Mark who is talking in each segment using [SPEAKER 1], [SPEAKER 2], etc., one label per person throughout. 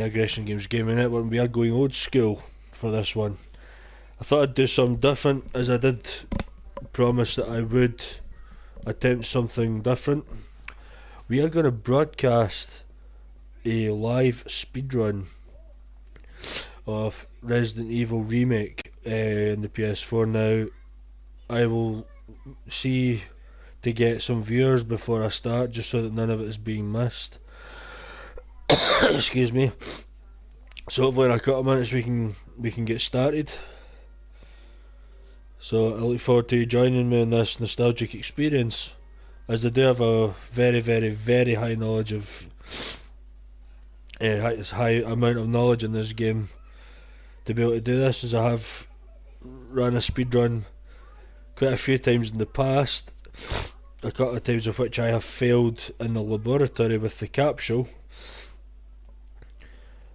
[SPEAKER 1] Aggression Games Gaming Network, and we are going old school for this one. I thought I'd do something different, as I did promise that I would attempt something different. We are going to broadcast a live speedrun of Resident Evil Remake on the PS4 now. I will see to get some viewers before I start, just so that none of it is being missed. Excuse me. So hopefully in a couple of minutes we can get started. So I look forward to you joining me in this nostalgic experience, as I do have a very, very, very high knowledge of high amount of knowledge in this game to be able to do this, as I have run a speedrun quite a few times in the past, a couple of times of which I have failed in the laboratory with the capsule.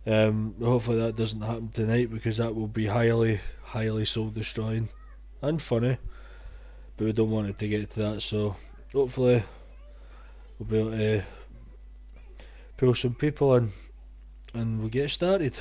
[SPEAKER 1] Hopefully that doesn't happen tonight, because that will be highly, highly soul destroying and funny, but we don't want it to get to that, so hopefully we'll be able to pull some people in and we'll get started.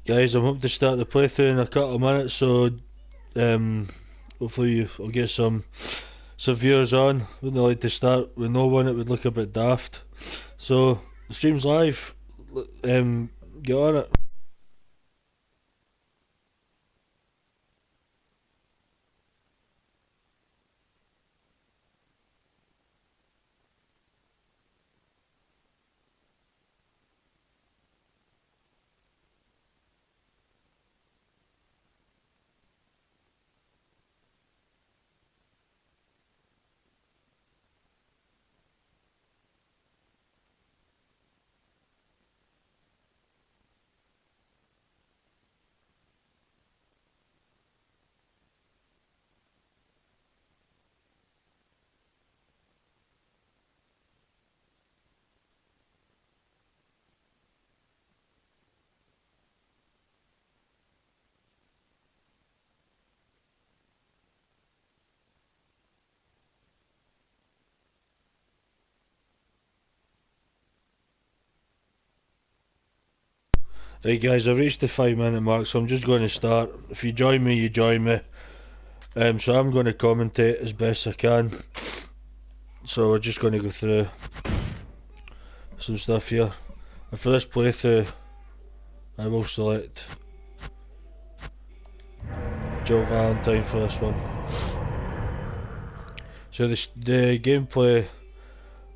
[SPEAKER 1] Guys, I'm hoping to start the playthrough in a couple of minutes, so hopefully I'll get some viewers on. Wouldn't like to start with no one, it would look a bit daft. So the stream's live, get on it. Right guys, I've reached the 5 minute mark, so I'm just going to start. If you join me, you join me. So I'm going to commentate as best I can. So we're just going to go through some stuff here. And for this playthrough, I will select Jill Valentine for this one. So the gameplay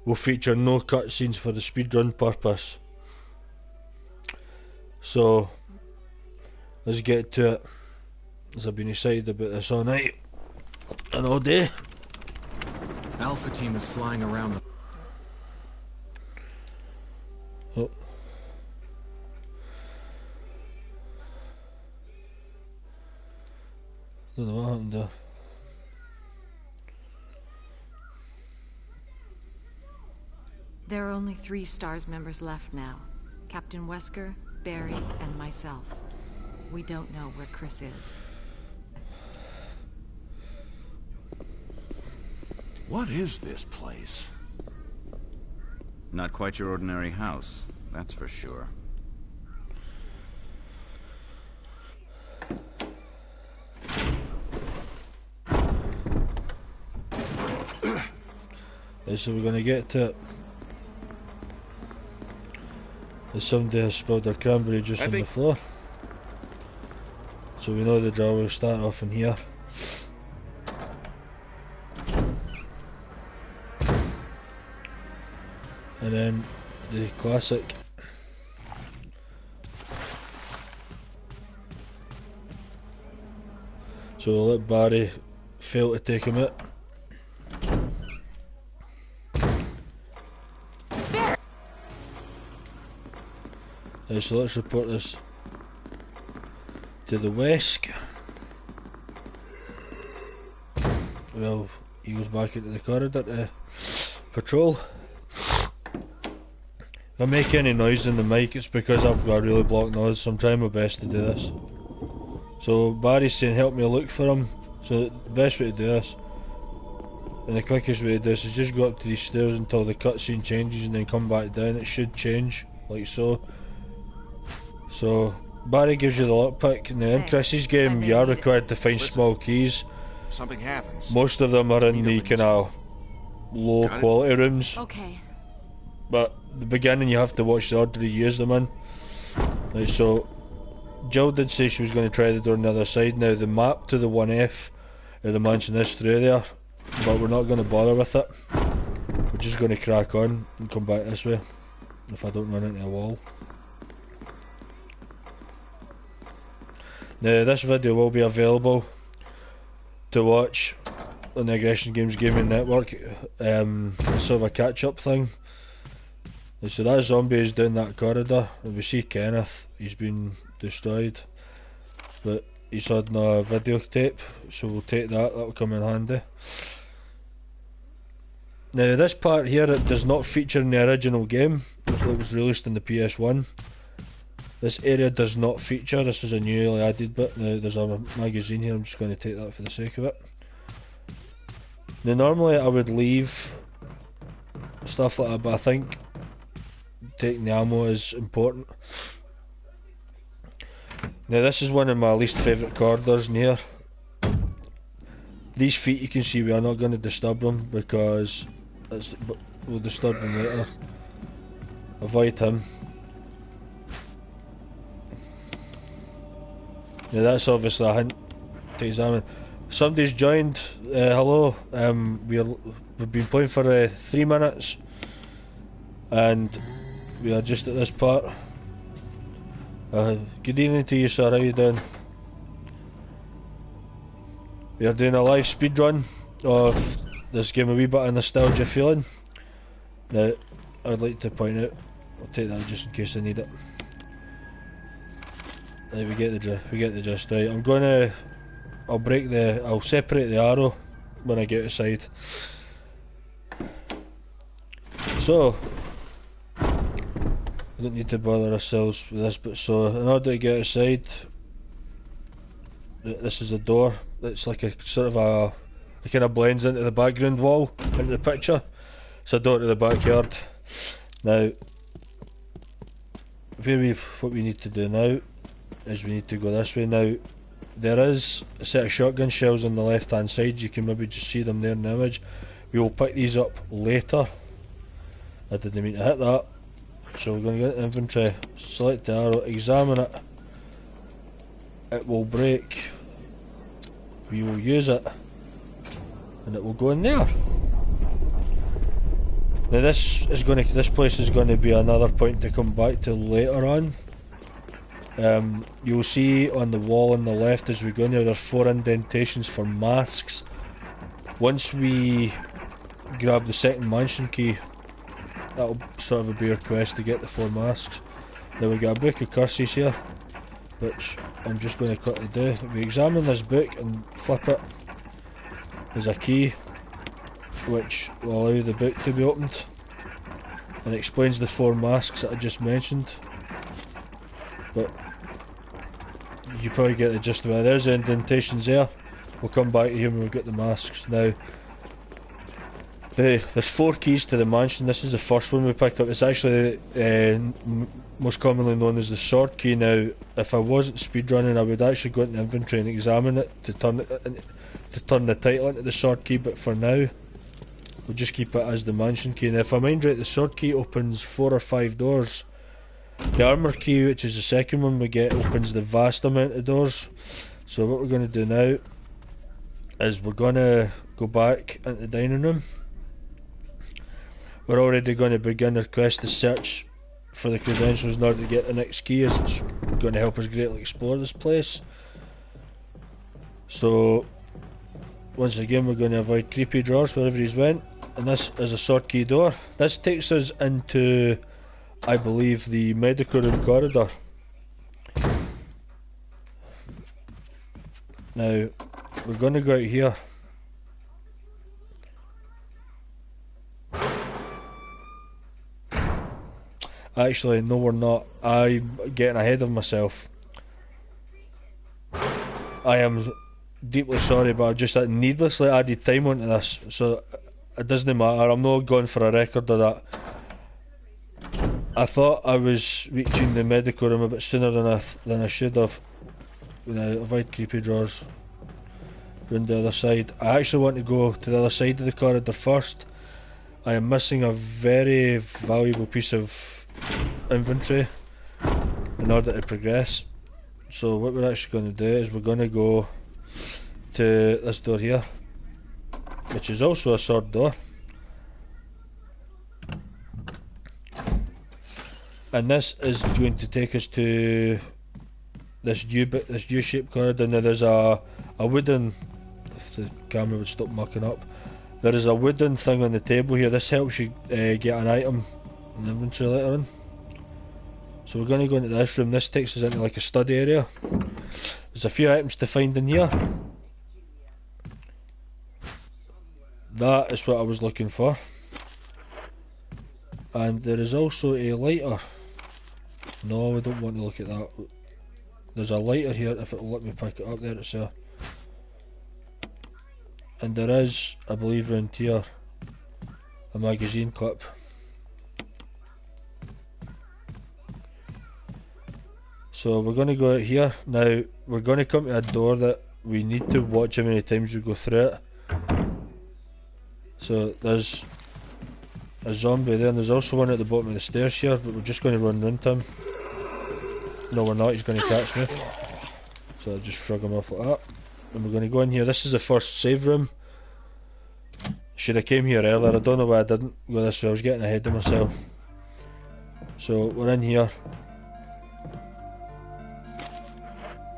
[SPEAKER 1] will feature no cutscenes for the speedrun purpose. So let's get to it, as I've been excited about this all night and all day.
[SPEAKER 2] Alpha team is flying around the...
[SPEAKER 1] Oh. Don't know what happened there.
[SPEAKER 3] There are only 3 STARS members left now. Captain Wesker, Barry, and myself. We don't know where Chris is.
[SPEAKER 2] What is this place?
[SPEAKER 4] Not quite your ordinary house, that's for sure.
[SPEAKER 1] So we're going to get to it. As somebody has spilled their cranberry juice on the floor. So we know the drill. We'll start off in here. And then the classic. So we'll let Barry fail to take him out. So let's report this to the Wesk. Well, he goes back into the corridor to patrol. If I make any noise in the mic, it's because I've got a really blocked nose, so I'm trying my best to do this. So Barry's saying help me look for him. So the best way to do this, and the quickest way to do this, is just go up to these stairs until the cutscene changes and then come back down. It should change, like so. So Barry gives you the lockpick. Now in Chris's game you are required to find small keys.
[SPEAKER 2] Something happens.
[SPEAKER 1] Most of them are in the kind of low quality rooms.
[SPEAKER 3] Okay.
[SPEAKER 1] But at the beginning you have to watch the order you use them in. Right, so Jill did say she was going to try the door on the other side. Now the map to the 1F of the mansion is through there, but we're not going to bother with it. We're just going to crack on and come back this way if I don't run into a wall. Now this video will be available to watch on the Aggression Games Gaming Network. It's sort of a catch up thing. And so that zombie is down that corridor, and we see Kenneth, he's been destroyed, but he's had no videotape, so we'll take that, that'll come in handy. Now this part here, it does not feature in the original game that was released in the PS1. This area does not feature, this is a newly added bit. Now there's a magazine here, I'm just going to take that for the sake of it. Now normally I would leave stuff like that, but I think taking the ammo is important. Now this is one of my least favourite corridors in here. These feet you can see, we are not going to disturb them because we'll disturb them later. Avoid him. Now that's obviously a hint to examine. Somebody's joined. Hello. We've been playing for 3 minutes, and we are just at this part. Good evening to you, sir. How you doing? We are doing a live speedrun of this game, a wee bit of nostalgia feeling. Now, I'd like to point out, I'll take that just in case I need it. We get the gist, right. I'll separate the arrow when I get outside. So we don't need to bother ourselves with this, but so in order to get outside, this is a door. It's like a sort of a, it kind of blends into the background wall, into the picture. It's a door to the backyard. Now, what we need to do now is we need to go this way. Now, there is a set of shotgun shells on the left hand side, you can maybe just see them there in the image, We will pick these up later. I didn't mean to hit that. So we're going to get into inventory, select the arrow, examine it. It will break. We will use it, and it will go in there. Now this place is going to be another point to come back to later on. You'll see on the wall on the left as we go in there, there's 4 indentations for masks. Once we grab the second mansion key, that'll sort of be our quest to get the 4 masks. Now we got a book of curses here, which I'm just going to quickly do. We examine this book and flip it. There's a key which will allow the book to be opened, and it explains the 4 masks that I just mentioned. But you probably get the gist of it. There's the indentations there. We'll come back to here when we've got the masks. Now, there's 4 keys to the mansion. This is the first one we pick up. It's actually most commonly known as the sword key. Now, if I wasn't speedrunning, I would actually go into inventory and examine it to turn the title into the sword key. But for now, we'll just keep it as the mansion key. Now, if I mind right, the sword key opens 4 or 5 doors. The armour key, which is the second one we get, opens the vast amount of doors. So what we're going to do now is we're going to go back into the dining room. We're already going to begin our quest to search for the credentials in order to get the next key, as it's going to help us greatly explore this place. So once again, we're going to avoid creepy drawers wherever he's went, and this is a sword key door. This takes us into, I believe, the medical room corridor. Now, we're going to go out here. Actually, no we're not. I'm getting ahead of myself. I am deeply sorry, but I've just needlessly added time onto this, so it doesn't matter. I'm not going for a record of that. I thought I was reaching the medical room a bit sooner than I should have. Avoid creepy drawers. Round the other side. I actually want to go to the other side of the corridor first. I am missing a very valuable piece of inventory in order to progress. So what we're actually going to do is we're going to go to this door here, which is also a sword door. And this is going to take us to this U-shaped corridor. Now there's a wooden, if the camera would stop mucking up, there is a wooden thing on the table here. This helps you get an item in the inventory later on. So we're going to go into this room. This takes us into like a study area. There's a few items to find in here. That is what I was looking for. And there is also a lighter. No, we don't want to look at that. There's a lighter here, if it will let me pick it up. There it's there. And there is, I believe around here, a magazine clip. So we're going to go out here. Now we're going to come to a door that we need to watch how many times we go through it. So there's a zombie there, and there's also one at the bottom of the stairs here, but we're just going to run round him. No we're not, he's going to catch me. So I'll just shrug him off like that. And we're going to go in here. This is the first save room. Should have came here earlier, I don't know why I didn't go this way, I was getting ahead of myself. So we're in here.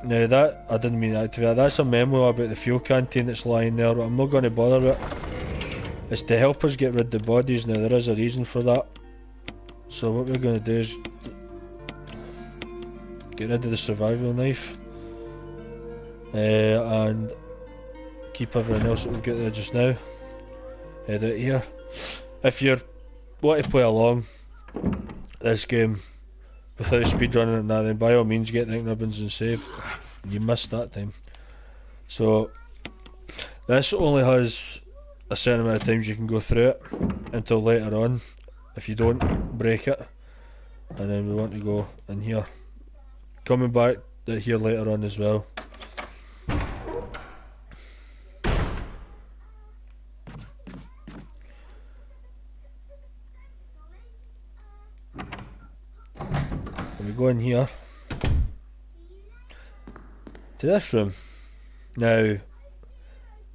[SPEAKER 1] Now that, I didn't mean to activate that, that's a memo about the fuel canteen that's lying there, but I'm not going to bother with it. It's to help us get rid of the bodies. Now there is a reason for that. So what we're going to do is get rid of the survival knife. And keep everything else that we've got there just now. Head out here. If you want to play along this game without speedrunning and that, then by all means get the ink ribbons and save. You missed that time. So this only has a certain amount of times you can go through it until later on if you don't break it. And then we want to go in here. Coming back here later on as well. And we go in here to this room. Now,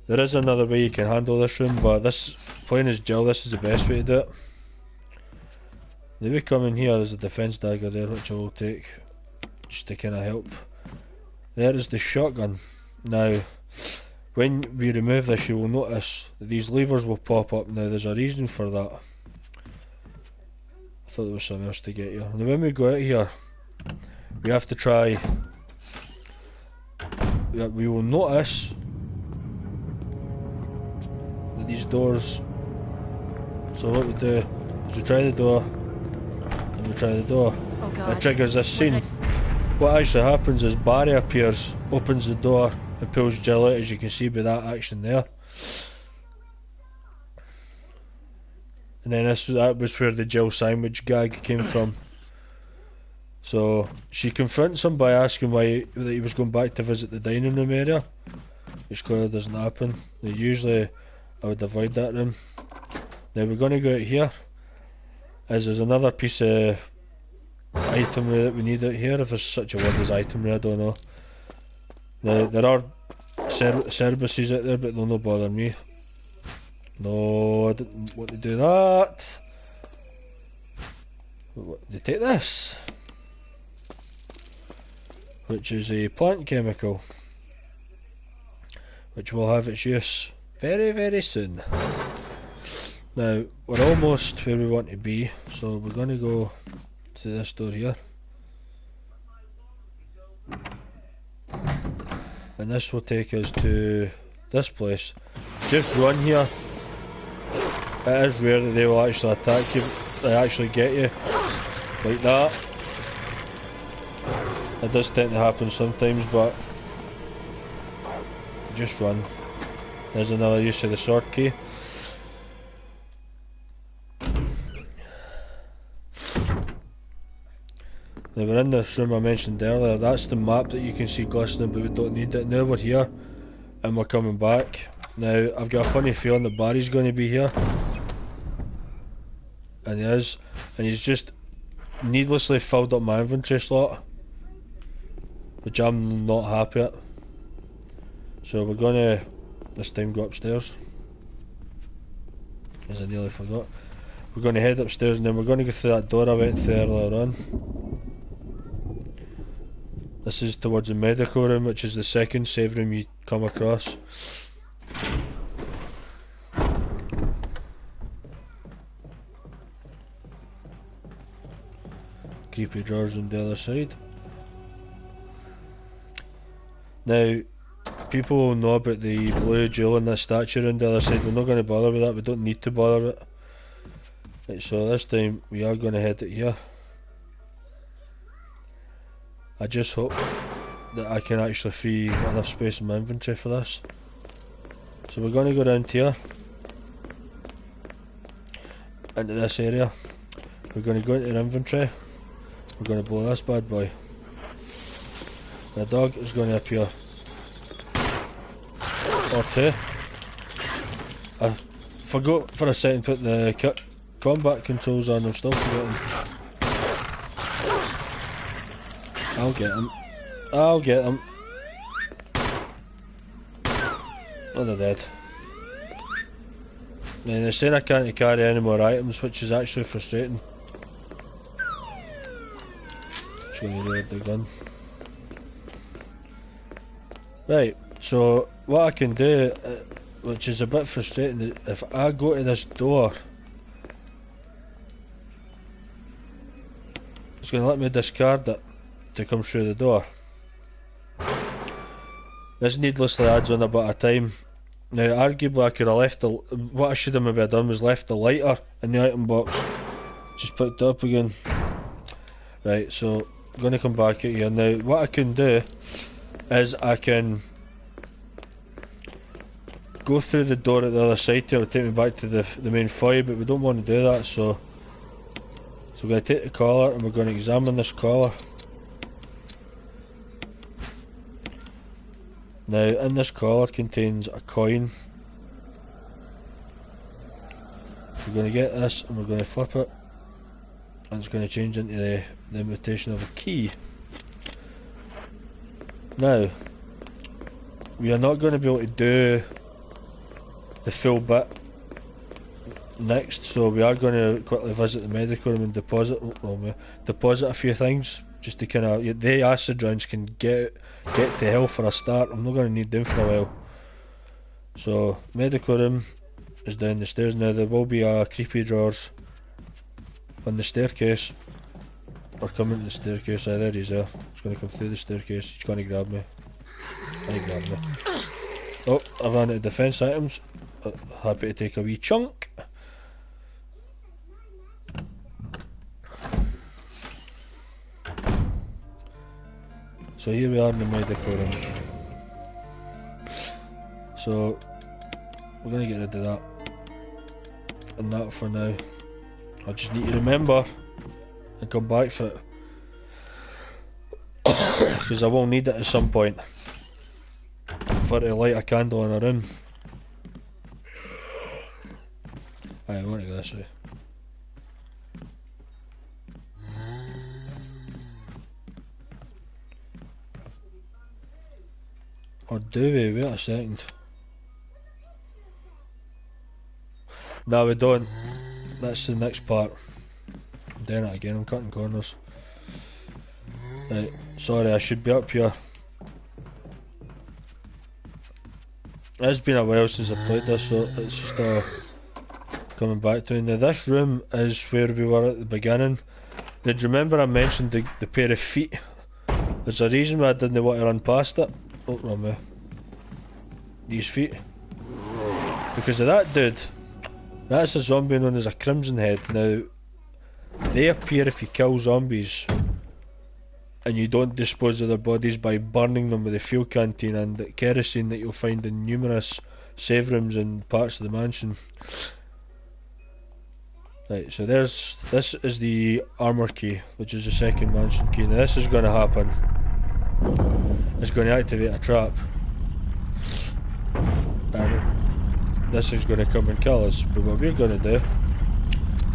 [SPEAKER 1] there is another way you can handle this room, but this, playing as Jill, this is the best way to do it. Now we come in here, there's a defense dagger there which I will take, just to kind of help. There is the shotgun. Now, when we remove this, you will notice that these levers will pop up. Now there's a reason for that. I thought there was something else to get here. Now when we go out here, we have to try, we will notice that these doors, so what we do is we try the door, and we try the door.
[SPEAKER 3] Oh God.
[SPEAKER 1] That triggers this scene. What actually happens is Barry appears, opens the door and pulls Jill out, as you can see by that action there. And then that was where the Jill sandwich gag came from. So she confronts him by asking why that he was going back to visit the dining room area, which clearly doesn't happen. Now, usually I would avoid that room. Now we're going to go out here, as there's another piece of itemry that we need out here, if there's such a word as itemry, I don't know. Now, there are services out there, but they'll not bother me. No, I didn't want to do that. They take this, which is a plant chemical, which will have its use very, very soon. Now, we're almost where we want to be, so we're going to go to this door here. And this will take us to this place. Just run here. It is rare that they will actually attack you, they actually get you, like that. It does tend to happen sometimes, but just run. There's another use of the sword key. Now we're in this room I mentioned earlier. That's the map that you can see glistening, but we don't need it. Now we're here and we're coming back. Now I've got a funny feeling that Barry's going to be here, and he is, and he's just needlessly filled up my inventory slot, which I'm not happy at. So we're going to this time go upstairs, as I nearly forgot. We're going to head upstairs and then we're going to go through that door I went through earlier on. This is towards the medical room, which is the second save room you come across. Creepy drawers on the other side. Now, people will know about the blue jewel and that statue on the other side. We're not going to bother with that, we don't need to bother with it. Right, so this time we are going to head it here. I just hope that I can actually free enough space in my inventory for this. So we're going to go around here, into this area. We're going to go into our inventory. We're going to blow this bad boy. The dog is going to appear. Or two. I forgot for a second to put the combat controls on, I'm still forgetting. I'll get him. I'll get him. Oh, they're dead. And they're saying I can't carry any more items, which is actually frustrating. Just going to reload the gun. Right, so what I can do, which is a bit frustrating, if I go to this door, it's going to let me discard it to come through the door. This needlessly adds on a bit of time. Now arguably I could have left the, what I should have maybe done was left the lighter in the item box. Just picked it up again. Right, so I'm going to come back out here. Now what I can do is I can go through the door at the other side here, it'll take me back to the main foyer, but we don't want to do that, so we're going to take the collar and we're going to examine this collar. Now in this collar contains a coin. We're going to get this and we're going to flip it. and it's going to change into the imitation of a key. Now, we are not going to be able to do the full bit next, so we are going to quickly visit the medical room and deposit a few things, just to kind of, the acid rounds can get to health for a start. I'm not going to need them for a while. So, medical room is down the stairs now. There will be a creepy drawers on the staircase, or coming to the staircase. There he's there. He's going to come through the staircase. He's going to grab me. He grabbed me. Oh, I ran out of defence items. Happy to take a wee chunk. So here we are in the medical room. So we're going to get rid of that and that for now. I just need to remember and come back for it, because I will need it at some point for to light a candle in a room. I want to go this way. Or do we? Wait a second. No, we don't. That's the next part. I'm doing it again, I'm cutting corners. Right, sorry, I should be up here. It's been a while since I played this, so it's just coming back to me. Now this room is where we were at the beginning. Did you remember I mentioned the pair of feet? There's a reason why I didn't want to run past it. Oh, wrong way. These feet. Because of that dude. That's a zombie known as a Crimson Head. Now, they appear if you kill zombies and you don't dispose of their bodies by burning them with a fuel canteen and the kerosene that you'll find in numerous save rooms and parts of the mansion. Right, so this is the armour key, which is the second mansion key. Now this is going to happen. It's going to activate a trap. And this is going to come and kill us. But what we're going to do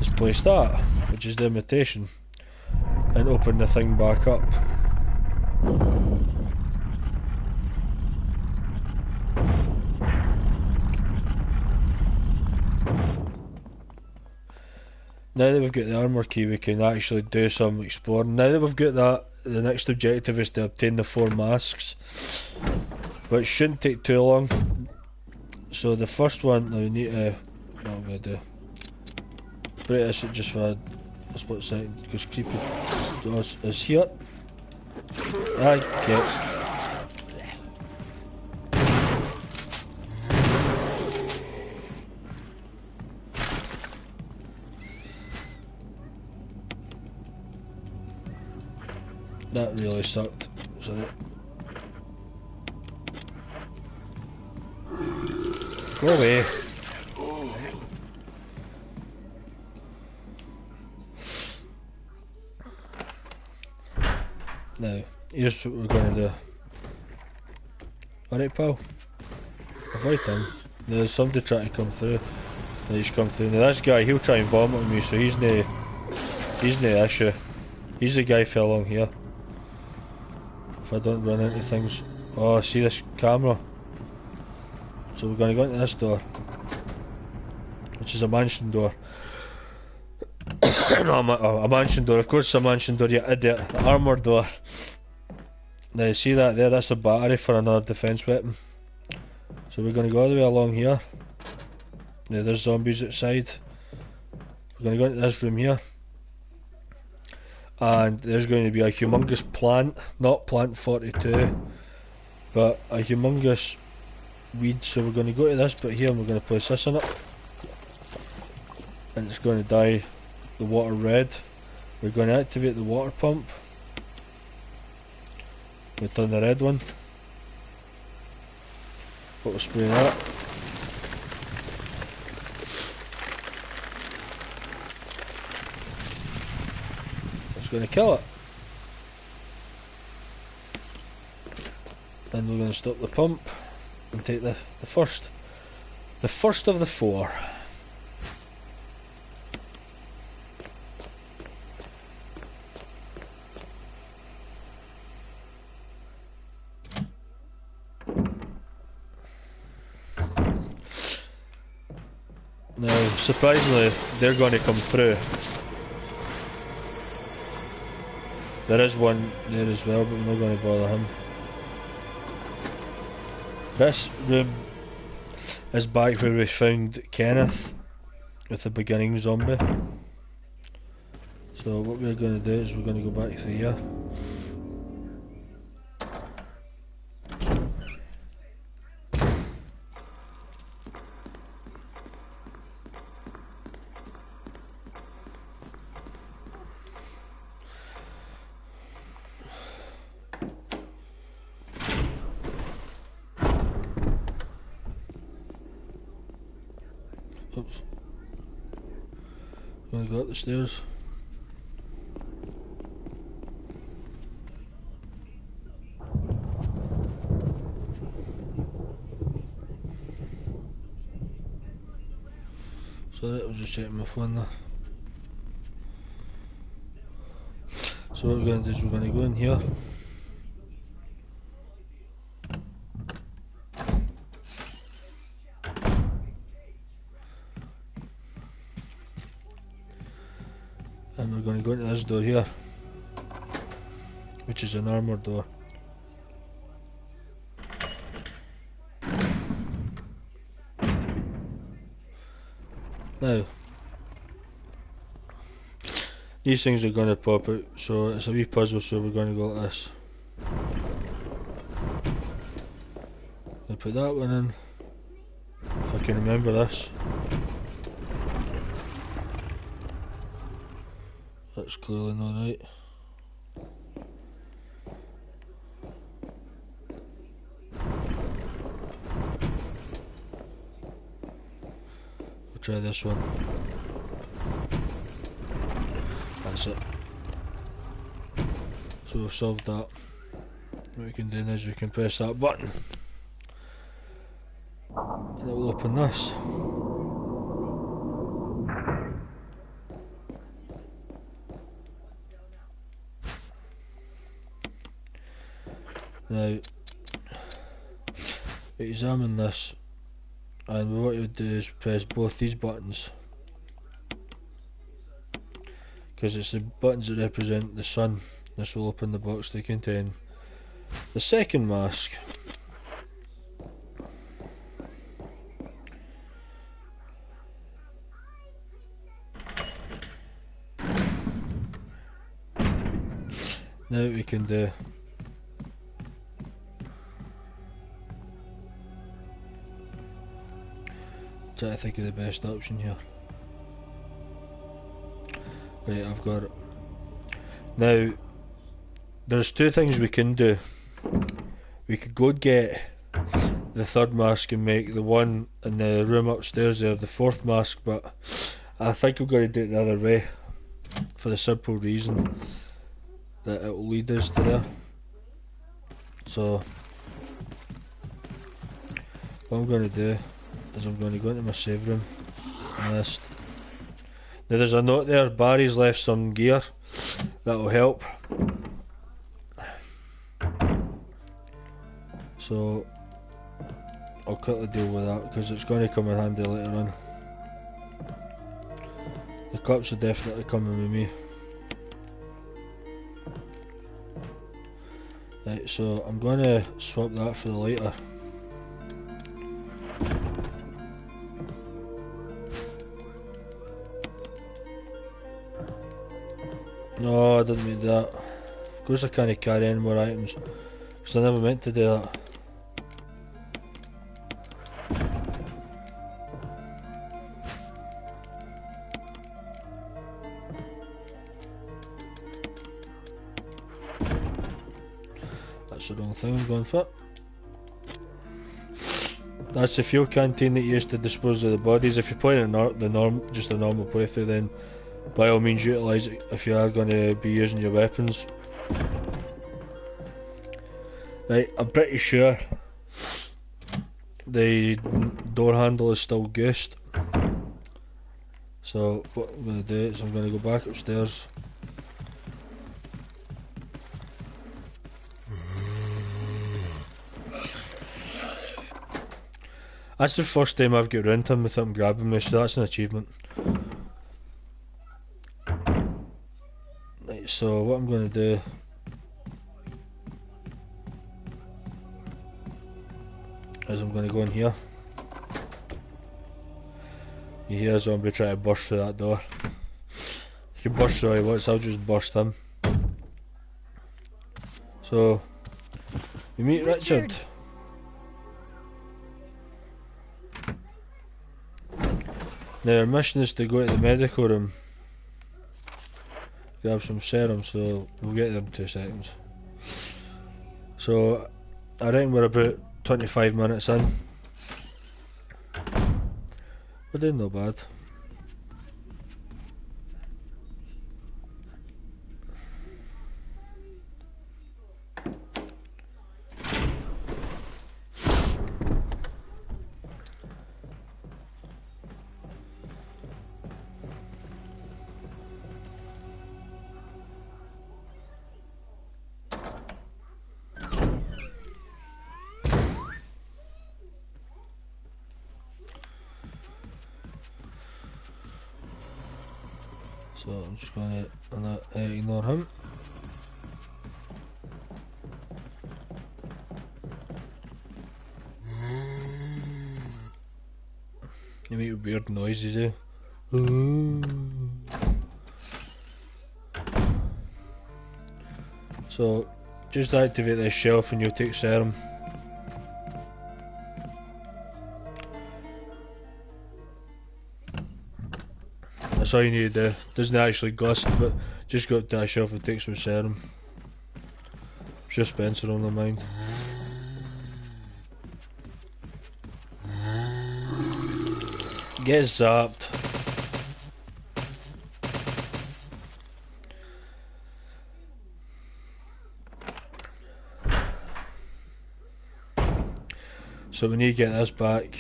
[SPEAKER 1] is place that, which is the imitation, and open the thing back up. Now that we've got the armour key, we can actually do some exploring. Now that we've got that, the next objective is to obtain the 4 masks, which shouldn't take too long. So the first one, now we need to, what I'm going to do, break this just for a split second, because creepy doors is here. Okay. That really sucked. Sorry. Go away. Now, here's what we're going to do. Alright, pal. Avoid him. There's somebody trying to come through. Now he's come through. Now this guy, he'll try and vomit on me, so he's no issue. He's the guy fell along here. If I don't run into things. Oh, I see this camera. So we're going to go into this door, which is a mansion door. No, a mansion door, of course it's a mansion door, you idiot. An armoured door. Now you see that there, that's a battery for another defence weapon. So we're going to go all the way along here. Now there's zombies outside. We're going to go into this room here. And there's going to be a humongous plant, not plant 42, but a humongous weed. So we're going to go to this bit here and we're going to place this in it. And it's going to dye the water red. We're going to activate the water pump. We've done the red one. But we'll spray that. It's going to kill it. And we're going to stop the pump and take the first of the 4. Now, surprisingly, they're going to come through. There is one there as well, but we're not going to bother him. This room is back where we found Kenneth with the beginning zombie. So what we're going to do is we're going to go back through here. Oops. I'm going to go up the stairs. Sorry, I was just checking my phone there. So what we're going to do is we're going to go in here. And we're going to go into this door here, which is an armoured door. Now, these things are going to pop out, so it's a wee puzzle, so we're going to go like this. I put that one in, if I can remember this. That's clearly not right. We'll try this one. That's it. So we've solved that. What we can do now is we can press that button and it will open this. Now, we examine this, and what you would do is press both these buttons, because it's the buttons that represent the sun. This will open the box to contain the second mask. Now what we can do, try to think of the best option here. Right, I've got it. Now, there's two things we can do. We could go get the third mask and make the one in the room upstairs there the fourth mask, but I think we're going to do it the other way, for the simple reason that it will lead us to there. So, what I'm going to do is I'm going to go into my save room list. Now there's a note there, Barry's left some gear that will help. So I'll quickly deal with that because it's going to come in handy later on. The clips are definitely coming with me. Right, so I'm going to swap that for the lighter. No, I didn't mean that. Of course I can't carry any more items, because I never meant to do that. That's the wrong thing I'm going for. That's the fuel canteen that you use to dispose of the bodies. If you're playing just a normal playthrough, then by all means utilise it if you are going to be using your weapons. Right, I'm pretty sure the door handle is still goosed. So what I'm going to do is I'm going to go back upstairs. That's the first time I've got round to him without him grabbing me, so that's an achievement. Right, so what I'm going to do is I'm going to go in here. You hear a zombie try to burst through that door. He can burst through all he wants, I'll just burst him. So, you meet Richard. Now our mission is to go to the medical room, grab some serum, so we'll get there in 2 seconds. So, I reckon we're about 25 minutes in. We're doing not bad. So I'm just going to ignore him. You make weird noises, eh? So just activate this shelf and you'll take serum. That's all you need to do. Doesn't actually glisten, but just go up to that shelf and take some serum. It's just Spencer on the mind. Get zapped. So we need to get this back.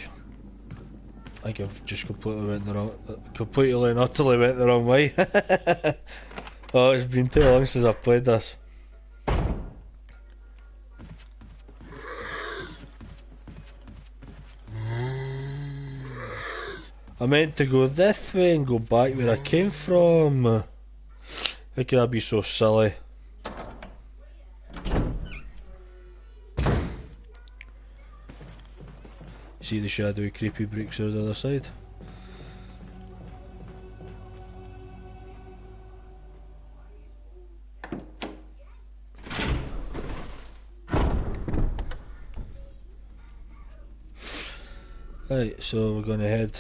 [SPEAKER 1] I think I've just completely and utterly went the wrong way. Oh, it's been too long since I've played this. I meant to go this way and go back where I came from. How could I be so silly? See the shadowy creepy bricks on the other side? Right, so we're going to head.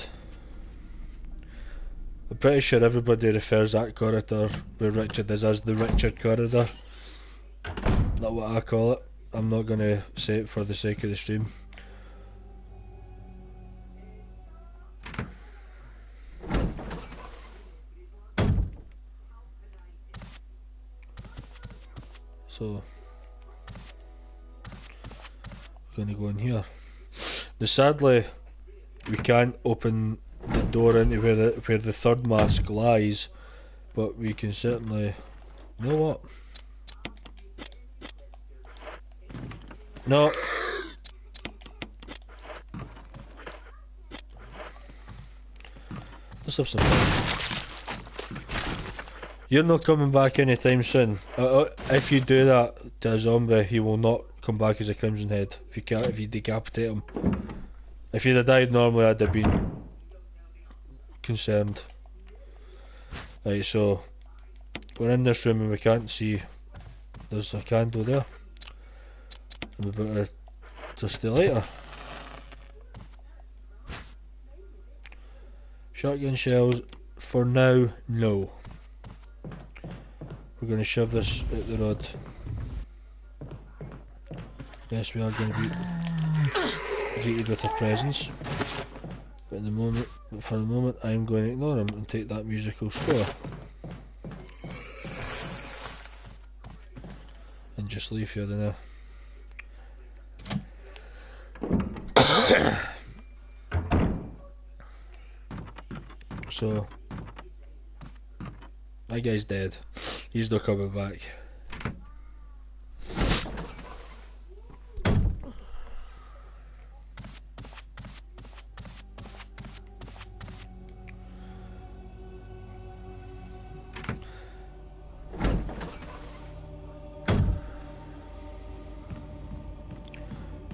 [SPEAKER 1] I'm pretty sure everybody refers that corridor where Richard is as the Richard corridor. Not what I call it. I'm not going to say it for the sake of the stream. So we're going to go in here. Now sadly we can't open the door into where the third mask lies, but we can certainly. You know what? No. Let's have some fun. You're not coming back anytime soon. If you do that to a zombie, he will not come back as a Crimson Head. If you decapitate him. If he'd have died normally, I'd have been concerned. Right, so we're in this room and we can't see. There's a candle there. And we better just the lighter. Shotgun shells for now, no. We're going to shove this at the road. Yes, we are going to be greeted with a presence. But for the moment, I'm going to ignore him and take that musical score. And just leave here now. So, that guy's dead. He's not coming back.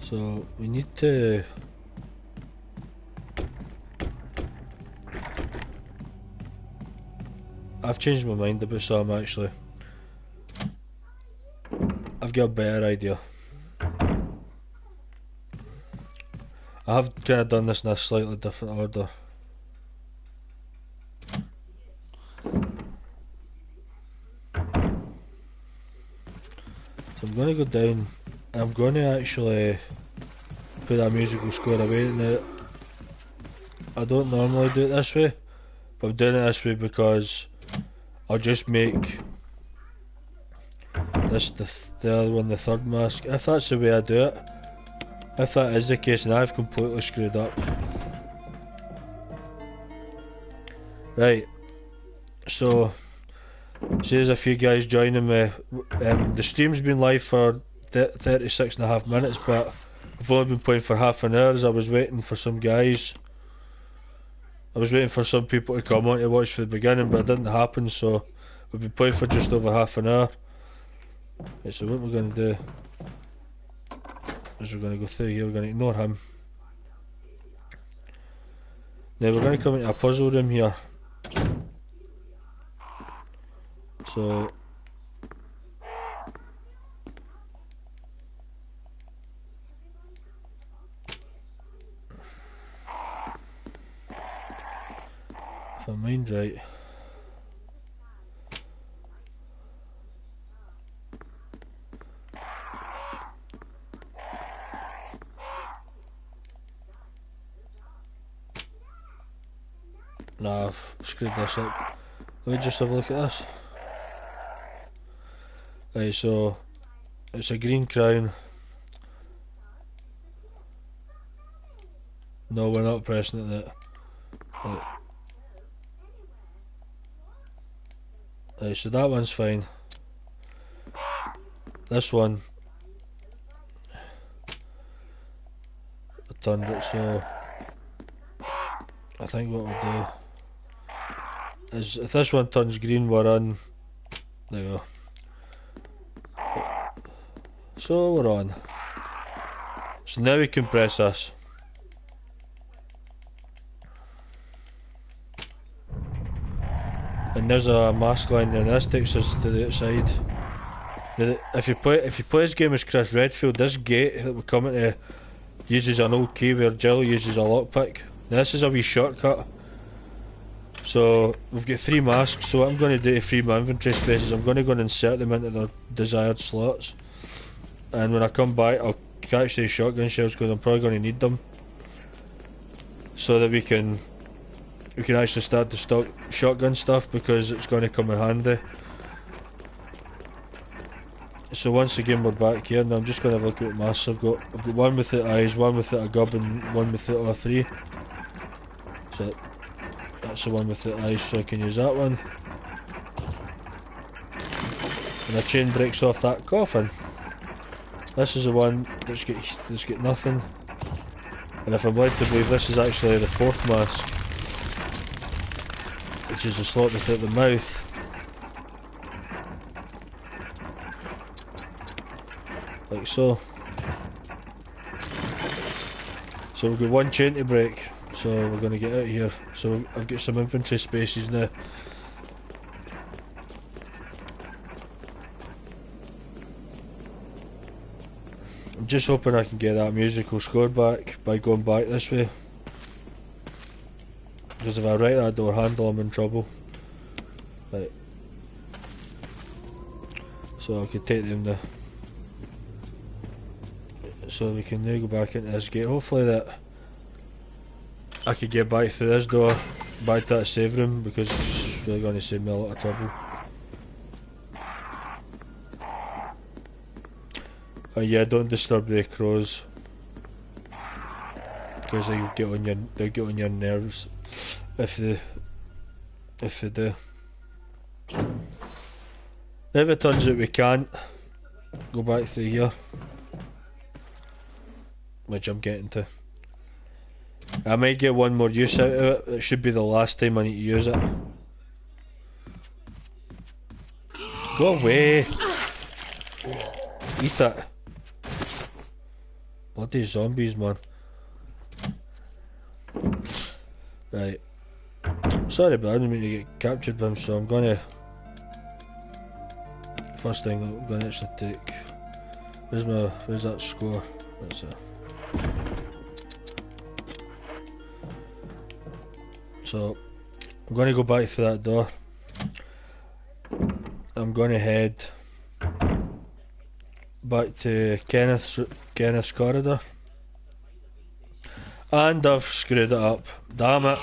[SPEAKER 1] So we need to... I've changed my mind about some actually. I've got a better idea. I have kind of done this in a slightly different order. So I'm going to go down, and I'm going to actually put that musical score away. Now, I don't normally do it this way, but I'm doing it this way because I'll just make this the other one the third mask, if that's the way I do it. If that is the case, then I've completely screwed up. Right, so see there's a few guys joining me. The stream's been live for 36.5 minutes, but I've only been playing for half an hour as I was waiting for some guys. I was waiting for some people to come on to watch for the beginning, but it didn't happen, so we've been playing for just over half an hour. Right, so what we're going to do is we're going to go through here, we're going to ignore him. Now we're going to come into a puzzle room here. So if I mind right, nah, I've screwed this up. Let me just have a look at this. Right, so it's a green crown. No, we're not pressing it yet. Right, so that one's fine. This one, I turned it, so I think what we'll do is if this one turns green, we're on. There we go. So we're on. So now we can press this. And there's a mask line there, and this takes us to the outside. Now, if you play this game as Chris Redfield, this gate that we're coming to uses an old key where Jill uses a lockpick. Now this is a wee shortcut. So we've got 3 masks, so what I'm going to do to free my inventory spaces, I'm going to go and insert them into their desired slots. And when I come back, I'll catch these shotgun shells because I'm probably going to need them. So that we can actually start to stock shotgun stuff because it's going to come in handy. So once again we're back here, and I'm just going to have a look at what masks I've got. I've got one without eyes, one without a gob, and one without all 3. So that's the one without eyes, so I can use that one. And a chain breaks off that coffin. This is the one that's got nothing. And if I'm led to believe, this is actually the 4th mask, which is the slot without the mouth. Like so. So we've got 1 chain to break, so we're going to get out of here. So I've got some inventory spaces now. I'm just hoping I can get that musical score back by going back this way. Because if I write that door handle, I'm in trouble. Right. So I could take them there. So we can now go back into this gate. Hopefully that I could get back through this door, back to that save room, because it's really going to save me a lot of trouble. Yeah, don't disturb the crows, because they'll get on your nerves if they do. Now if it turns out we can't go back through here, which I'm getting to, I might get one more use out of it. It should be the last time I need to use it. Go away! Eat it! Bloody zombies, man. Right. Sorry, but I didn't mean to get captured by him, so I'm gonna... First thing I'm gonna actually take... Where's that score? That's it. So, I'm gonna go back through that door. I'm gonna head back to Kenneth's corridor. And I've screwed it up. Damn it.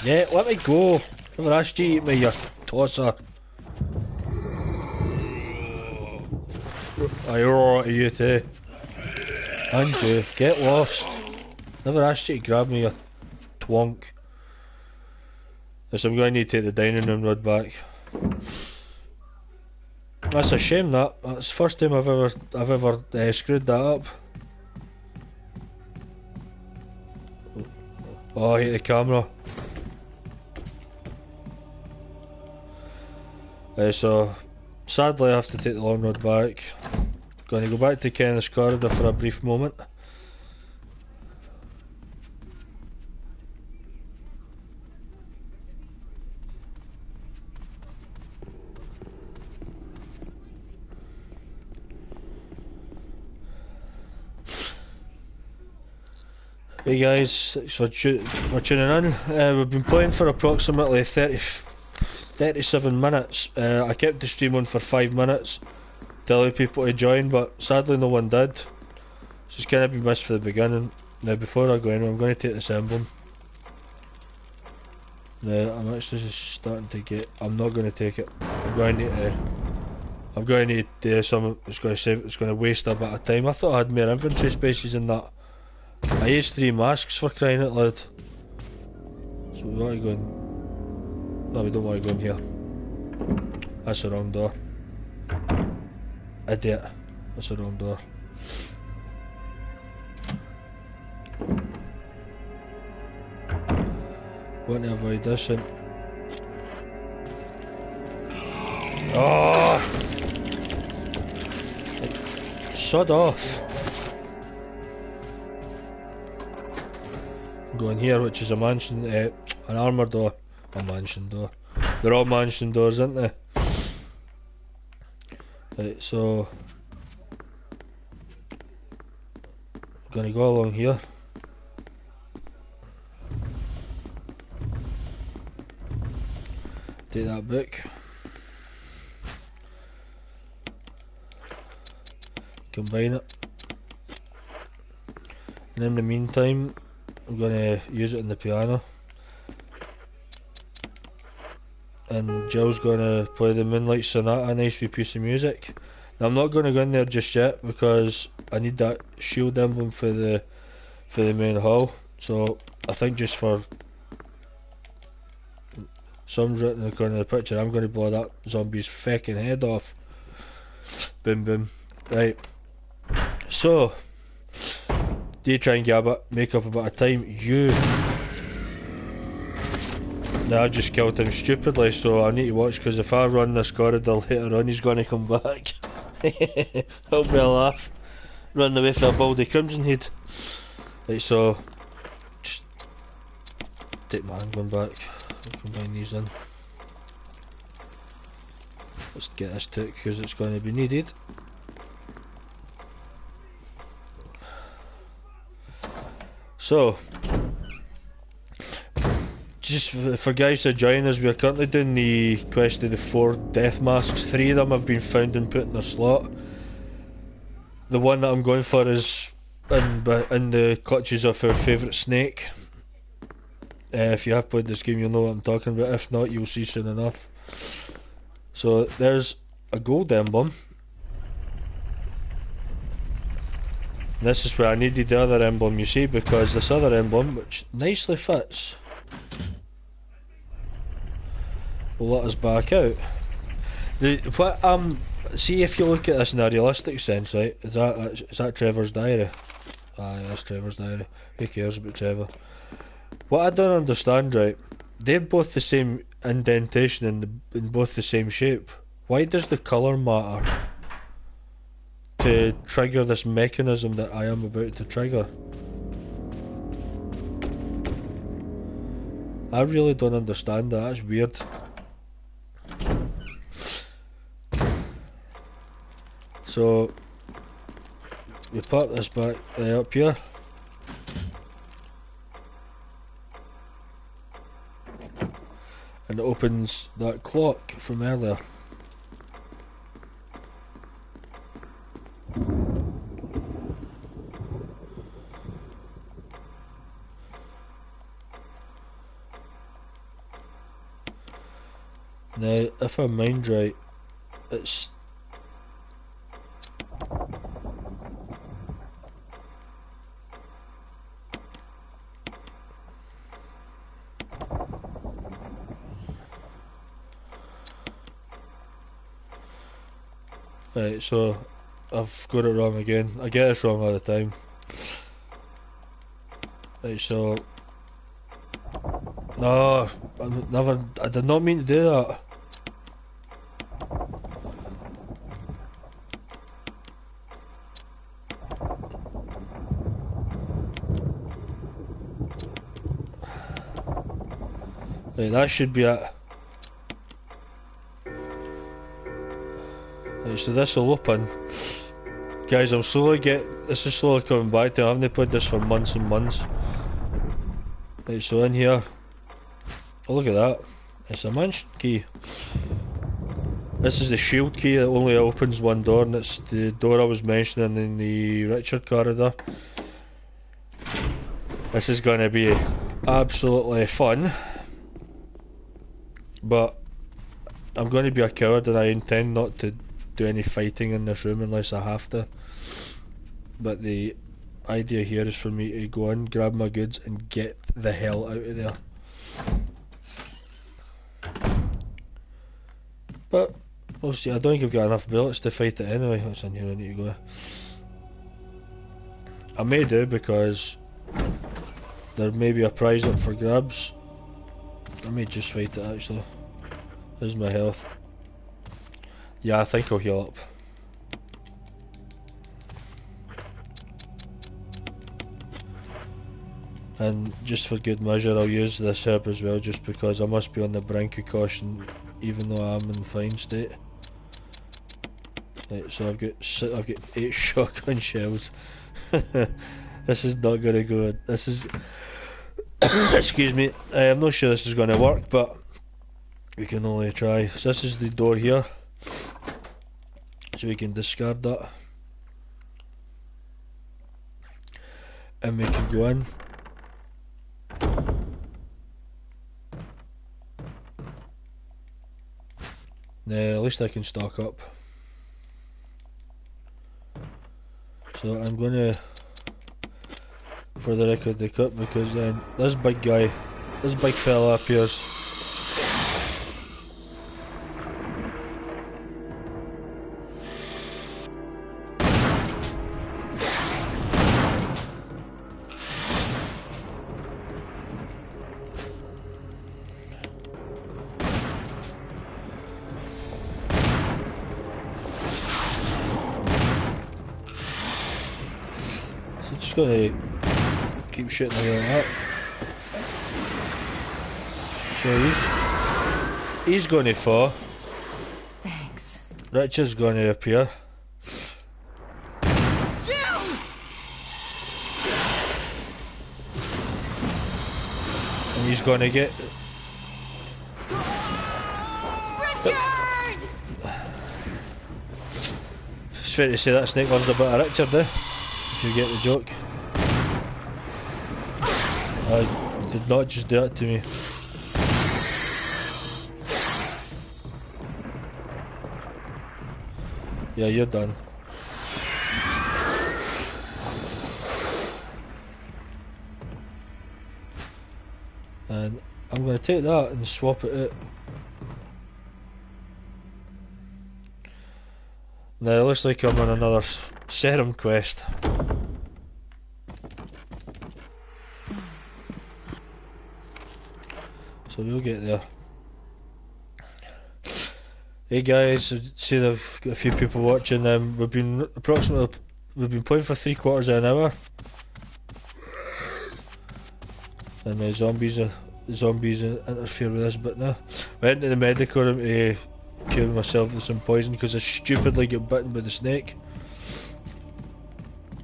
[SPEAKER 1] Yeah, let me go. Never asked you to eat me, you tosser. I roar to you too. And you, get lost. Never asked you to grab me, you twonk. So I'm going to need to take the dining room road back. That's a shame that. That's the first time I've ever screwed that up. Oh, I hate the camera. So, sadly I have to take the long road back. Going to go back to Kenneth's corridor for a brief moment. Hey guys, thanks for tuning in. We've been playing for approximately 37 minutes. I kept the stream on for 5 minutes to allow people to join, but sadly no one did. So it's kind of been missed for the beginning. Now before I go in, I'm going to take this emblem. Now I'm actually just starting to get... I'm not going to take it. I'm going to need to do something that's going to save... It's going to waste a bit of time. I thought I had more inventory spaces than that. I used 3 masks for crying out loud. So we want to go in... No, we don't want to go in here. That's the wrong door. Idiot. That's the wrong door. Want to avoid this one. Oh! Sod off. Go in here, which is a mansion, an armoured door. A mansion door. They're all mansion doors, aren't they? Right, so... I'm gonna go along here. Take that book. Combine it. And in the meantime, I'm gonna use it on the piano. And Jill's gonna play the Moonlight Sonata, a nice wee piece of music. Now I'm not gonna go in there just yet because I need that shield emblem for the main hall. So I think just for some's written in the corner of the picture, I'm gonna blow that zombie's feckin' head off. Boom boom. Right. So do you try and get a bit, make up a bit of time? You. Now I just killed him stupidly, so I need to watch, because if I run this corridor later on, he's going to come back. That'll be a laugh. Running away from a baldy crimson head. Right, so just take my handgun back. I'll combine these in. Let's get this took because it's going to be needed. So, just for guys to join us, we are currently doing the quest of the 4 death masks. 3 of them have been found and put in their slot. The one that I'm going for is in the clutches of our favourite snake. If you have played this game, you'll know what I'm talking about. If not, you'll see soon enough. So there's a gold emblem. This is where I needed the other emblem, you see, because this other emblem, which nicely fits, will let us back out. See, if you look at this in a realistic sense, right? Is that Trevor's diary? Aye, that's Trevor's diary. Who cares about Trevor? What I don't understand, right? They're both the same indentation and in both the same shape. Why does the colour matter? to trigger this mechanism that I am about to trigger. I really don't understand that, that's weird. So, we pop this back up here. And it opens that clock from earlier. Now, if I mind right, it's right, so I've got it wrong again. I get this wrong all the time. Right, so no, I did not mean to do that. Right, that should be it. Right, so this will open. Guys, this is slowly coming back to me. I haven't played this for months and months. Right, so in here, oh look at that, it's a mansion key. This is the shield key that only opens one door, and it's the door I was mentioning in the Richard corridor. This is going to be absolutely fun, but I'm going to be a coward and I intend not to do any fighting in this room unless I have to. But the idea here is for me to go in, grab my goods and get the hell out of there. But we'll see. I don't think I've got enough bullets to fight it anyway. What's in here I need to go? I may do, because there may be a prize up for grabs. I may just fight it actually. This is my health. Yeah, I think I'll heal up. And just for good measure, I'll use this herb as well, just because I must be on the brink of caution, even though I am in fine state. Right, so I've got 8 shotgun shells. This is not gonna go. This is excuse me. I'm not sure this is gonna work, but we can only try. So this is the door here, so we can discard that, and we can go in. Now, at least I can stock up. So I'm gonna, for the record, the cut, because then this big fella appears. Gonna keep shooting away like that. So he's gonna fall.
[SPEAKER 3] Thanks.
[SPEAKER 1] Richard's gonna appear.
[SPEAKER 3] Jill!
[SPEAKER 1] And he's gonna get
[SPEAKER 3] Richard!
[SPEAKER 1] It's fair to say that snake loves a bit of Richard, eh? If you get the joke. I did not just do that to me. Yeah, you're done. And I'm going to take that and swap it out. Now it looks like I'm on another serum quest. So we'll get there. Hey guys, I see there've got a few people watching. We've been playing for 3/4 of an hour, and the zombies interfere with us. But no, went to the medical room to cure myself with some poison because I stupidly got bitten by the snake.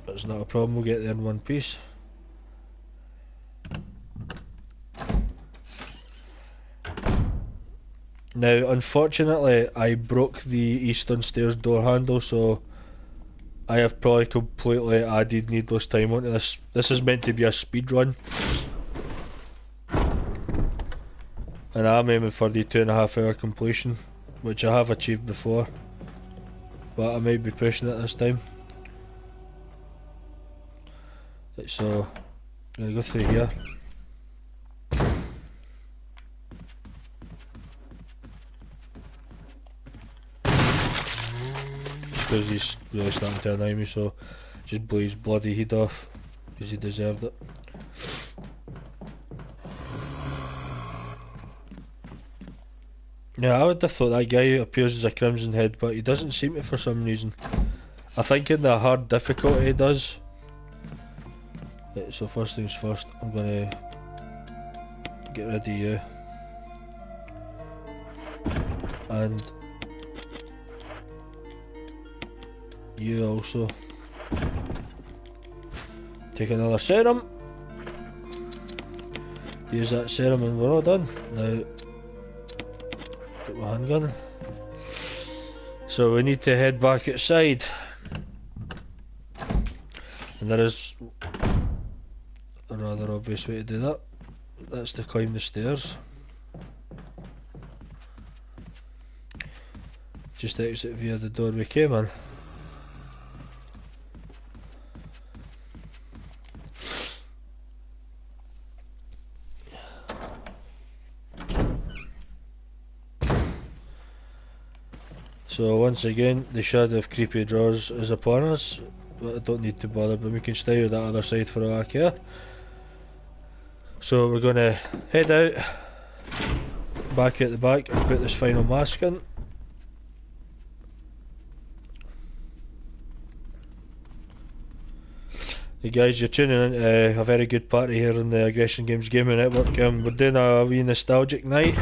[SPEAKER 1] That's not a problem. We'll get there in one piece. Now, unfortunately, I broke the eastern stairs door handle, so I have probably completely added needless time onto this. This is meant to be a speed run, and I'm aiming for the 2.5 hour completion, which I have achieved before, but I might be pushing it this time. So, I'm gonna go through here. Because he's really starting to annoy me, so just blew his bloody head off because he deserved it. Yeah, I would have thought that guy appears as a Crimson Head, but he doesn't seem to for some reason. I think in the hard difficulty he does. Right, so first things first, I'm gonna get rid of you. And you also. Take another serum. Use that serum and we're all done. Now, get my handgun. So we need to head back outside. And there is a rather obvious way to do that. That's to climb the stairs. Just exit via the door we came in. So once again, the shadow of creepy drawers is upon us, but I don't need to bother, but we can stay on that other side for all I care. So we're going to head out, back at the back and put this final mask in. Hey guys, you're tuning in to a very good party here on the Aggression Games Gaming Network. We're doing a wee nostalgic night.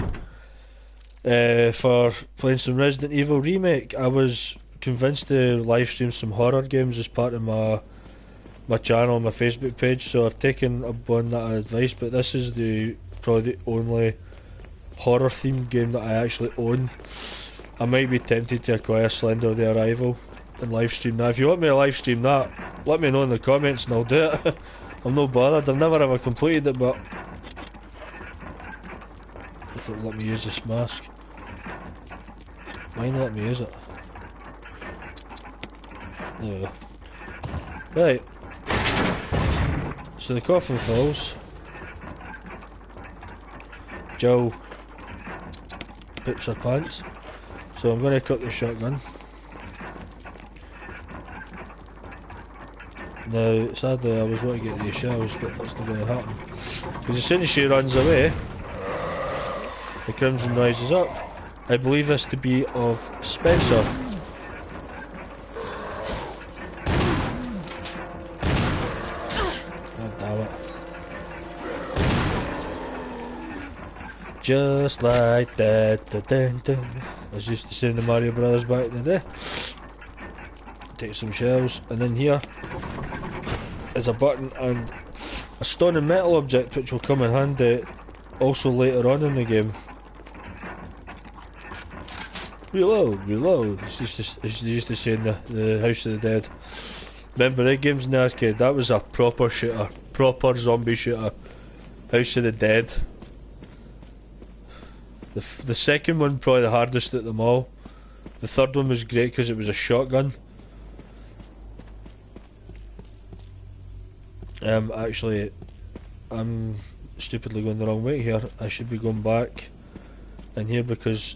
[SPEAKER 1] For playing some Resident Evil Remake. I was convinced to live stream some horror games as part of my channel on my Facebook page, so I've taken upon that advice, but this is probably the only horror themed game that I actually own. I might be tempted to acquire Slender the Arrival and live stream that. If you want me to live stream that, let me know in the comments and I'll do it. I'm no bothered, I've never ever completed it, but if it'll let me use this mask. Why not let me use it? There we go. Right. So the coffin falls. Jill pips her pants. So I'm going to cut the shotgun. Now, sadly I was wanting to get these shells, but that's not going to happen. Because as soon as she runs away, the crimson rises up. I believe this to be of Spencer. God damn it. Just like that. Da, da, da. As used to say in the Mario Brothers back in the day. Take some shells, and in here is a button and a stone and metal object which will come in handy also later on in the game. Reload, reload. It's used to say in the House of the Dead. Remember the games in the arcade? That was a proper shooter, proper zombie shooter. House of the Dead. The second one probably the hardest at them all. The third one was great because it was a shotgun. Actually, I'm stupidly going the wrong way here. I should be going back in here because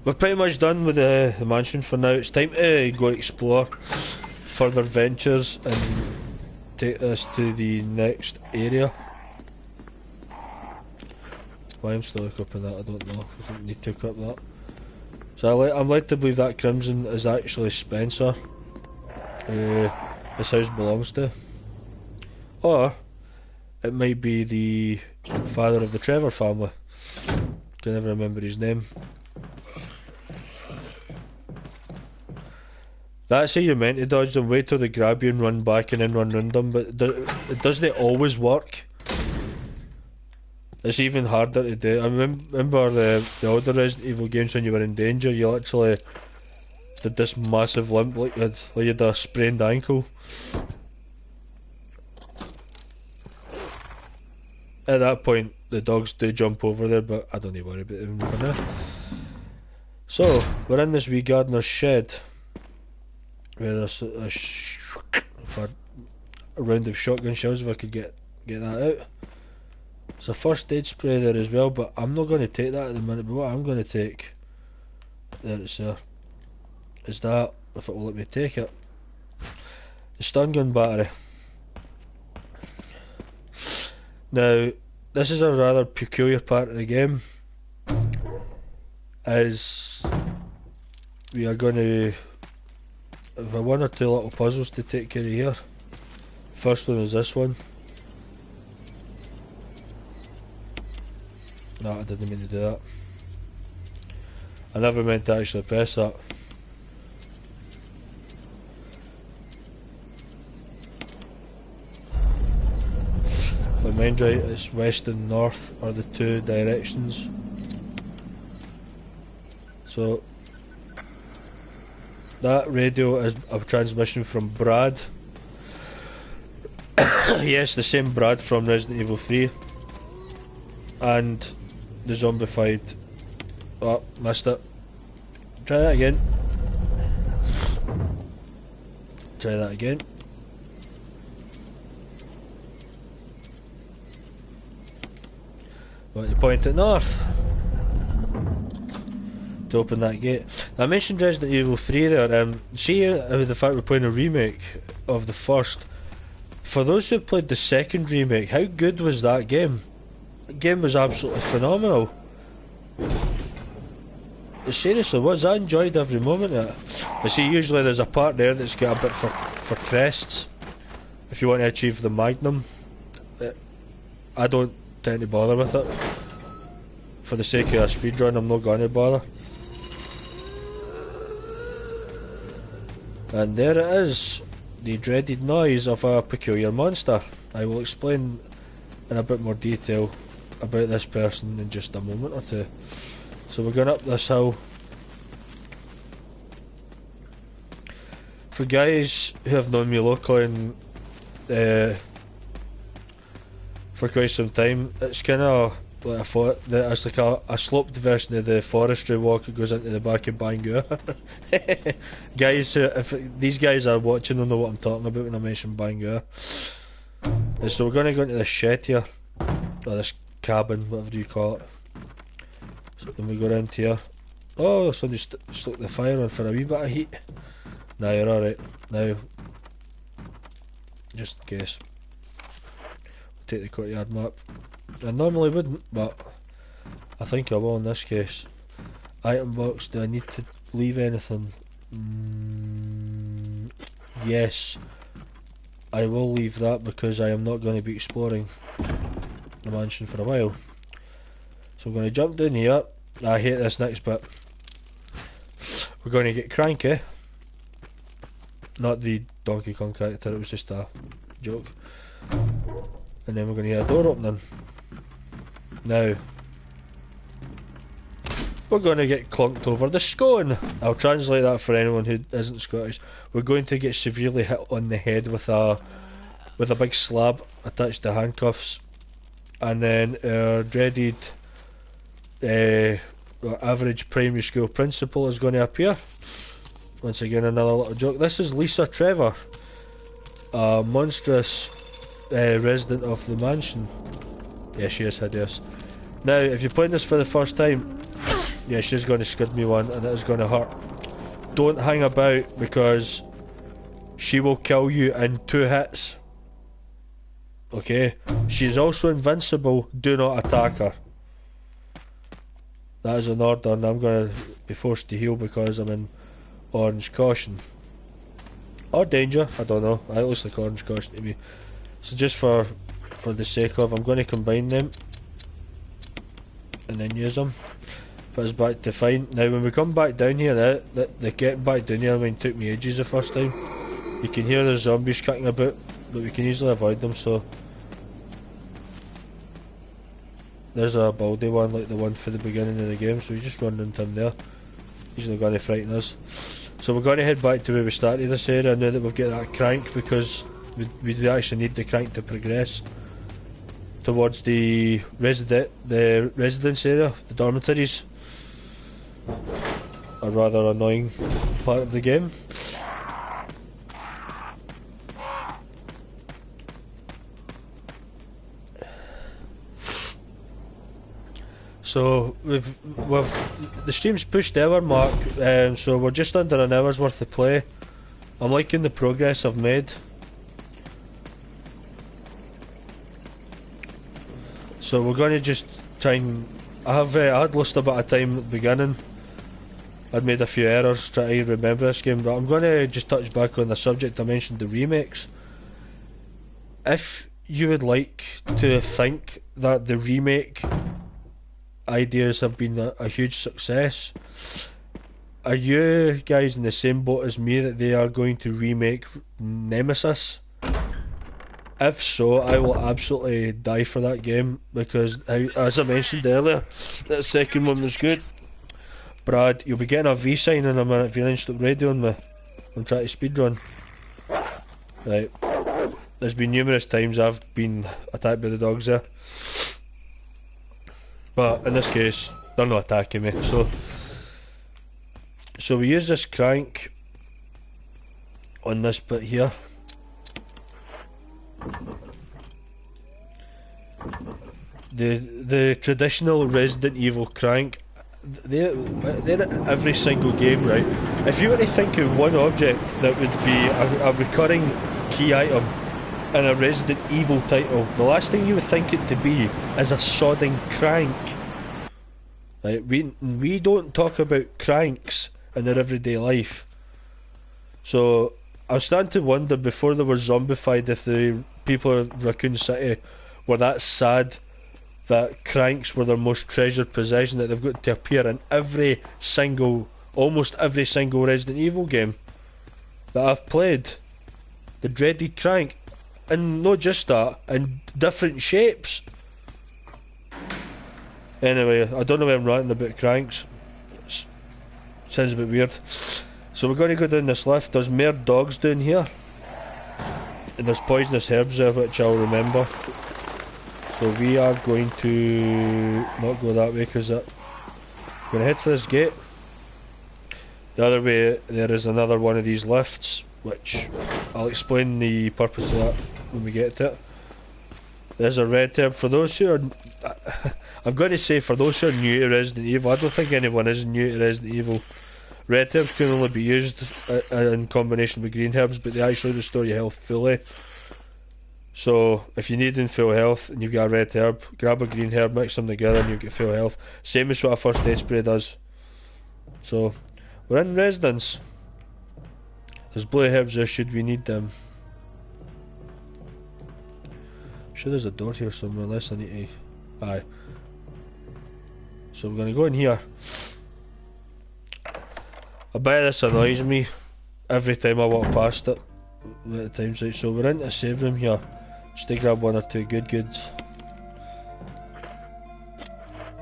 [SPEAKER 1] we're pretty much done with the mansion for now. It's time to go explore further ventures and take this to the next area. Why I'm still equipping that, I don't know. I don't need to equip that. So I'm led to believe that Crimson is actually Spencer, who this house belongs to. Or it might be the father of the Trevor family. Can never remember his name. That's how you're meant to dodge them. Wait till they grab you and run back and then run round them, but it doesn't always work. It's even harder to do. I remember the older Resident Evil games when you were in danger, you literally did this massive limp like you had a sprained ankle. At that point, the dogs do jump over there, but I don't need to worry about them for now. So, we're in this wee gardener's shed, where there's a round of shotgun shells if I could get that out. There's a first aid spray there as well, but I'm not going to take that at the minute, but what I'm going to take, there it's there, is that, if it will let me take it, the stun gun battery. Now, this is a rather peculiar part of the game, as we are going to have one or two little puzzles to take care of here. First one is this one. No, I didn't mean to do that. I never meant to actually press that. If I mind right, it's west and north are the two directions. So that radio is a transmission from Brad. Yes, the same Brad from Resident Evil 3. And the zombified. Oh, missed it. Try that again. Try that again. Want to point it north to open that gate. I mentioned Resident Evil 3 there. See the fact we're playing a remake of the first. For those who played the second remake, how good was that game? The game was absolutely phenomenal. It seriously was. I enjoyed every moment of it. I see usually there's a part there that's got a bit for crests. If you want to achieve the Magnum. I don't tend to bother with it. For the sake of a speedrun, I'm not going to bother. And there it is. The dreaded noise of a peculiar monster. I will explain in a bit more detail about this person in just a moment or two. So we're going up this hill. For guys who have known me locally and for quite some time, it's kind of like it's like a sloped version of the forestry walk that goes into the back of Bangor. Guys, if these guys are watching, they'll know what I'm talking about when I mention Bangor. And so we're going to go into this shed here, or this cabin, whatever you call it. So then we go around here. Oh, somebody stuck the fire on for a wee bit of heat. Nah, you're alright. Now, just in case, we'll take the courtyard map. I normally wouldn't, but I think I will in this case. Item box, do I need to leave anything? Yes, I will leave that because I am not going to be exploring the mansion for a while. So I'm going to jump down here. I hate this next bit. We're going to get cranky. Not the Donkey Kong character, it was just a joke. And then we're going to hear a door opening. Now, we're going to get clunked over the scone. I'll translate that for anyone who isn't Scottish. We're going to get severely hit on the head with a big slab attached to handcuffs. And then our dreaded average primary school principal is going to appear. Once again, another little joke. This is Lisa Trevor, a monstrous resident of the mansion. Yeah, she is hideous. Now, if you're playing this for the first time, yeah, she's going to skid me one, and it is going to hurt. Don't hang about, because she will kill you in 2 hits. Okay? She is also invincible. Do not attack her. That is an order, and I'm going to be forced to heal because I'm in orange caution. Or danger, I don't know. It looks like orange caution to me. So just for the sake of, I'm going to combine them and then use them. Put us back to fine. Now when we come back down here, the getting back down here, I mean, took me ages the first time. You can hear the zombies kicking about, but we can easily avoid them, so... There's a baldy one, like the one for the beginning of the game, so we just run into him there. He's not going to frighten us. So we're going to head back to where we started this area now that we've got that crank, because we do actually need the crank to progress towards the residence area, the dormitories. A rather annoying part of the game. So the stream's pushed the hour mark, so we're just under an hour's worth of play. I'm liking the progress I've made. So we're going to just try and... I had lost a bit of time at the beginning. I'd made a few errors trying to remember this game, but I'm going to just touch back on the subject I mentioned, the remakes. If you would like to think that the remake ideas have been a huge success, are you guys in the same boat as me that they are going to remake Nemesis? If so, I will absolutely die for that game, because as I mentioned earlier, that second one was good. Brad, you'll be getting a V sign in a minute if you don't stop radioing me. I'm trying to speedrun. Right. There's been numerous times I've been attacked by the dogs there. But in this case, they're not attacking me, so we use this crank on this bit here. The traditional Resident Evil crank, they're in every single game, right? If you were to think of one object that would be a recurring key item in a Resident Evil title, the last thing you would think it to be is a sodding crank. Right? We don't talk about cranks in our everyday life. So I was starting to wonder, before they were zombified, if the people of Raccoon City were that sad that cranks were their most treasured possession, that they've got to appear in almost every single Resident Evil game that I've played. The dreaded crank. And not just that, in different shapes. Anyway, I don't know why I'm ranting about cranks. Sounds a bit weird. So we're going to go down this lift. There's more dogs down here. And there's poisonous herbs there, which I'll remember. So we are going to not go that way, because we're going to head for this gate. The other way, there is another one of these lifts, which I'll explain the purpose of that when we get to it. There's a red herb. For those who are... I'm going to say, for those who are new to Resident Evil, I don't think anyone is new to Resident Evil. Red herbs can only be used in combination with green herbs, but they actually restore your health fully. So if you need in full health and you've got a red herb, grab a green herb, mix them together and you get full health. Same as what a first aid spray does. So we're in residence. There's blue herbs there should we need them. I'm sure there's a door here somewhere, unless I need to... Aye. So we're going to go in here. I bet this annoys me every time I walk past it. At the times out. So we're into a save room here. Just to grab one or two goods.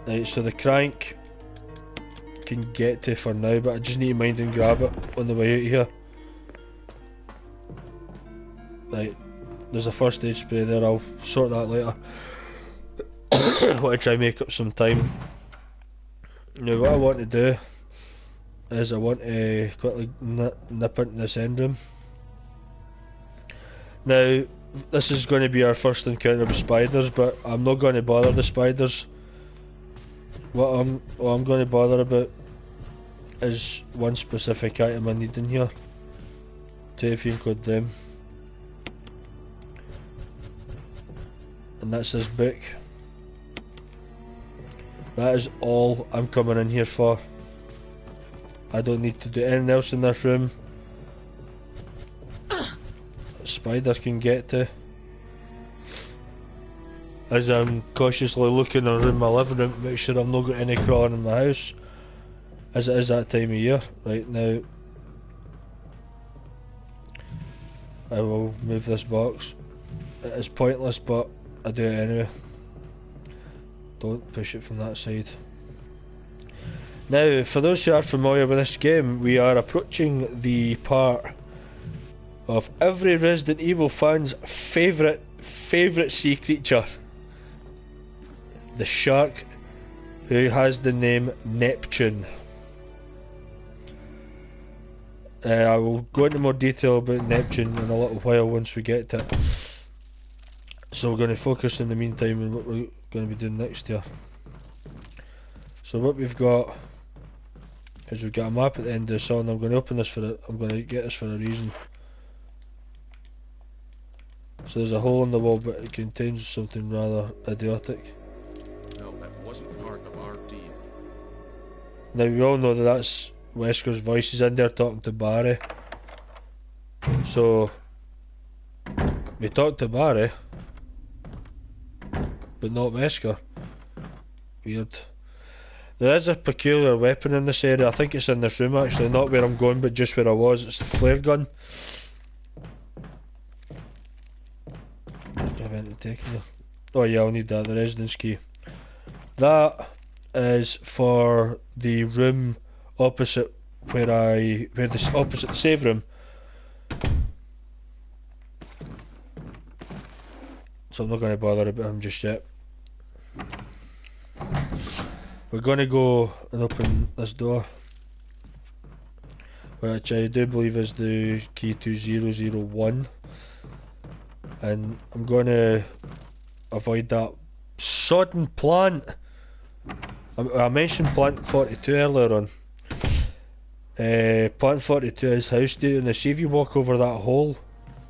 [SPEAKER 1] Right, so the crank can get to for now, but I just need to mind and grab it on the way out here. Right, there's a first aid spray there, I'll sort that later. I want to try and make up some time. Now what I want to do is I want to quickly nip into this end room. Now this is going to be our first encounter with spiders, but I'm not going to bother the spiders. What I'm going to bother about is one specific item I need in here. Too, if you include them. And that's this book. That is all I'm coming in here for. I don't need to do anything else in this room. Spider can get to. As I'm cautiously looking around my living room to make sure I've not got any crawling in my house. As it is that time of year. Right now, I will move this box. It is pointless, but I do it anyway. Don't push it from that side. Now, for those who are familiar with this game, we are approaching the part of every Resident Evil fan's favourite sea creature. The shark who has the name Neptune. I will go into more detail about Neptune in a little while once we get to it. So we're going to focus in the meantime on what we're going to be doing next here. So what we've got is we've got a map at the end of the song. I'm going to open this I'm going to get this for a reason. So there's a hole in the wall, but it contains something rather idiotic.
[SPEAKER 2] No, that wasn't part of our deal.
[SPEAKER 1] Now we all know that that's Wesker's voice is in there talking to Barry. So we talked to Barry, but not Wesker. Weird. There is a peculiar weapon in this area. I think it's in this room actually, not where I'm going, but just where I was. It's the flare gun. Oh yeah, I'll need that, the residence key. That is for the opposite the save room. So I'm not going to bother about him just yet. We're going to go and open this door, which I do believe is the key to 001. And I'm going to avoid that sodden plant. I mentioned plant 42 earlier on. Plant 42 is house dude, and see if you walk over that hole,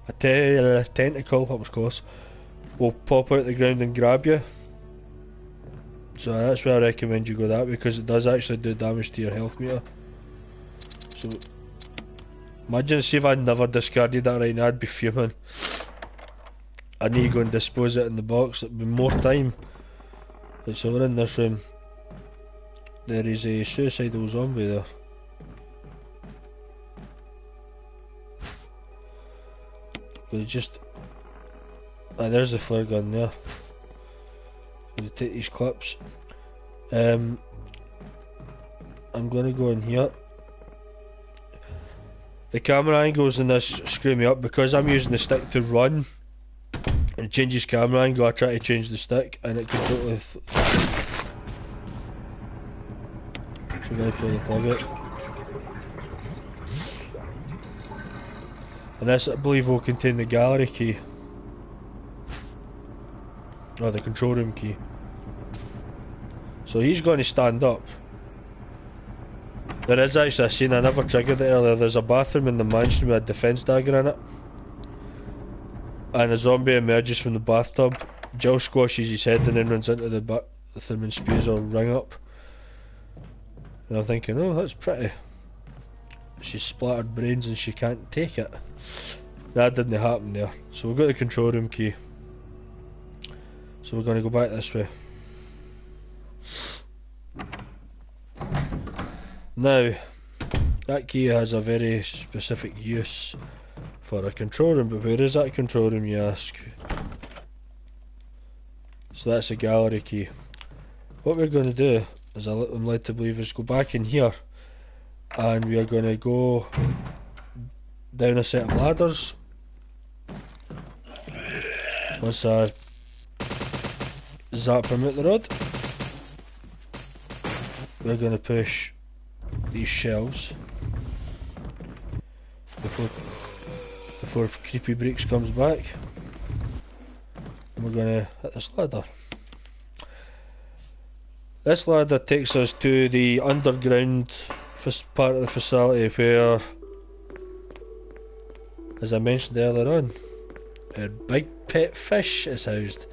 [SPEAKER 1] a tentacle, that was close, will pop out the ground and grab you. So that's why I recommend you go that way, because it does actually do damage to your health meter. So imagine see if I never discarded that right now, I'd be fuming. I need to go and dispose it in the box, it'd be more time. Right, so we're in this room. There is a suicidal zombie there. But just... there's the flare gun there. I'm going to take these clips. I'm going to go in here. The camera angles in this screw me up because I'm using the stick to run. And it changes camera angle, I try to change the stick and it completely... So we're going to pull the plug out. And this I believe will contain the gallery key. Or the control room key. So he's going to stand up. There is actually a scene, I never triggered it earlier, there's a bathroom in the mansion with a defence dagger in it. And a zombie emerges from the bathtub. Jill squashes his head and then runs into the bathroom and spews her ring up. And I'm thinking, oh that's pretty. She's splattered brains and she can't take it. That didn't happen there. So we've got the control room key. So we're going to go back this way. Now, that key has a very specific use for a control room, but where is that control room you ask? So that's a gallery key. What we're going to do, as I'm led to believe, is go back in here and we are going to go down a set of ladders. Once I zap him out the road, we're going to push these shelves before Creepy Breaks comes back, and we're going to hit this ladder. This ladder takes us to the underground part of the facility where, as I mentioned earlier on, our big pet fish is housed.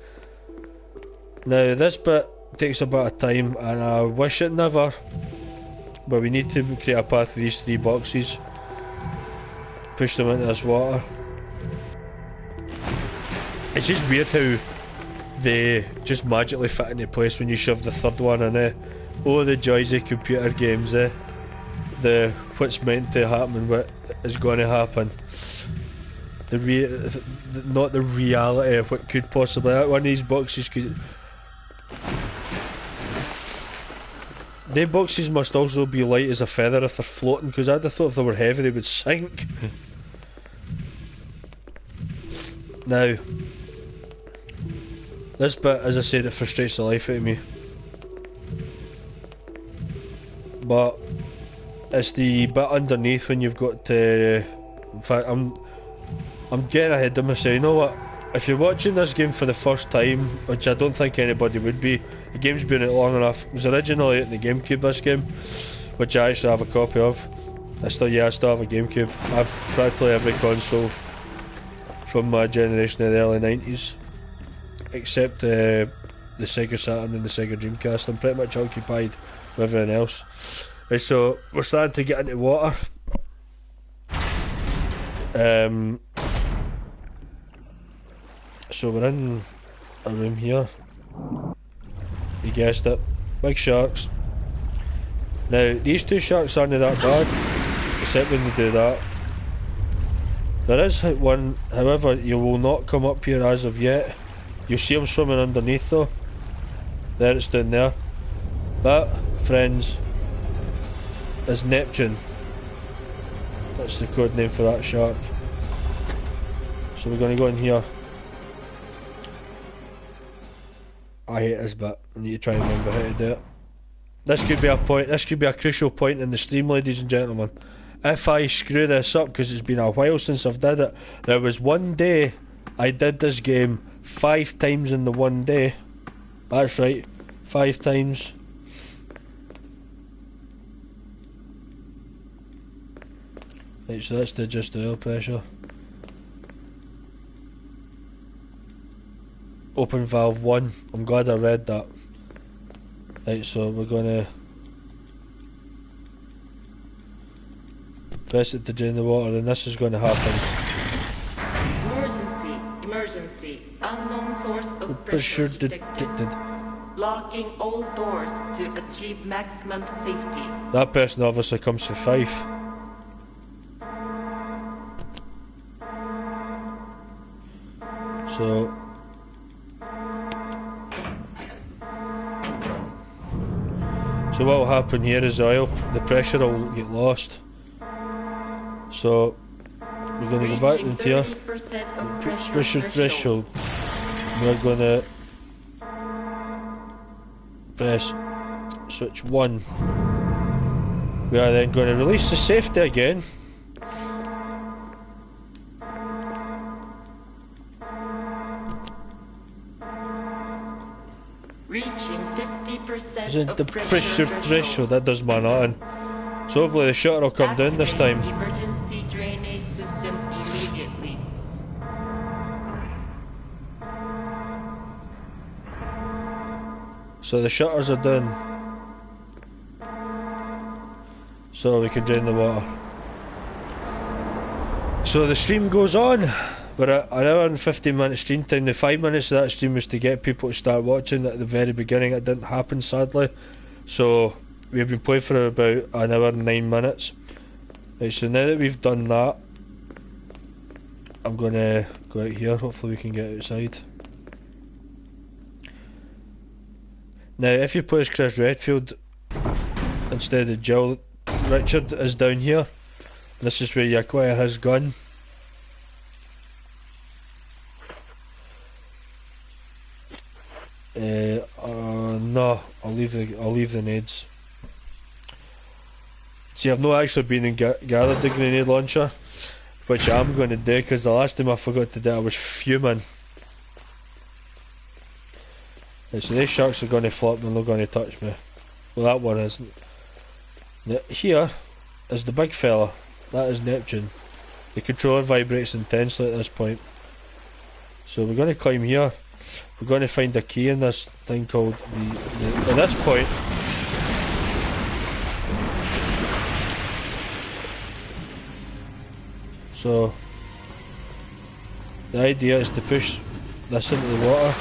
[SPEAKER 1] Now this bit takes a bit of time, and I wish it never. But we need to create a path with these 3 boxes. Push them into this water. It's just weird how they just magically fit into place when you shove the 3rd one in, eh? Oh, the joys of computer games, eh? The what's meant to happen and what is going to happen. Not the reality of what could possibly happen. One of these boxes could... They boxes must also be light as a feather if they're floating, because I'd have thought if they were heavy they would sink. Now, this bit, as I said, it frustrates the life out of me. But it's the bit underneath when you've got to... In fact, I'm getting ahead of myself. You know what? If you're watching this game for the first time, which I don't think anybody would be, the game's been out long enough. It was originally at the GameCube, this game, which I actually have a copy of. I still have a GameCube. I've practically every console from my generation of the early 90s, except the Sega Saturn and the Sega Dreamcast. I'm pretty much occupied with everything else. Right, so we're starting to get into water. So we're in a room here. You guessed it. Big sharks. Now, these 2 sharks aren't that bad, except when they do that. There is one, however, you will not come up here as of yet. You'll see them swimming underneath though. There, it's down there. That, friends, is Neptune. That's the code name for that shark. So we're going to go in here. I hate this bit. I need to try and remember how to do it. This could be a point. This could be a crucial point in the stream, ladies and gentlemen. If I screw this up, because it's been a while since I've did it. There was one day I did this game 5 times in the one day. That's right, 5 times. Right, so that's just the oil pressure. Open valve 1. I'm glad I read that. Right, so we're gonna press it to drain the water, and this is gonna happen.
[SPEAKER 5] Emergency. Unknown source of
[SPEAKER 1] Pressure
[SPEAKER 5] pressure detected. Locking all doors to achieve maximum safety.
[SPEAKER 1] That person obviously comes for 5. So what will happen here is the pressure will get lost. So we're going to go back into here. Pressure threshold. We're going to press switch 1. We are then going to release the safety again.
[SPEAKER 5] Reaching 50%
[SPEAKER 1] The pressure threshold, that does my nothing. So hopefully the shutter will come down this time.
[SPEAKER 5] Emergency drainage system immediately.
[SPEAKER 1] So the shutters are down. So we can drain the water. So the stream goes on. We're at an hour and 15-minute stream time. The 5 minutes of that stream was to get people to start watching at the very beginning. It didn't happen, sadly. So we've been playing for about an hour and 9 minutes. Right, so now that we've done that, I'm going to go out here. Hopefully we can get outside. Now, if you play as Chris Redfield instead of Jill, Richard is down here. This is where you acquire his gun. No, I'll leave the nades. See, I've not actually been and gathered the grenade launcher, which I'm going to do, because the last time I forgot to do it I was fuming. Right, so these sharks are going to flop, they're not going to touch me. Well, that one isn't. Now, here is the big fella. That is Neptune. The controller vibrates intensely at this point. So we're going to climb here. we're going to find a key in this thing called at this point. So the idea is to push this into the water,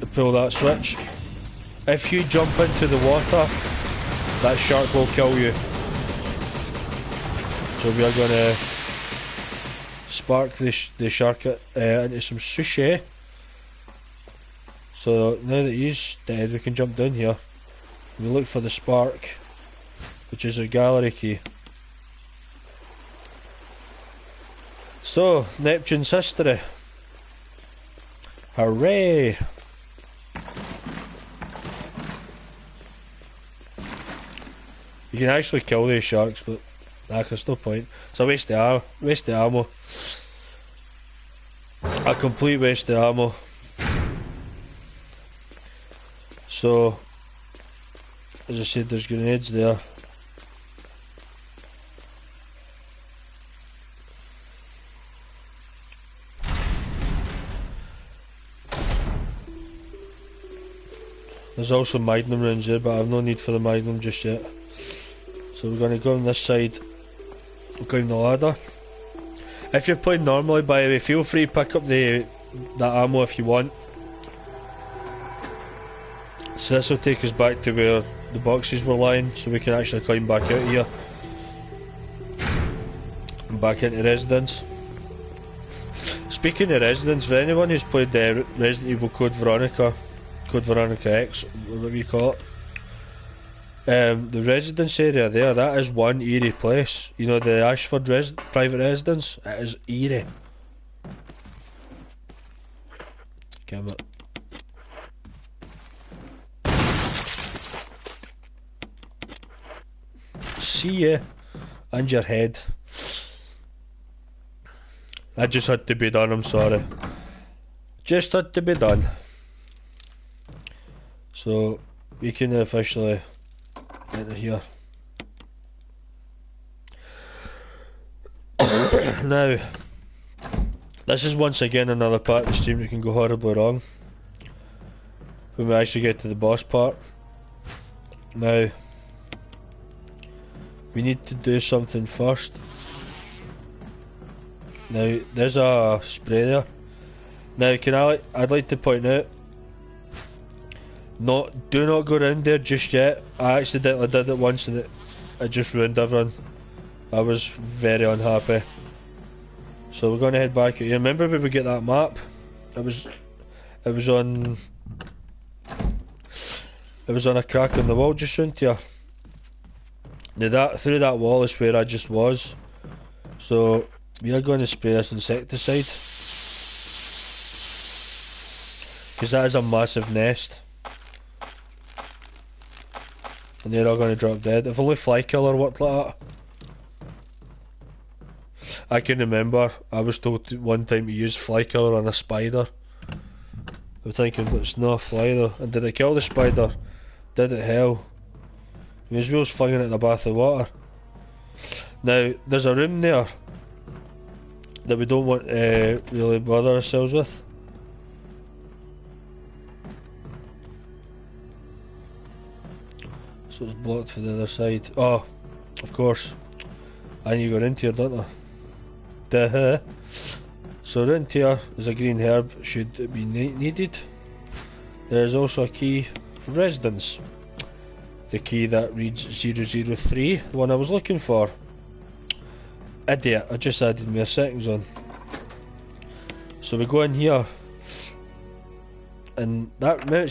[SPEAKER 1] to pull that switch. If you jump into the water, that shark will kill you. So we are going to spark the shark into some sushi. So now that he's dead, we can jump down here. We look for the spark, which is a gallery key. So, Neptune's history. Hooray! You can actually kill these sharks, but there's no point. It's a waste of ammo. A complete waste of ammo. So, as I said, there's grenades there. There's also magnum rounds there, but I have no need for the magnum just yet. So we're going to go on this side, climb the ladder. If you're playing normally, by the way, feel free to pick up that ammo if you want. So this will take us back to where the boxes were lying, so we can actually climb back out here. And back into Residence. Speaking of Residence, for anyone who's played Resident Evil Code Veronica X, whatever you call it, the residence area there, that is one eerie place. You know, the Ashford private residence, it is eerie. Come on. See ya, and your head. That just had to be done, I'm sorry. Just had to be done. So, we can officially enter here. Now, this is once again another part of the stream that can go horribly wrong when we actually get to the boss part. Now, we need to do something first. Now, there's a spray there. Now, I'd like to point out, do not go around there just yet. I accidentally did it once and it just ruined everyone. I was very unhappy. So we're going to head back here. Remember when we get that map? It was on a crack in the wall just round here. Now through that wall is where I just was. So we are going to spray this insecticide, because that is a massive nest. And they're all going to drop dead. If only fly killer worked like that. I can remember I was told one time to use fly killer on a spider. I'm thinking, but it's not a fly though. And did it kill the spider? Did it hell? May as well as flinging it in a bath of water. Now, there's a room there that we don't want to really bother ourselves with. So it's blocked for the other side. Oh, of course. I need to go into here, don't I? Duh. So around here is a green herb, should it be needed. There's also a key for residence. The key that reads 003, the one I was looking for. Idiot, I just added me a settings on. So we go in here. And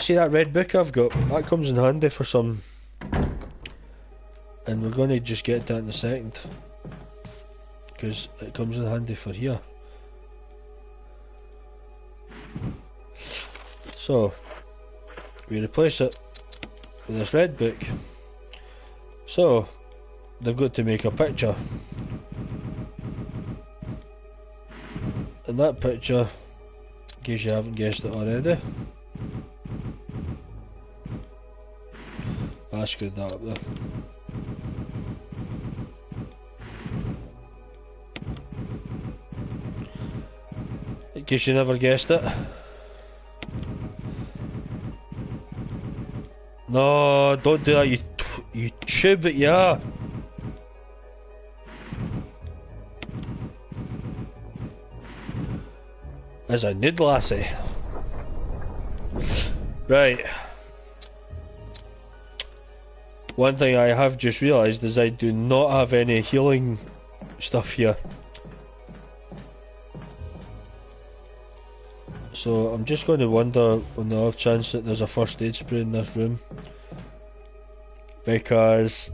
[SPEAKER 1] see that red book I've got? That comes in handy for some. And we're going to just get that in a second, because it comes in handy for here. So we replace it with this red book. So they've got to make a picture, and that picture, in case you haven't guessed it already, I screwed that up there. in case you never guessed it. No, don't do that, you tube it, yeah. As a nude lassie. Right. One thing I have just realised is I do not have any healing stuff here. So I'm just going to wonder on the off chance that there's a first aid spray in this room. Because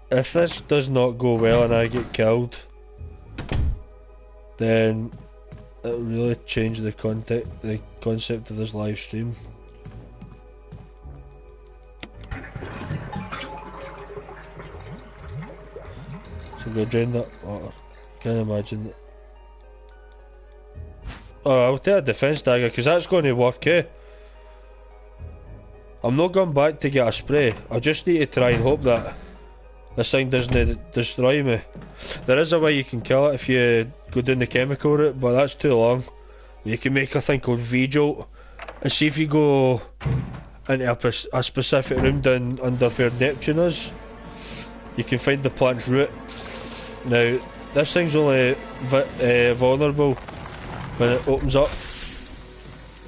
[SPEAKER 1] if this does not go well and I get killed, then it'll really change the concept of this live stream. So we'll drain that water. Can't imagine that. Oh, I'll take a defense dagger because that's going to work, eh? I'm not going back to get a spray. I just need to try and hope that this thing doesn't destroy me. There is a way you can kill it if you go down the chemical route, but that's too long. You can make a thing called V-Jolt and see if you go into a specific room down under where Neptune is, you can find the plant's root. Now, this thing's only vulnerable when it opens up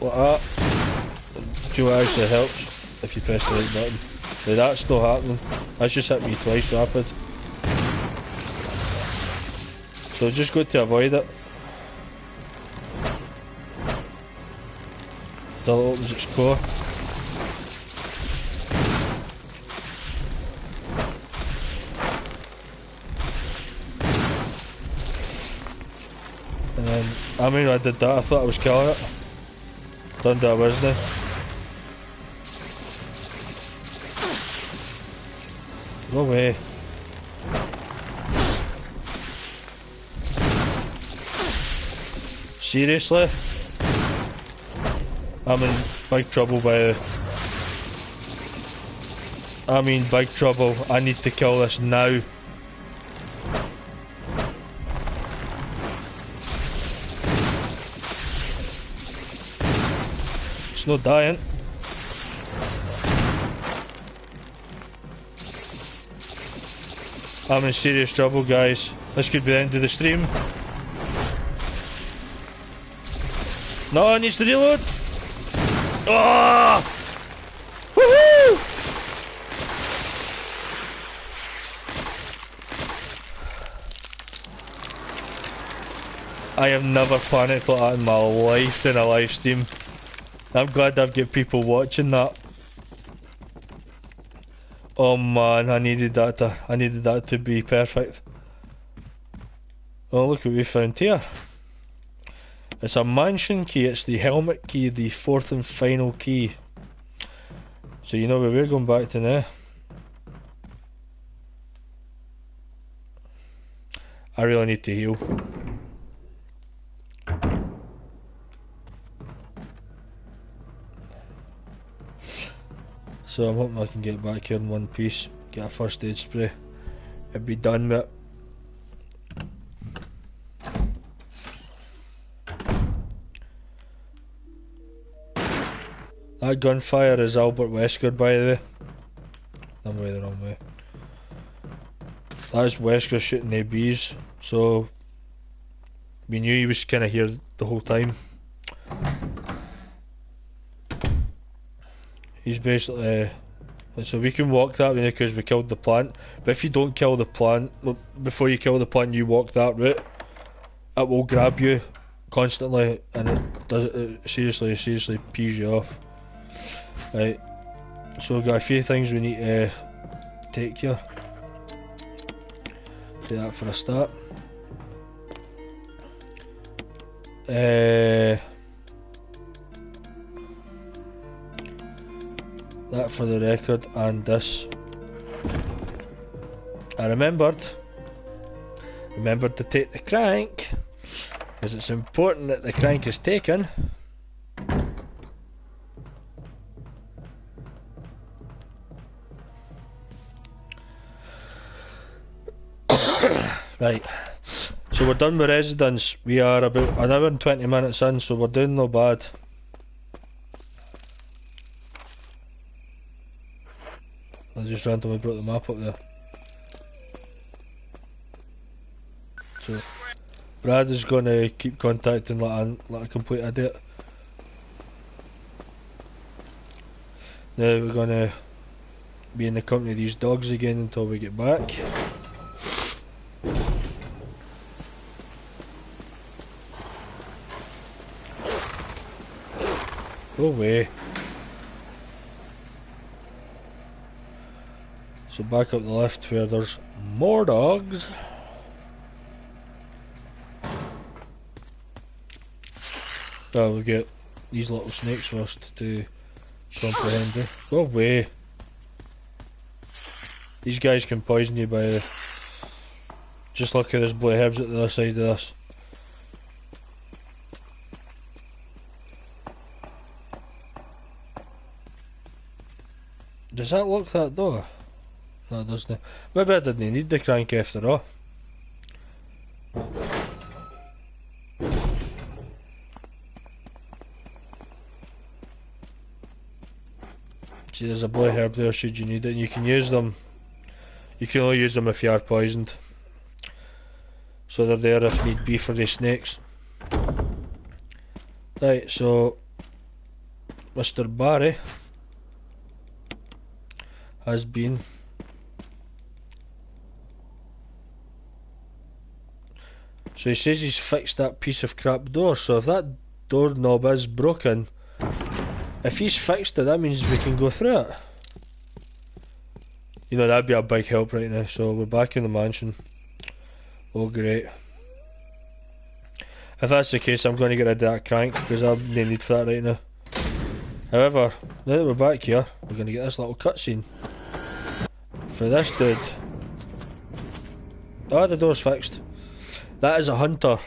[SPEAKER 1] like that. Do you know what actually helps? If you press the right button. Now that's not happening. That's just hit me twice rapid. So just go to avoid it. Till it opens its core. And then, I mean, I did that, I thought I was killing it. Turned out I wasn't. No way. Seriously? I'm in big trouble I'm in big trouble. I need to kill this now. It's not dying. I'm in serious trouble, guys. This could be the end of the stream. No, it needs to reload. Oh! Woohoo! I have never panicked like that in my life in a live stream. I'm glad I've got people watching that. Oh man, I needed that to be perfect. Oh, look what we found here. It's a mansion key, it's the helmet key, the fourth and final key. So you know where we're going back to now. I really need to heal. So I'm hoping I can get back here in one piece, get a first aid spray, and be done with it. That gunfire is Albert Wesker, by the way. I'm way the wrong way. That is Wesker shooting ABs, so we knew he was kind of here the whole time. He's basically... so we can walk that way because we killed the plant, but if you don't kill the plant, before you kill the plant you walk that route, it will grab you constantly and it seriously pees you off. Right, so we've got a few things we need to take here. Do that for a start. That for the record, and this. I remembered to take the crank, because it's important that the crank is taken. Right, so So we're done with residence. We are about an hour and 20 minutes in, so we're doing no bad. I just randomly brought the map up there. So Brad is going to keep contacting like a complete idiot. Now we're going to be in the company of these dogs again until we get back. Go away. So back up the lift where there's more dogs. Oh, we'll get these little snakes first to comprehend it. Go away. These guys can poison you by the... Just look at this blue herbs at the other side of this. Does that lock that door? No, it doesn't. Maybe I didn't need the crank after all. See, there's a blue herb there should you need it, and you can use them. You can only use them if you are poisoned. So they're there if need be for the snakes. Right, so Mr. Barry has been so he says he's fixed that piece of crap door, so if that doorknob is broken, if he's fixed it, that means we can go through it. You know, that'd be a big help right now. So we're back in the mansion. Oh great. If that's the case, I'm going to get rid of that crank because I've no need for that right now. However, now that we're back here, we're going to get this little cutscene for this dude. Oh, the door's fixed. That is a hunter.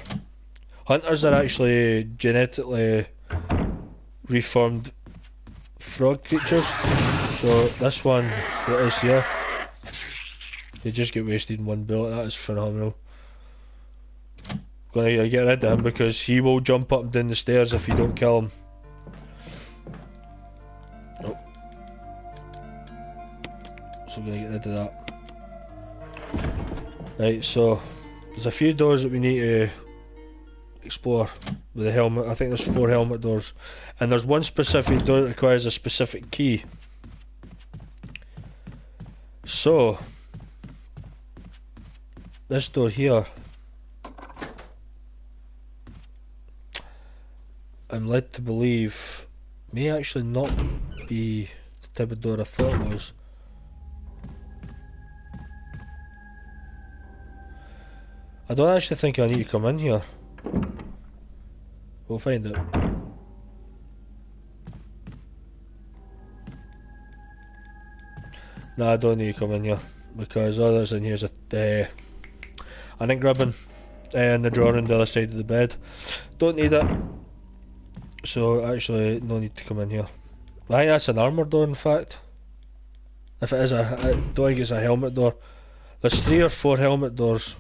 [SPEAKER 1] Hunters are actually genetically reformed frog creatures. So this one that is here, they just get wasted in one bullet. That is phenomenal. Gonna get rid of him because he will jump up and down the stairs if you don't kill him. Nope. So we're gonna get rid of that. Right, so there's a few doors that we need to explore with the helmet. I think there's 4 helmet doors, and there's one specific door that requires a specific key. So this door here, I'm led to believe may actually not be the type of door I thought it was. I don't actually think I need to come in here. We'll find out. No, I don't need to come in here because all that's in here is an ink ribbon and the drawer on the other side of the bed. Don't need it. So actually no need to come in here. I think that's an armour door in fact. If it is I don't think it's a helmet door. There's 3 or 4 helmet doors.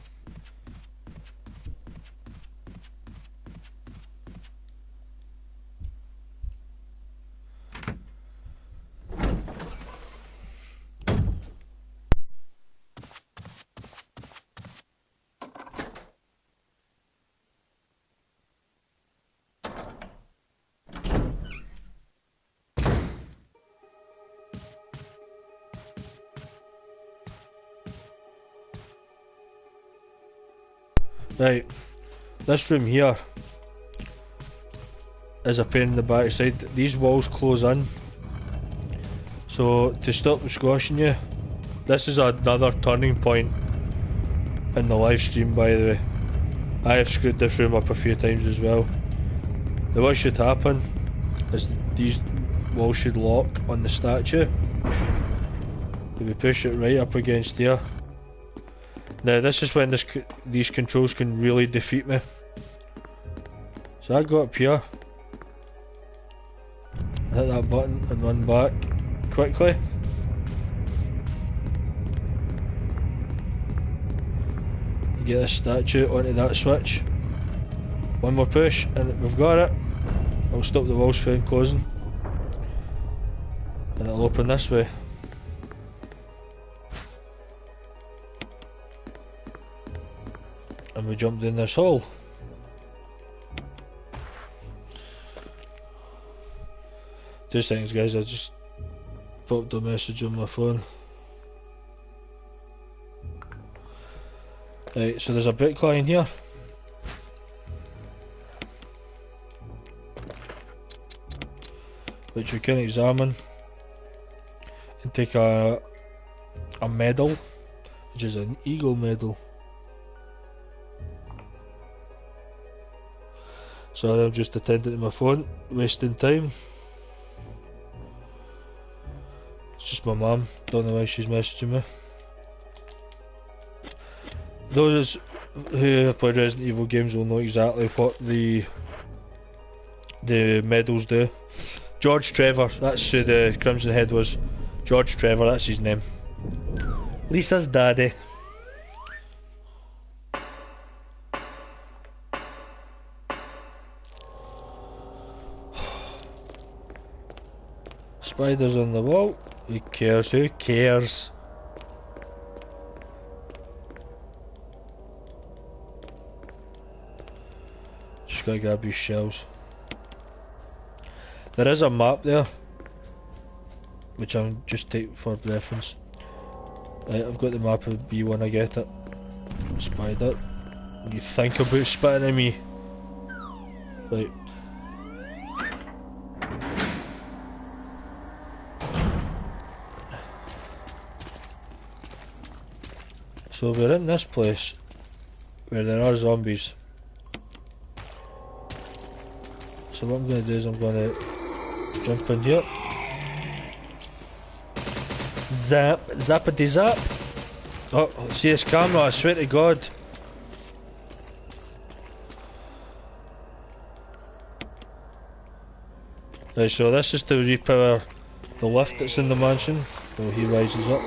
[SPEAKER 1] Right, this room here is a pain in the backside. These walls close in, so to stop them squashing you, this is another turning point in the live stream by the way. I have screwed this room up a few times as well. Now what should happen is these walls should lock on the statue. If we push it right up against there. Now this is when these controls can really defeat me. So I go up here, hit that button and run back quickly. get this statue onto that switch. One more push and we've got it. I'll stop the walls from closing. And it'll open this way. And we jumped in this hole. Two seconds guys, I just popped a message on my phone. Right, so there's a brick line here. Which we can examine and take a medal, which is an eagle medal. Sorry, I'm just attending to my phone, wasting time. It's just my mum, don't know why she's messaging me. Those who have played Resident Evil games will know exactly what the medals do. George Trevor, that's who the Crimson Head was. George Trevor, that's his name. Lisa's daddy. Spiders on the wall. Who cares? Who cares? Just gotta grab these shells. There is a map there, which I'm just taking for reference. Right, I've got the map of B when I get it. Spider. You think about spitting at me. Right. So we're in this place where there are zombies. So what I'm going to do is I'm going to jump in here. Zap, zappity zap. Oh, see this camera, I swear to God. Right, so this is to repower the lift that's in the mansion while he rises up.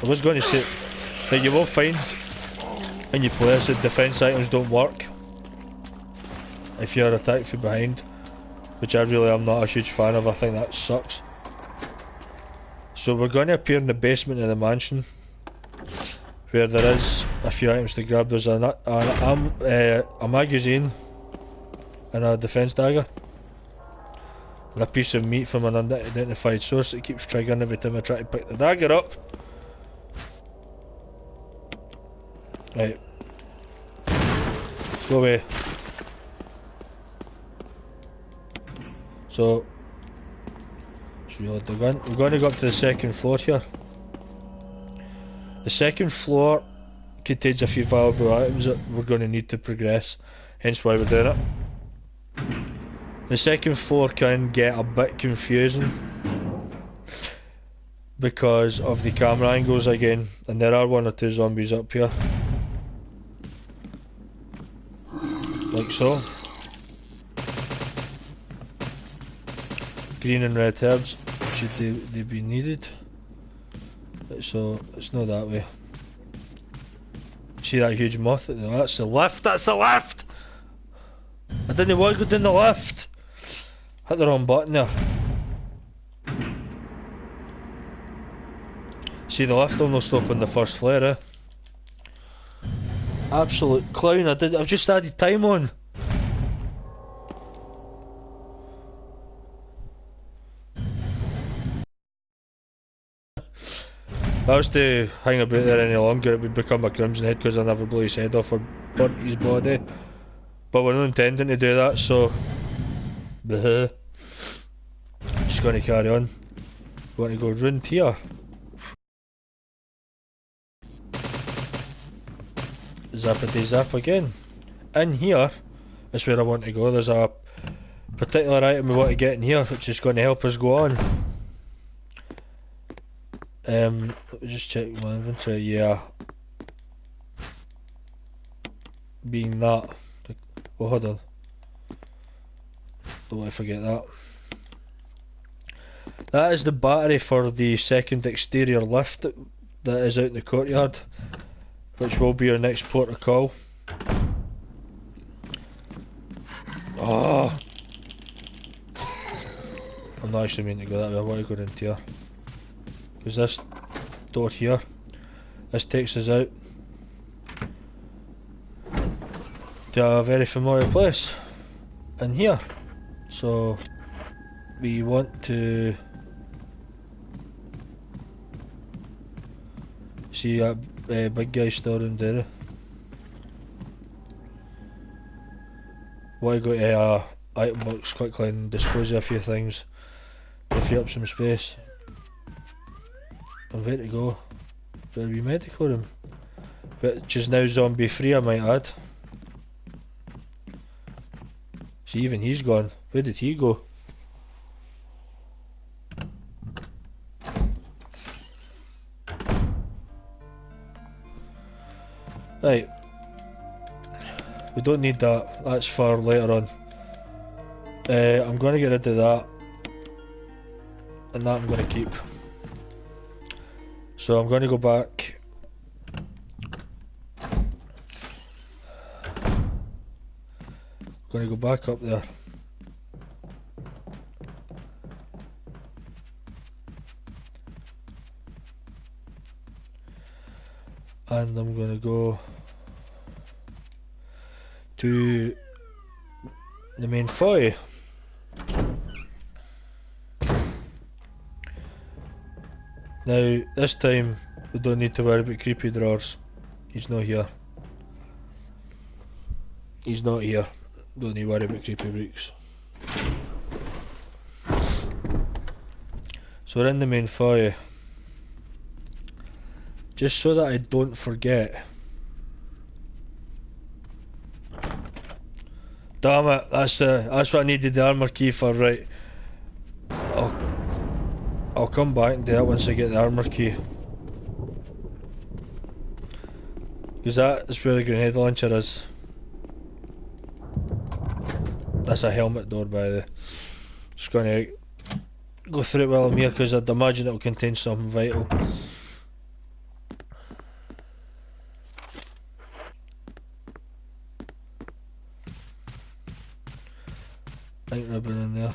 [SPEAKER 1] I was going to say that you will find when you play this that defence items don't work if you're attacked from behind, which I really am not a huge fan of. I think that sucks. So we're going to appear in the basement of the mansion where there is a few items to grab. There's a magazine and a defence dagger and a piece of meat from an unidentified source that keeps triggering every time I try to pick the dagger up. Right. Go away. So, let's reload the gun. We're going to go up to the second floor here. The second floor contains a few valuable items that we're going to need to progress, hence why we're doing it. The second floor can get a bit confusing because of the camera angles again, and there are one or two zombies up here. Like so. Green and red herbs, should they be needed. So it's not that way. See that huge moth? That's the lift, that's the lift! I didn't want to go down the lift! Hit the wrong button there. See, the lift will not stop on the first floor, eh? Absolute clown, I've just added time on. If I was to hang about there any longer, it would become a Crimson Head because I never blew his head off or burnt his body. But we're not intending to do that, so just going to carry on. We want to go round here. Zappity zap again. In here is where I want to go. There's a particular item we want to get in here which is going to help us go on. Let me just check my inventory. Yeah, being that. Oh, hold on. Don't want to forget that. That is the battery for the second exterior lift that is out in the courtyard. which will be our next port of call. Oh! I'm not actually meaning to go that way, I want to go into here. Because this door here, this takes us out to a very familiar place in here. So we want to see that big guy still around there. Want to go to a item box quickly and dispose of a few things to free up some space. And where to go? There'll be medical room, which is now zombie free, I might add. See, even he's gone. Where did he go? Right. We don't need that. That's for later on. I'm going to get rid of that. And that I'm going to keep. So I'm going to go back. Going to go back up there. And I'm going to go to the main foyer. Now, this time we don't need to worry about creepy drawers. He's not here. He's not here. Don't need to worry about creepy bricks. So we're in the main foyer. Just so that I don't forget. Damn it, that's what I needed the armour key for, right. I'll come back and do that once I get the armour key. Because that is where the grenade launcher is. That's a helmet door, by the way. Just going to go through it while I'm here because I'd imagine it'll contain something vital. Ink ribbon in there.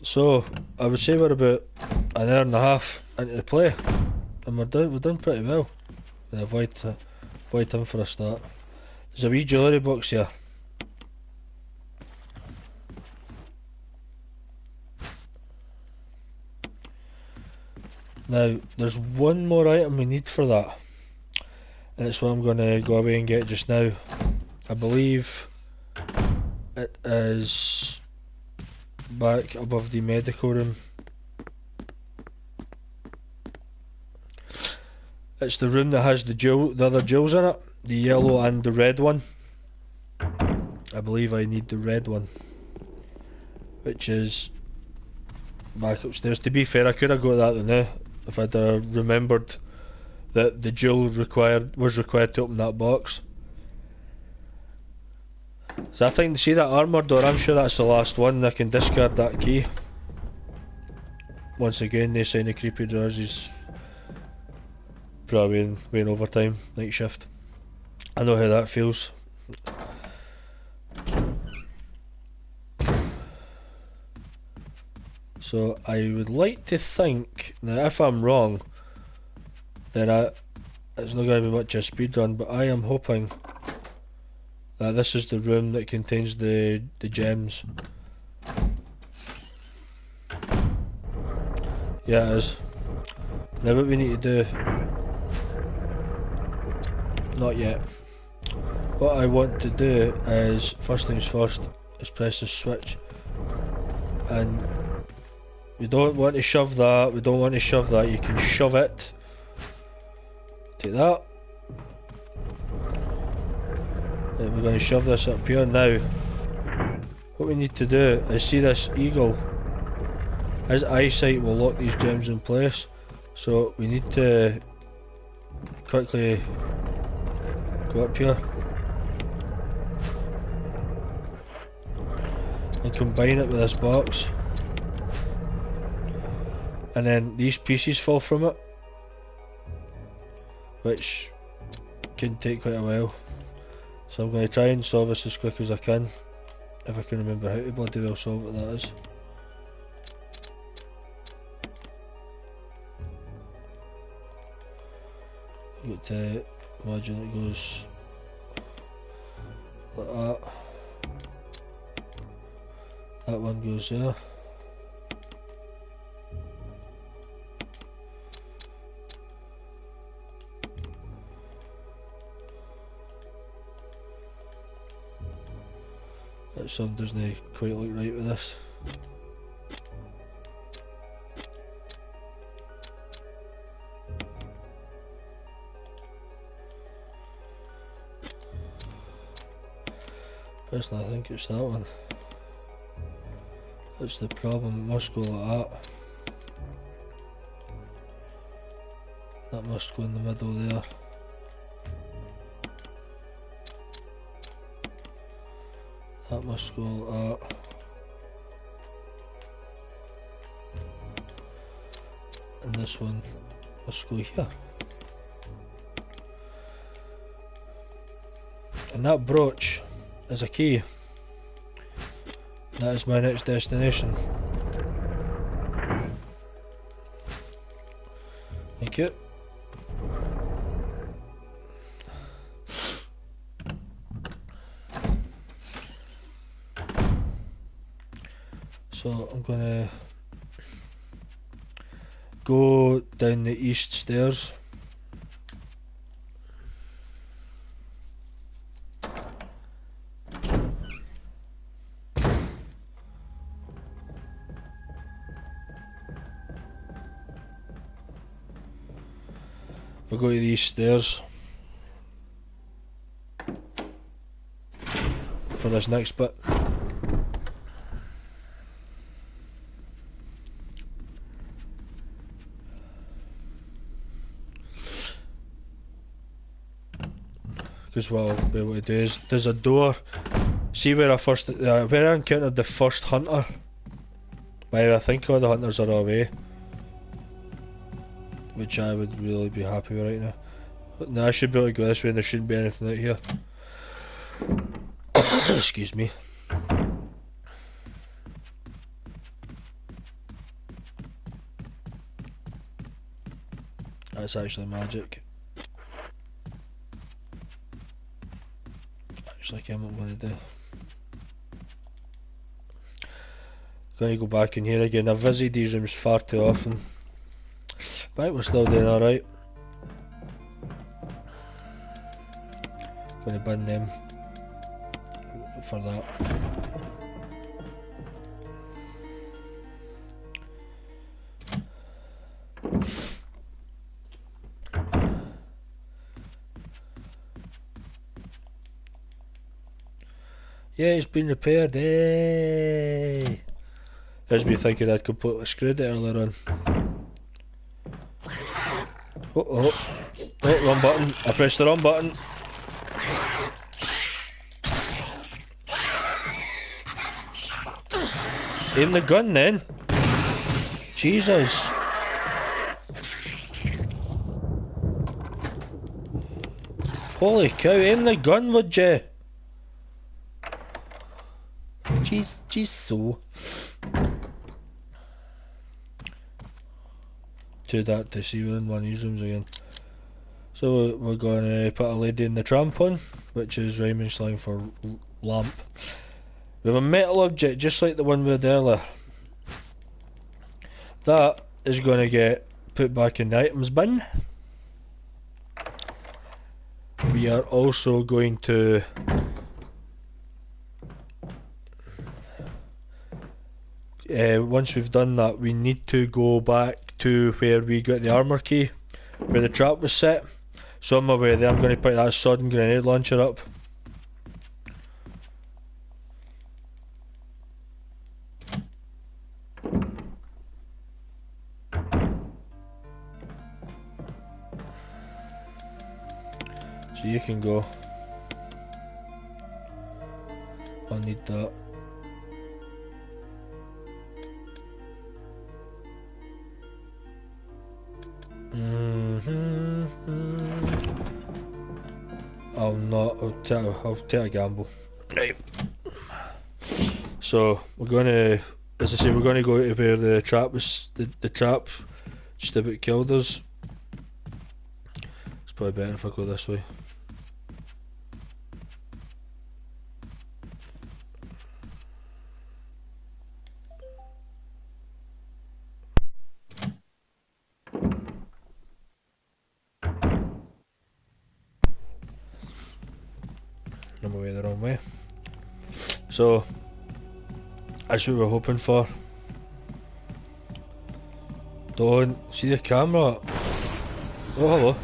[SPEAKER 1] So, I would say we're about an hour and a half into the play, and we're done pretty well. Avoid him for a start. There's a wee jewellery box here. Now, there's one more item we need for that, and it's what I'm going to go away and get just now. I believe it is back above the medical room. It's the room that has the other jewels in it, the yellow and the red one. I believe I need the red one, which is back upstairs. To be fair, I could have got that now if I'd remembered that the jewel was required to open that box. So I think, see that armour door, I'm sure that's the last one. I can discard that key. Once again, no sign of creepy drawers. He's probably weighing overtime, night shift. I know how that feels. So I would like to think, now if I'm wrong, then it's not going to be much of a speedrun, but I am hoping that this is the room that contains the gems. Yeah, it is. Now what we need to do, not yet. What I want to do is, first things first, is press the switch. And we don't want to shove that, you can shove it. Take that. Then we're going to shove this up here now. What we need to do is see this eagle. His eyesight will lock these gems in place. So we need to quickly go up here and combine it with this box. and then these pieces fall from it, which can take quite a while. So I'm going to try and solve this as quick as I can, if I can remember how to bloody well solve it, that is. You got to imagine it goes like that. That one goes there. That some doesn't quite look right with this. Personally, I think it's that one. That's the problem, it must go like that. That must go in the middle there. That must go like that. And this one must go here. And that brooch is a key. That is my next destination. Thank you. So I'm gonna go down the east stairs. We'll go to these stairs for this next bit. Because what I'll be able to do is, there's a door. See where where I encountered the first hunter. Well, I think all the hunters are away, which I would really be happy with right now. But now I should be able to go this way and there shouldn't be anything out here. Excuse me. That's actually magic. Like I'm going to do. Going to go back in here again. I've visited these rooms far too often, but we're still doing alright. Going to bin them for that. Yeah, it's been repaired, hey! There's me thinking I'd completely screwed it earlier on. Oh, wrong button. I pressed the wrong button. Aim the gun then. Jesus. Holy cow, aim the gun, would you? Jeez, so. Do that to see we're in one of these rooms again. So we're going to put a lady in the tramp on, which is rhyming slang for lamp. We have a metal object just like the one we had earlier. That is going to get put back in the items bin. We are also going to once we've done that, we need to go back to where we got the armour key, where the trap was set. So on my way there, I'm going to pick that sodden grenade launcher up. So you can go. I'll need that. I'll not. I'll take a gamble. Right. So we're gonna, as I say, we're gonna go to where the trap was. The trap just about killed us. It's probably better if I go this way. I'm away the wrong way. So that's what we're hoping for. Don't see the camera. Oh, hello.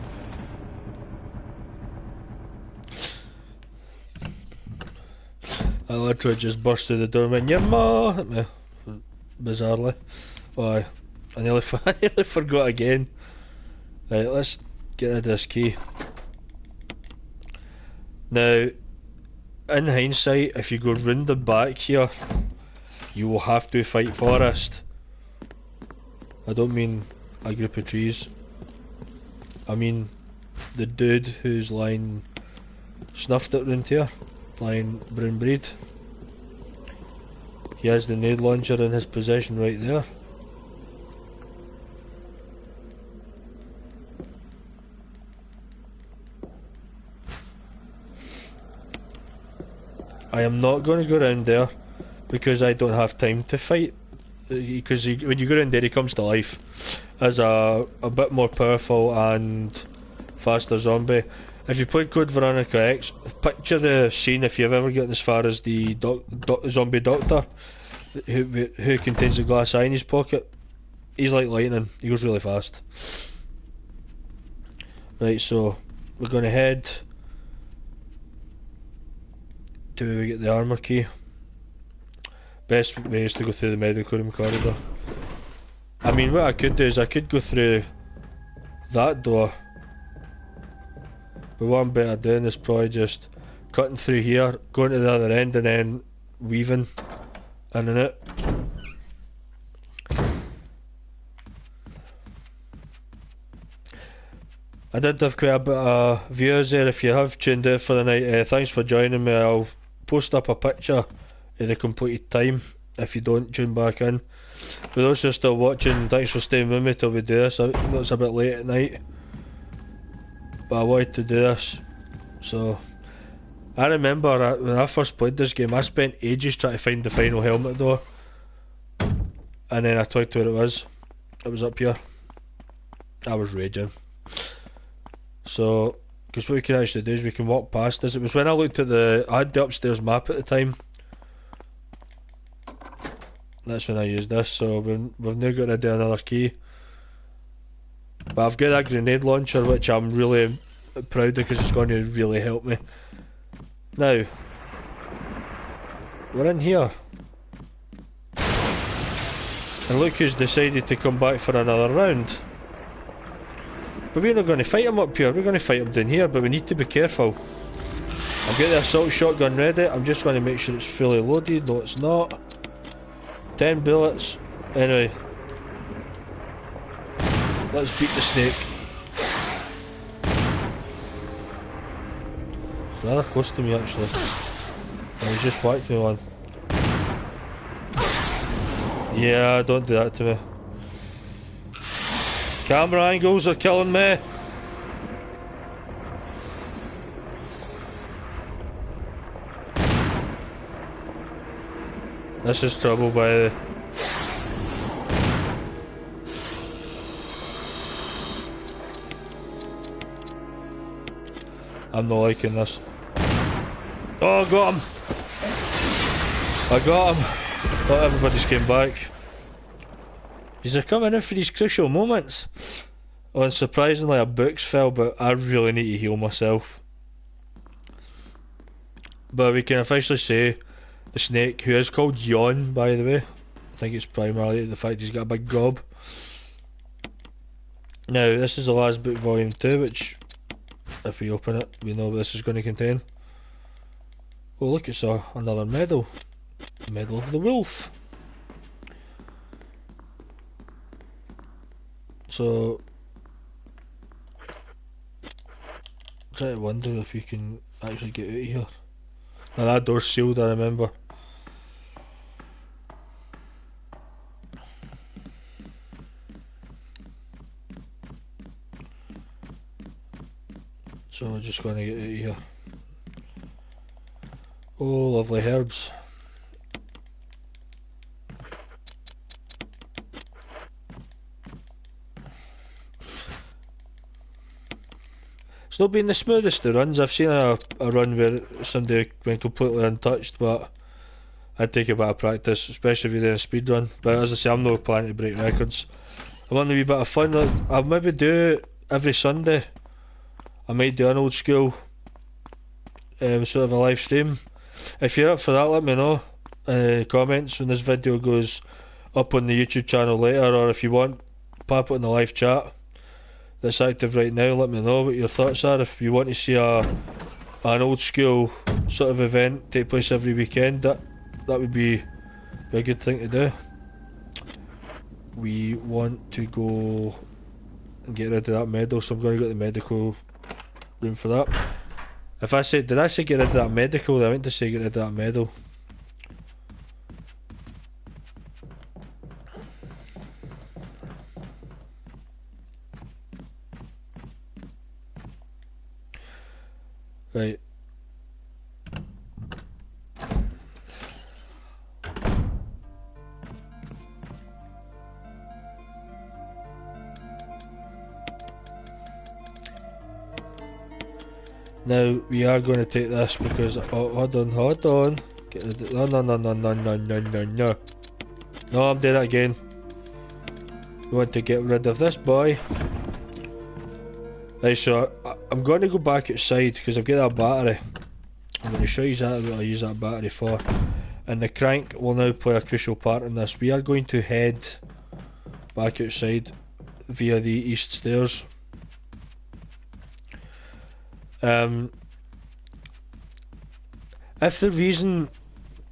[SPEAKER 1] I literally just burst through the door and went, "Yeah, ma!" at me, bizarrely. Why? I nearly, I nearly forgot again. Right, let's get rid of this key. Now, in hindsight, if you go round the back here, you will have to fight Forest. I don't mean a group of trees. I mean the dude who's lying snuffed it round here, lying brown breed. He has the nade launcher in his possession right there. I am not going to go around there because I don't have time to fight. Because when you go around there, he comes to life as a bit more powerful and faster zombie. If you played Code Veronica X, picture the scene if you've ever gotten as far as the zombie doctor who contains a glass eye in his pocket. He's like lightning, he goes really fast. Right, so we're going to head to where we get the armour key. Best way is to go through the medical room corridor. I mean, what I could do is I could go through that door, but what I'm better doing is probably just cutting through here, going to the other end and then weaving in and out. I did have quite a bit of viewers there. If you have tuned in for the night, thanks for joining me. I'll post up a picture of the completed time if you don't tune back in. For those who are still watching, thanks for staying with me till we do this. I know it's a bit late at night, but I wanted to do this. So I remember when I first played this game, I spent ages trying to find the final helmet door, and then I told where it was. It was up here. I was raging. So, because what we can actually do is we can walk past this. It was when I looked at I had the upstairs map at the time. That's when I used this, so we've now got to do another key. But I've got that grenade launcher, which I'm really proud of because it's going to really help me. Now, we're in here. And look who's decided to come back for another round. But we're not going to fight him up here, we're going to fight him down here, but we need to be careful. I've got the assault shotgun ready, I'm just going to make sure it's fully loaded. No, it's not. 10 bullets. Anyway. Let's beat the snake. Rather close to me actually. Oh, he's just whacked me one. Yeah, don't do that to me. Camera angles are killing me. This is trouble by the... I'm not liking this. Oh, I got him! I got him! Thought everybody's came back. They're coming in for these crucial moments. Oh, and surprisingly, our books fell, but I really need to heal myself. But we can officially say the snake, who is called Yawn, by the way. I think it's primarily the fact he's got a big gob. Now, this is the last book, volume 2, which, if we open it, we know what this is going to contain. Oh, look, it's another medal. Medal of the Wolf. So, trying to wonder if we can actually get out of here. Now that door's sealed, I remember. So we're just going to get out of here. Oh, lovely herbs. It's not been the smoothest of runs. I've seen a run where somebody went completely untouched, but I'd take a bit of practice, especially if you're doing a speed run. But as I say, I'm not planning to break records. I want a wee bit of fun. I'll maybe do every Sunday. I might do an old school sort of a live stream. If you're up for that, let me know in the comments when this video goes up on the YouTube channel later, or if you want, pop it in the live chat that's active right now. Let me know what your thoughts are. If you want to see an old school sort of event take place every weekend, that would be a good thing to do. We want to go and get rid of that medal, so I'm going to go to the medical room for that. If I said, did I say get rid of that medical? I meant to say get rid of that medal. Right. Now we are going to take this because hold on. Get rid of, no. No, I'm doing it again. We want to get rid of this boy. Right, so I'm going to go back outside because I've got that battery. I'm going to show you exactly what I use that battery for. And the crank will now play a crucial part in this. We are going to head back outside via the east stairs. If the reason,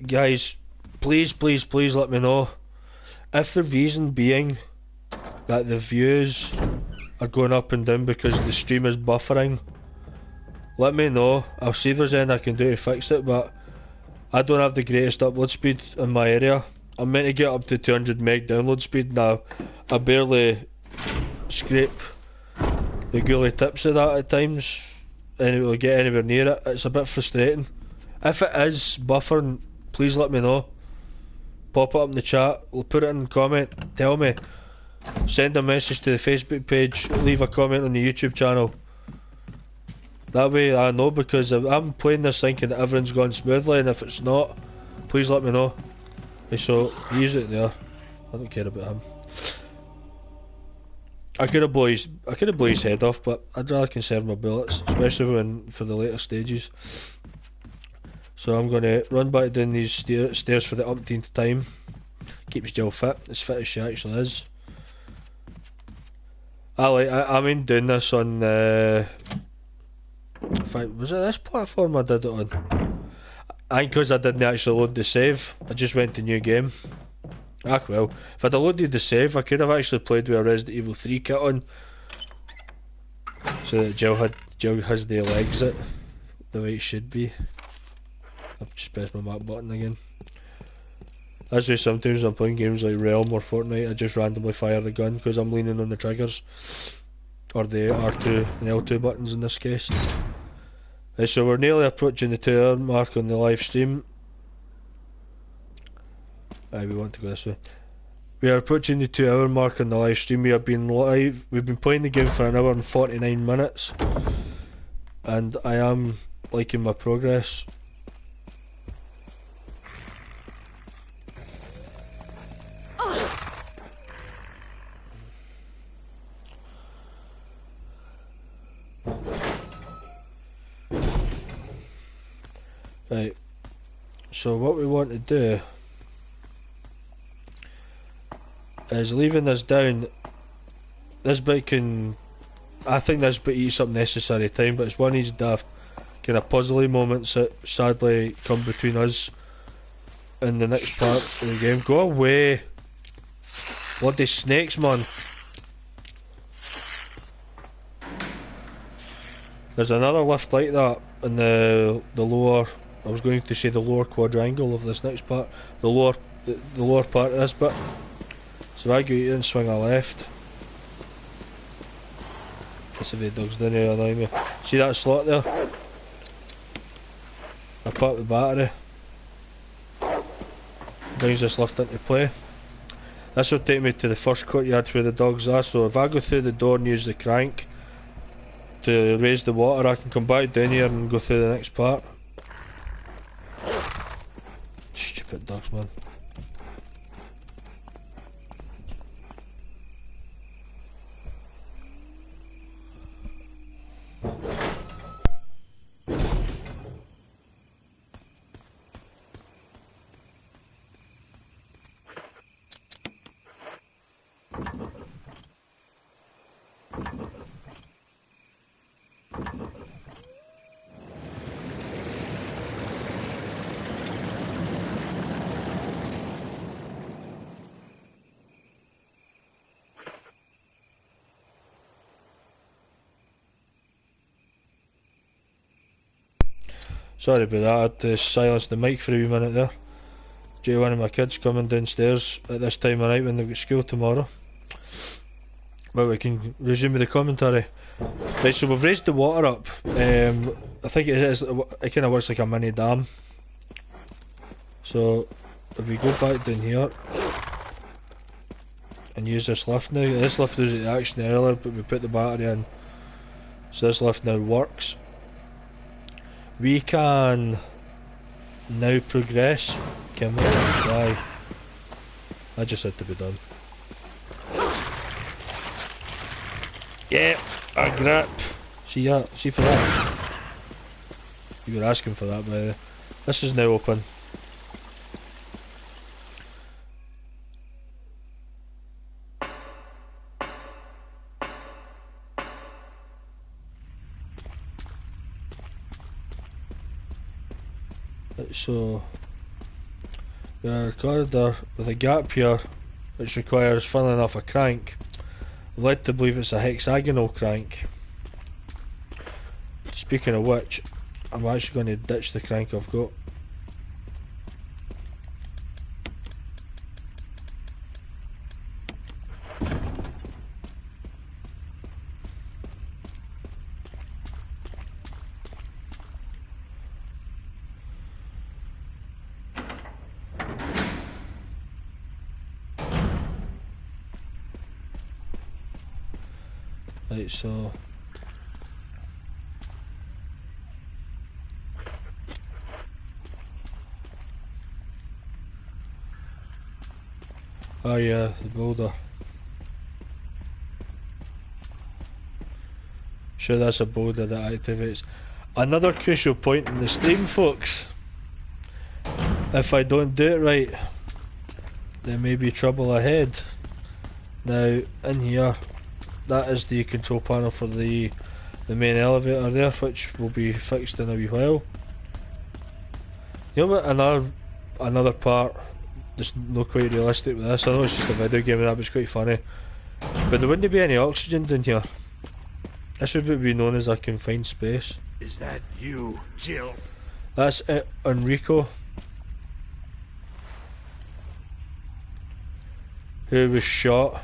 [SPEAKER 1] guys, please let me know. If the reason being that the views are going up and down because the stream is buffering, let me know. I'll see if there's anything I can do to fix it, but I don't have the greatest upload speed in my area. I'm meant to get up to 200 meg download speed now. I barely scrape the ghoulie tips of that at times, and it will get anywhere near it. It's a bit frustrating. If it is buffering, please let me know. Pop it up in the chat, put it in the comment, tell me. Send a message to the Facebook page, leave a comment on the YouTube channel. That way I know, because I'm playing this thinking that everything's going smoothly, and if it's not, please let me know. Okay, so he's it there. I don't care about him. I could have blown his head off, but I'd rather conserve my bullets, especially for the later stages. So I'm going to run back down these stairs for the umpteenth time. Keeps Jill fit, as fit as she actually is. I mean doing this on was it this platform I did it on? I think because I didn't actually load the save, I just went to new game. Ah well, if I'd have loaded the save, I could have actually played with a Resident Evil 3 kit on, so that Jill has the exit the way it should be. I've just pressed my map button again. That's why sometimes I'm playing games like Realm or Fortnite, I just randomly fire the gun because I'm leaning on the triggers, or the R2 and L2 buttons in this case. So we're nearly approaching the 2 hour mark on the live stream. We want to go this way. We are approaching the 2 hour mark on the live stream. We've been playing the game for an hour and 49 minutes, and I am liking my progress. Right, so what we want to do is leaving this down. This bit I think this bit eats up necessary time, but it's one of these daft kind of puzzly moments that sadly come between us and the next part of the game. Go away! Bloody snakes, man! There's another lift like that in the lower. I was going to say the lower quadrangle of this next part. The lower part of this bit. So I go here and swing a left. Let's see if he digs down here annoy me. See that slot there? I put the battery. Brings this lift into play. This will take me to the first courtyard where the dogs are, so if I go through the door and use the crank to raise the water, I can come back down here and go through the next part. Stupid dogs, man. Sorry about that, I had to silence the mic for a wee minute there. Due to one of my kids coming downstairs at this time of night when they've got school tomorrow. But we can resume with the commentary. Right, so we've raised the water up. I think it kind of works like a mini dam. So if we go back down here and use this lift now, this lift was the action earlier, but we put the battery in. So this lift now works. We can now progress. Can we? Why? I just had to be done. Yeah, a grip. See that? See for that? You were asking for that, by the way. This is now open. So, we have a corridor with a gap here which requires filling off a crank. I'm led to believe it's a hexagonal crank. Speaking of which, I'm actually going to ditch the crank I've got. Right, so oh yeah, the boulder. Sure, that's a boulder that activates. Another crucial point in the stream, folks. If I don't do it right, there may be trouble ahead. Now, in here, that is the control panel for the main elevator there, which will be fixed in a wee while. You know what, another part that's not quite realistic with this, I know it's just a video game and that, but it's quite funny. But there wouldn't be any oxygen down here. This would be known as a confined space.
[SPEAKER 6] Is that you, Jill?
[SPEAKER 1] That's it, Enrico, who was shot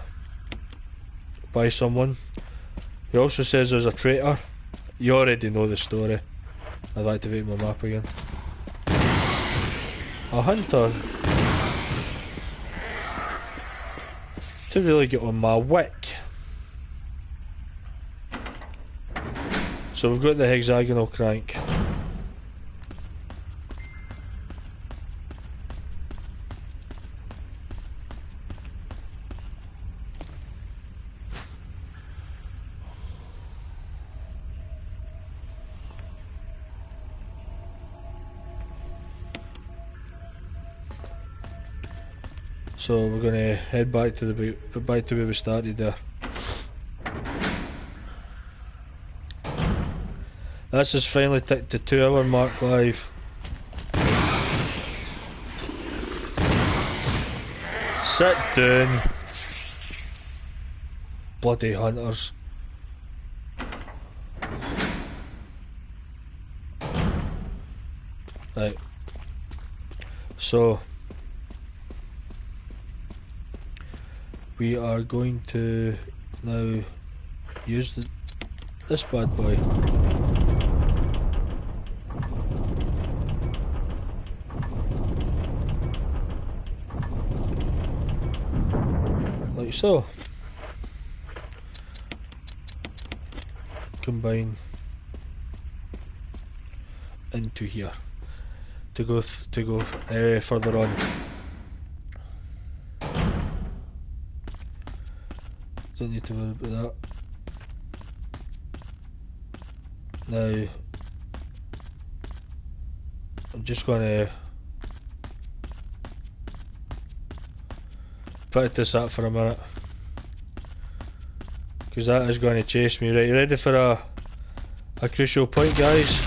[SPEAKER 1] by someone. He also says there's a traitor. You already know the story. I've activated my map again. A hunter. To really get on my wick. So we've got the hexagonal crank. So we're going to head back to where we started there. This has finally ticked the 2-hour mark live. Sit down. Bloody hunters. Right. So we are going to now use this bad boy. Like so. Combine into here to go further on. Don't need to worry about that. Now I'm just gonna practice that for a minute, because that is going to chase me. Right, you ready for a crucial point, guys?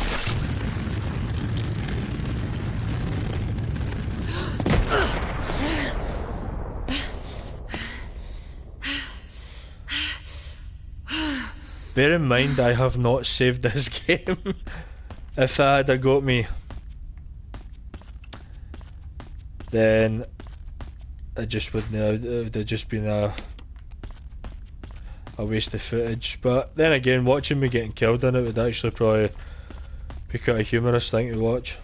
[SPEAKER 1] Bear in mind, I have not saved this game. If that had got me, then it just wouldn't have, it would have just been a waste of footage. But then again, watching me getting killed in it would actually probably be quite a humorous thing to watch.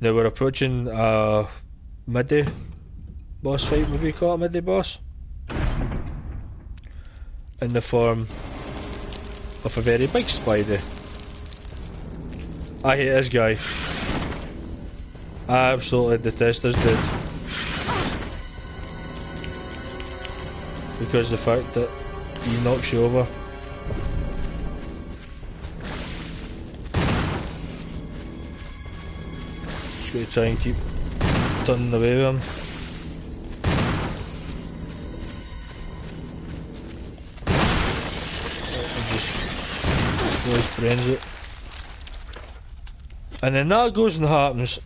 [SPEAKER 1] Now we're approaching a midday boss fight, maybe you call it a midday boss, in the form of a very big spider. I hate this guy. I absolutely detest this dude, because the fact that he knocks you over. Just gotta try and keep turning away with him. Blow his brains out. And then that goes and happens.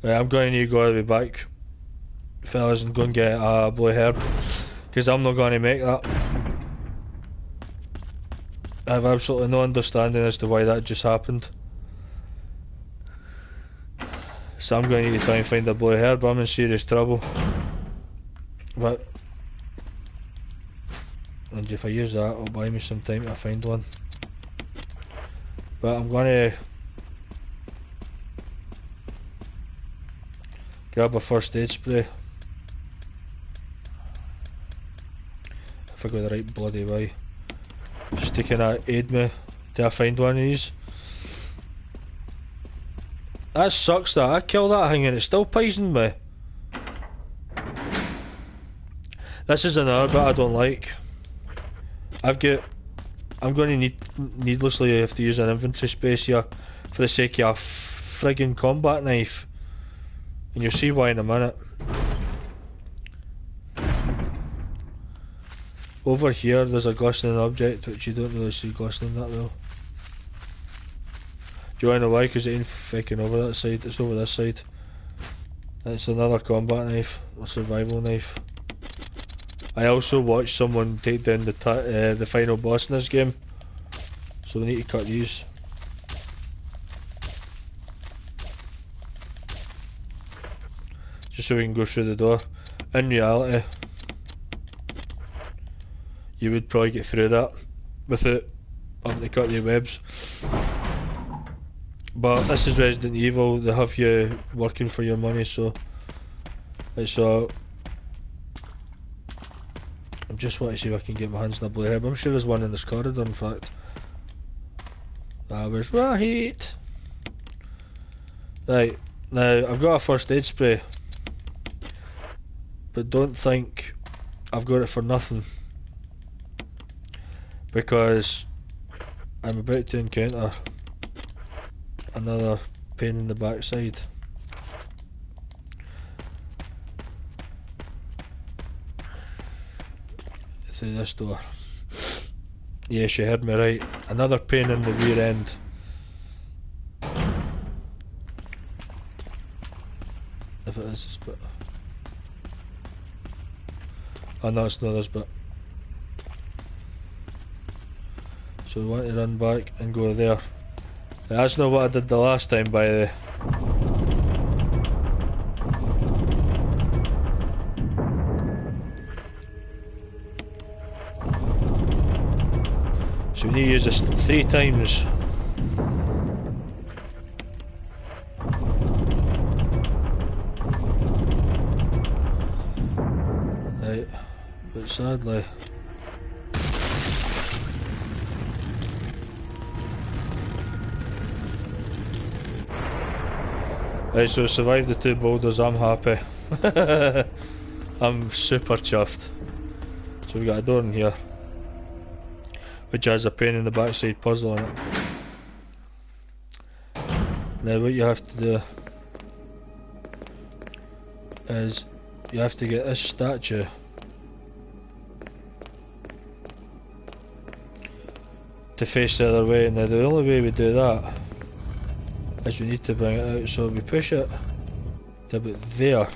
[SPEAKER 1] Right, I'm going to need to go all the way back, fellas, and go and get a blue herb, because I'm not going to make that. I have absolutely no understanding as to why that just happened. So I'm going to need to try and find a blue herb. I'm in serious trouble. But and if I use that, it'll buy me some time to find one. But I'm going to grab a first aid spray, if I go the right bloody way, just to kinda aid me till I find one of these. That sucks that I killed that thing and it still poisoned me. This is another bit I don't like. I'm going to needlessly have to use an inventory space here for the sake of a friggin' combat knife, and you'll see why in a minute. Over here there's a glistening object, which you don't really see glistening that well. Do you wanna know why? Because it ain't fucking over that side, it's over this side. It's another combat knife, a survival knife. I also watched someone take down the final boss in this game, so we need to cut these. Just so we can go through the door. In reality, you would probably get through that without having to cut the webs. But this is Resident Evil, they have you working for your money, so it's I just want to see if I can get my hands on a blue herb. I'm sure there's one in this corridor, in fact. I was right. Right, now I've got a first aid spray, but don't think I've got it for nothing, because I'm about to encounter another pain in the backside. Through this door. Yes, you heard me right. Another pain in the rear end. If it is this bit. Oh no, it's not this bit. So we want to run back and go there. That's not what I did the last time, by the way. So we need to use this 3 times. Right, but sadly... Right, so I survived the 2 boulders, I'm happy. I'm super chuffed. So we got a door in here, which has a pain in the backside puzzle on it. Now what you have to do is you have to get this statue to face the other way. Now the only way we do that is we need to bring it out, so we push it to about there.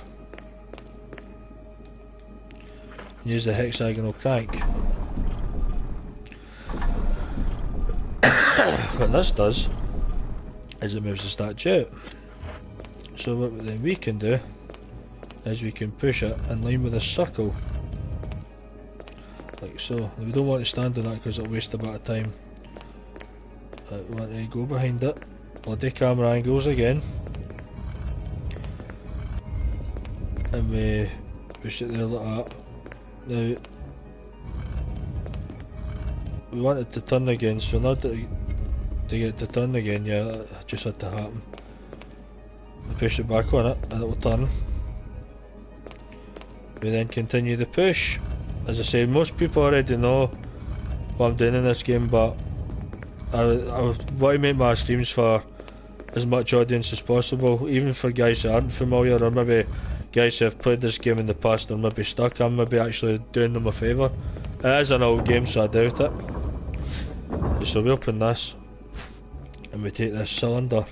[SPEAKER 1] Use the hexagonal crank. What this does is it moves the statue out. So what then we can do is we can push it in line with a circle, like so. We don't want to stand on that because it'll waste a bit of time. We want to go behind it. Bloody camera angles again, and we push it there like that. Now we want it to turn again, so not to get it to turn again, yeah, that just had to happen. We push it back on it and it will turn. We then continue the push. As I said, most people already know what I'm doing in this game, but I want to make my streams for as much audience as possible, even for guys that aren't familiar, or maybe guys who have played this game in the past and maybe stuck. I'm maybe actually doing them a favour. It is an old game, so I doubt it. So we open this and we take this cylinder.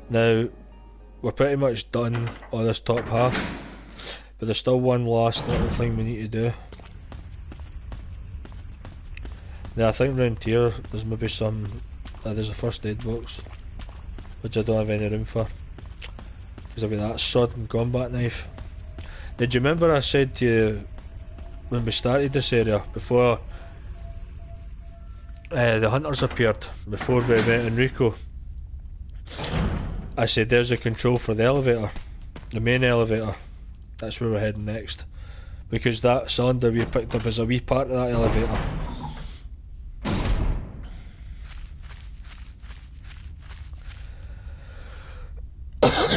[SPEAKER 1] Now we're pretty much done on this top half, but there's still one last little thing we need to do. Now I think round here there's maybe some... there's a first aid box, which I don't have any room for, because I've got that sodden combat knife. Now do you remember I said to you when we started this area, before the hunters appeared, before we met Enrico, I said there's a control for the elevator, the main elevator. That's where we're heading next, because that cylinder we picked up is a wee part of that elevator.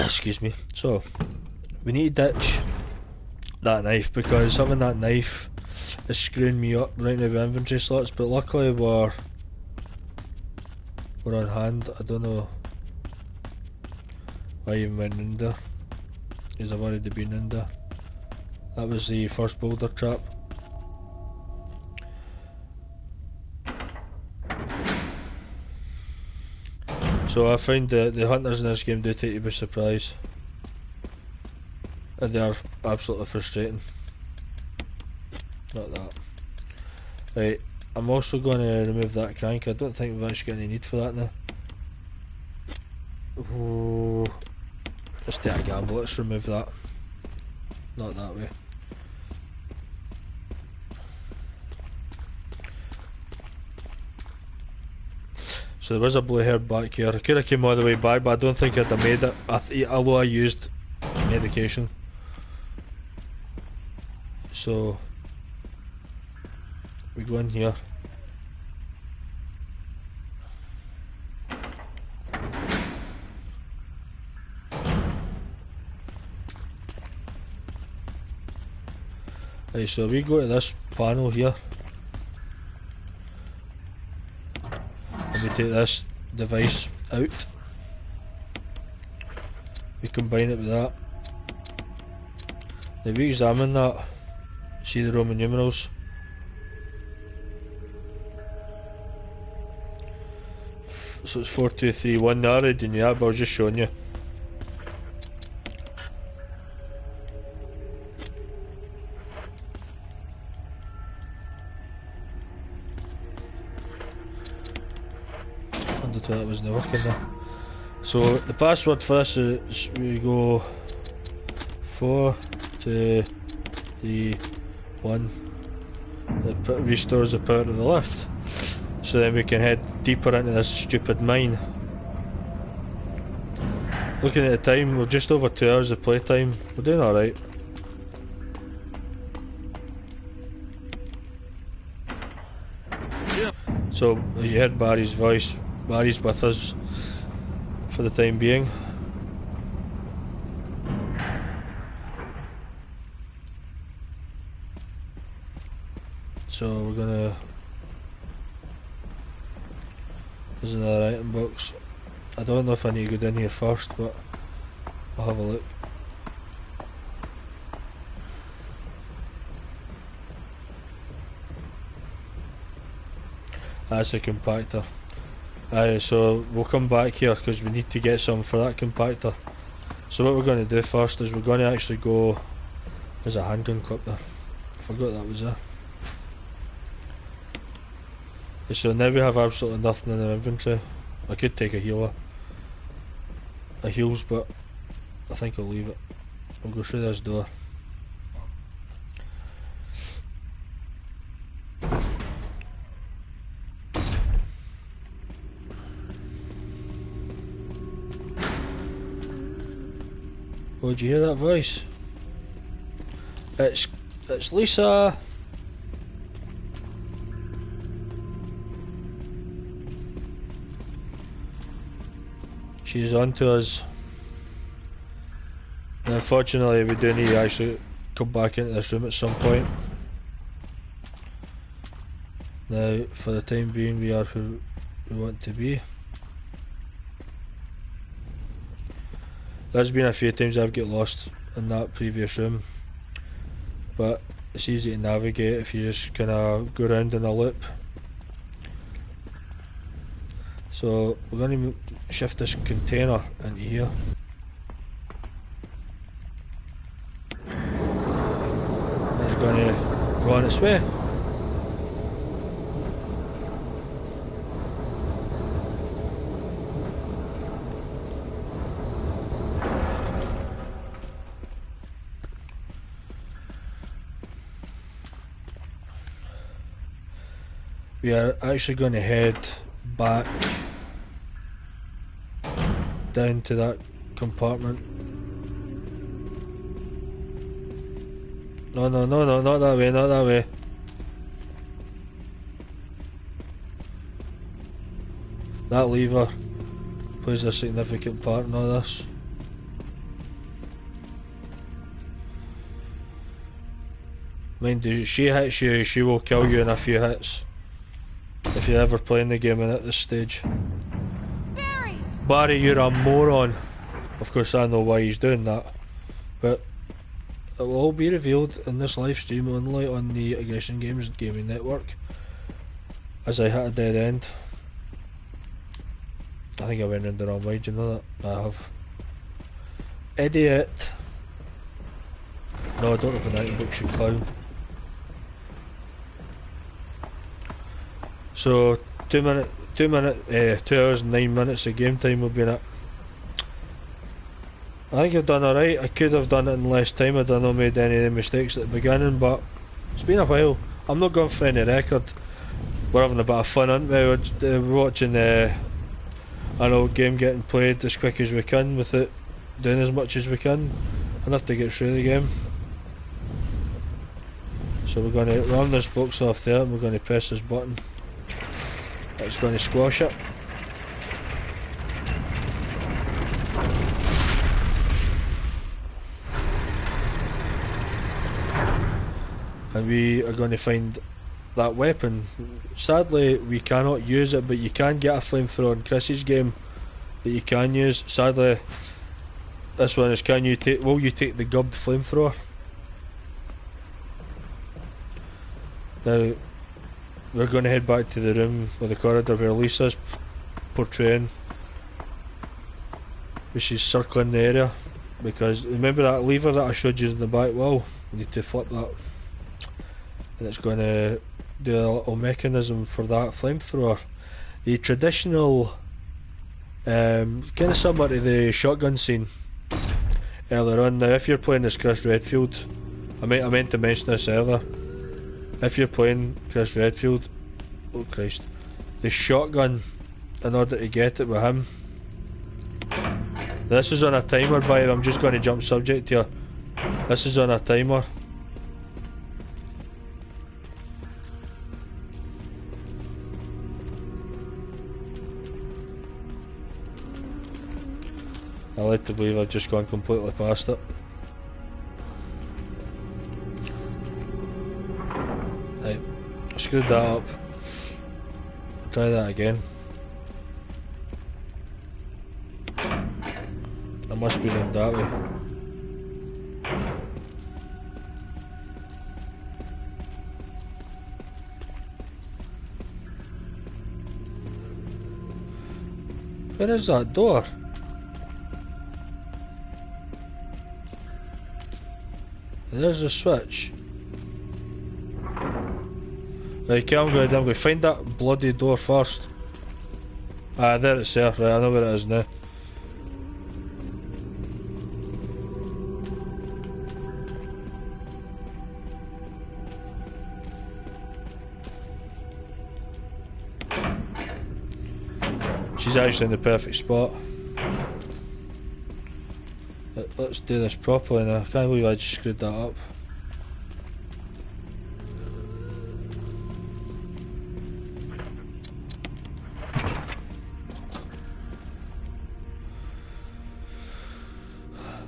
[SPEAKER 1] Excuse me. So we need to ditch that knife, because having that knife is screwing me up right now with inventory slots, but luckily we're on hand. I don't know why I even went in there, because I've already been in there. That was the first boulder trap. So I find that the hunters in this game do take you by surprise, and they are absolutely frustrating. Not that. Right, I'm also going to remove that crank. I don't think we've actually got any need for that now. Oh, let's take a gamble, let's remove that. Not that way. So there was a blue hair back here. I could have came all the way back, but I don't think I'd have made it, although I used medication. So we go in here. Right, so we go to this panel here. And we take this device out. We combine it with that. Now we examine that. See the Roman numerals. So it's 4231. I already knew that, but I was just showing you. So that wasn't working there. So the password for this is we go 4, 2, 3, 1. That restores the power to the lift. So then we can head deeper into this stupid mine. Looking at the time, we're just over 2 hours of playtime. We're doing alright. So you heard Barry's voice. Barry's with us for the time being. So we're gonna... There's another item box. I don't know if I need to go down here first, but I'll have a look. That's a compactor. So we'll come back here because we need to get some for that compactor. So what we're going to do first is we're going to actually go... There's a handgun clip there. I forgot that was there. So now we have absolutely nothing in our inventory. I could take a healer. A heals, but I think I'll leave it. We'll go through this door. Oh, did you hear that voice? It's Lisa. She's on to us. And unfortunately we do need to actually come back into this room at some point. Now for the time being we are who we want to be. There's been a few times I've got lost in that previous room, but it's easy to navigate if you just kinda go around in a loop. So we're going to shift this container into here. It's going to go on its way. We are actually going to head back down to that compartment. No, not that way, not that way. That lever plays a significant part in all this. Mind you, she hits you, she will kill you in a few hits. If you're ever playing the game and at this stage. Barry, you're a moron. Of course I know why he's doing that, but it will all be revealed in this live stream only on the Aggression Games Gaming Network as I hit a dead end. I think I went in the wrong way, do you know that? I have. Idiot. No, I don't have an item book, you clown. So 2 hours and 9 minutes of game time will be in it. I think I've done alright. I could have done it in less time. I don't know, made any of the mistakes at the beginning, but it's been a while. I'm not going for any record. We're having a bit of fun, aren't we? We're watching an old game getting played as quick as we can with it doing as much as we can. Enough to get through the game. So we're going to run this box off there and we're going to press this button. It's going to squash it. And we are going to find that weapon. Sadly we cannot use it, but you can get a flamethrower in Chris's game that you can use. Sadly this one is, will you take the gubbed flamethrower? Now we're going to head back to the room or the corridor where Lisa's portraying, which is circling the area, because remember that lever that I showed you in the back wall? You need to flip that and it's going to do a little mechanism for that flamethrower. The traditional Kind of similar to the shotgun scene earlier on. Now, if you're playing as Chris Redfield, I meant to mention this earlier. If you're playing Chris Redfield, oh Christ, the shotgun, in order to get it with him. This is on a timer, by the way. I'm just going to jump subject here. This is on a timer. I like to believe I've just gone completely past it. Right, I screwed that up. Try that again. I must be done that way. Where is that door? There's a switch. Right, okay, I'm going to find that bloody door first. Ah, there it's there. Right, I know where it is now. She's actually in the perfect spot. Let's do this properly now. I can't believe I just screwed that up.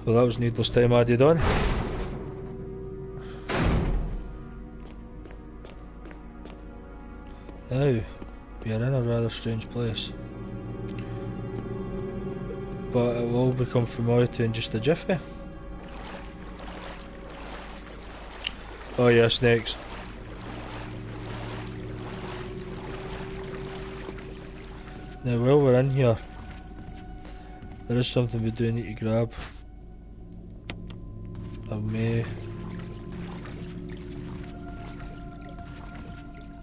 [SPEAKER 1] Well, that was needless time added on. Now, we are in a rather strange place. But it will all become familiar in just a jiffy. Oh yeah, snakes. Now while we're in here, there is something we do need to grab. I may...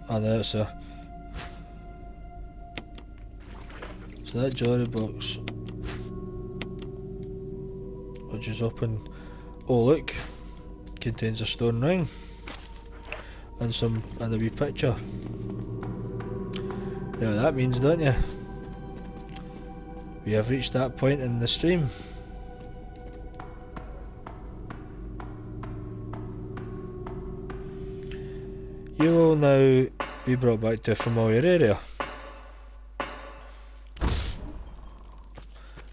[SPEAKER 1] Ah, there it's there. So that jewellery box, which is open, oh look, contains a stone ring and a wee picture. Now that means, don't you? We have reached that point in the stream. You will now be brought back to a familiar area.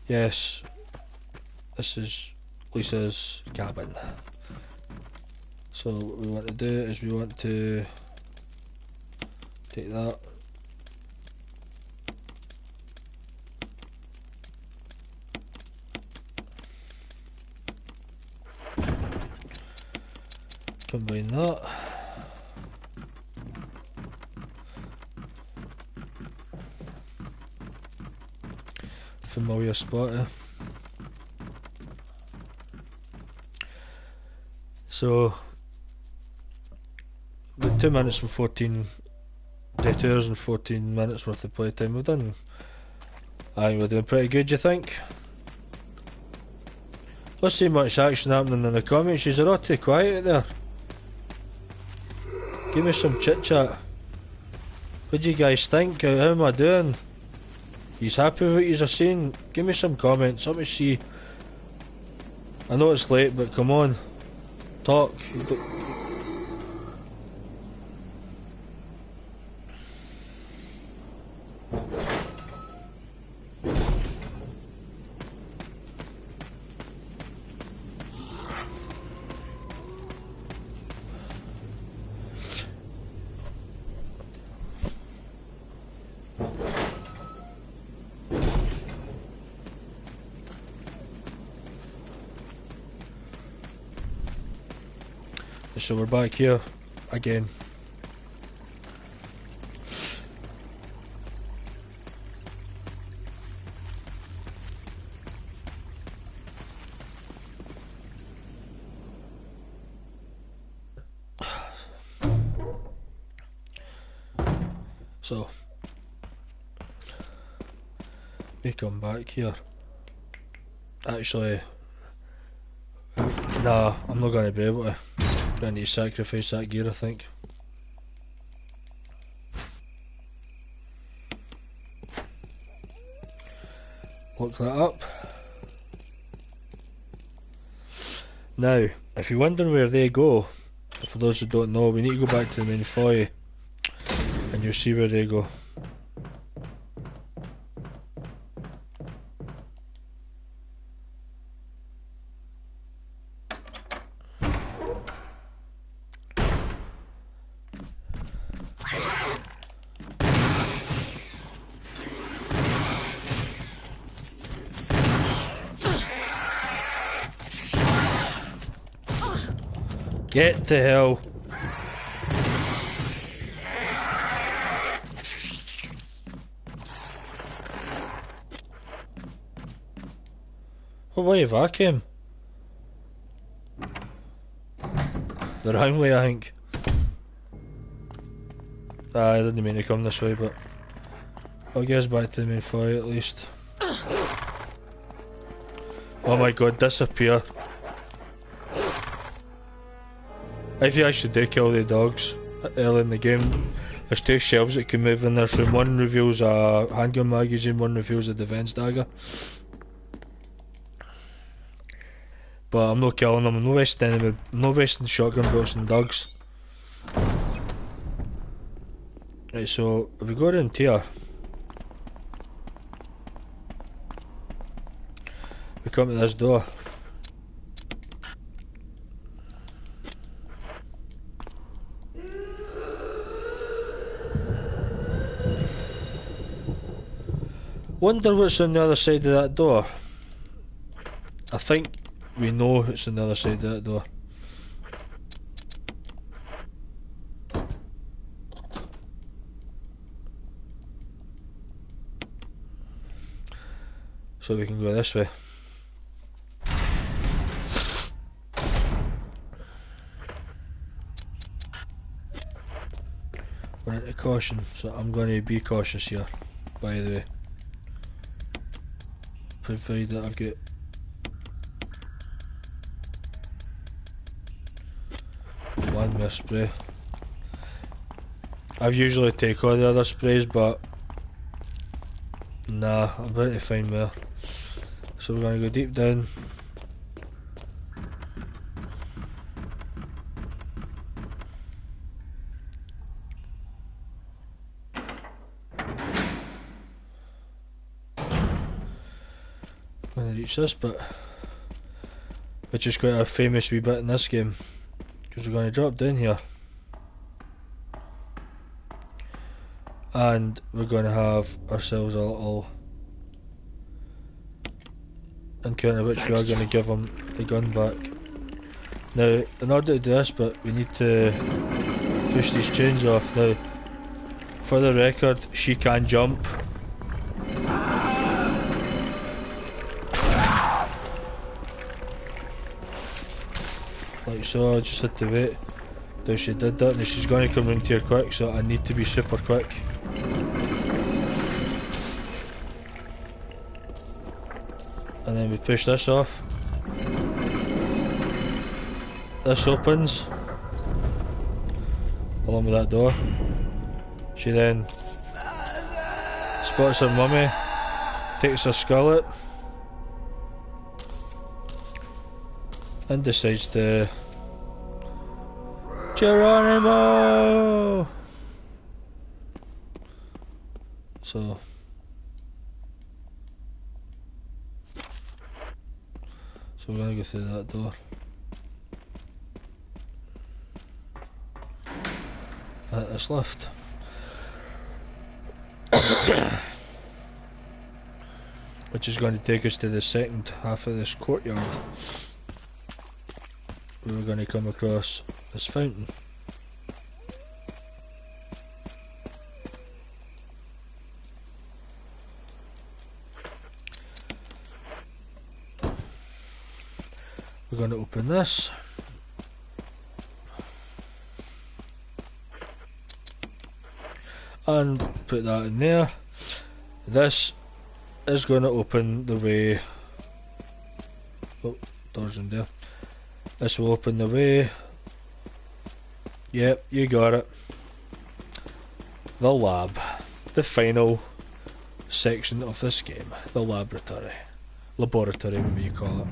[SPEAKER 1] Yes, this is Lisa's cabin. So what we want to do is we want to take that. Combine that. Familiar spot, eh? So, about 2 minutes and 14, 2 hours and 14 minutes worth of playtime we've done. I think we're doing pretty good, you think? Let's see much action happening in the comments. You're all too quiet there. Give me some chit chat. What do you guys think? How am I doing? He's happy with what you're saying? Give me some comments. Let me see. I know it's late, but come on. Talk. So we're back here again. So me come back here. Actually, nah, I'm not going to be able to. I'm going to need to sacrifice that gear, I think. Look that up. Now, if you're wondering where they go, for those who don't know, we need to go back to the main foyer and you'll see where they go. Get to hell. What way have I came? The wrong way, I think. I didn't mean to come this way, but I'll get us back to the main foyer at least. Oh my god, disappear. If you actually do kill the dogs early in the game, there's two shelves that can move in this room. One reveals a handgun magazine, one reveals a defense dagger. But I'm not killing them, I'm not wasting shotgun bullets and dogs. Right, so if we go around here, we come to this door. Wonder what's on the other side of that door. I think we know it's on the other side of that door. So we can go this way. We're into caution, so I'm going to be cautious here, by the way. Provided I've got one more spray. I usually take all the other sprays, but nah, I'm about to find more. So we're going to go deep down. I'm going to reach this bit, which is quite a famous wee bit in this game, because we're going to drop down here. And we're going to have ourselves a little encounter, which we are going to give him the gun back. Now, in order to do this, but we need to push these chains off. Now, for the record, she can jump. Like so, I just had to wait till she did that. Now she's going to come round here quick, so I need to be super quick. And then we push this off. This opens along with that door. She then spots her mummy, takes her skull out, and decides to Geronimo! So we're gonna go through that door. At this lift. Which is going to take us to the second half of this courtyard. We're going to come across this fountain. We're going to open this. And put that in there. This is going to open the way. Oh, doors in there. This will open the way. Yep, you got it. The lab. The final section of this game. The laboratory. Laboratory, whatever you call it.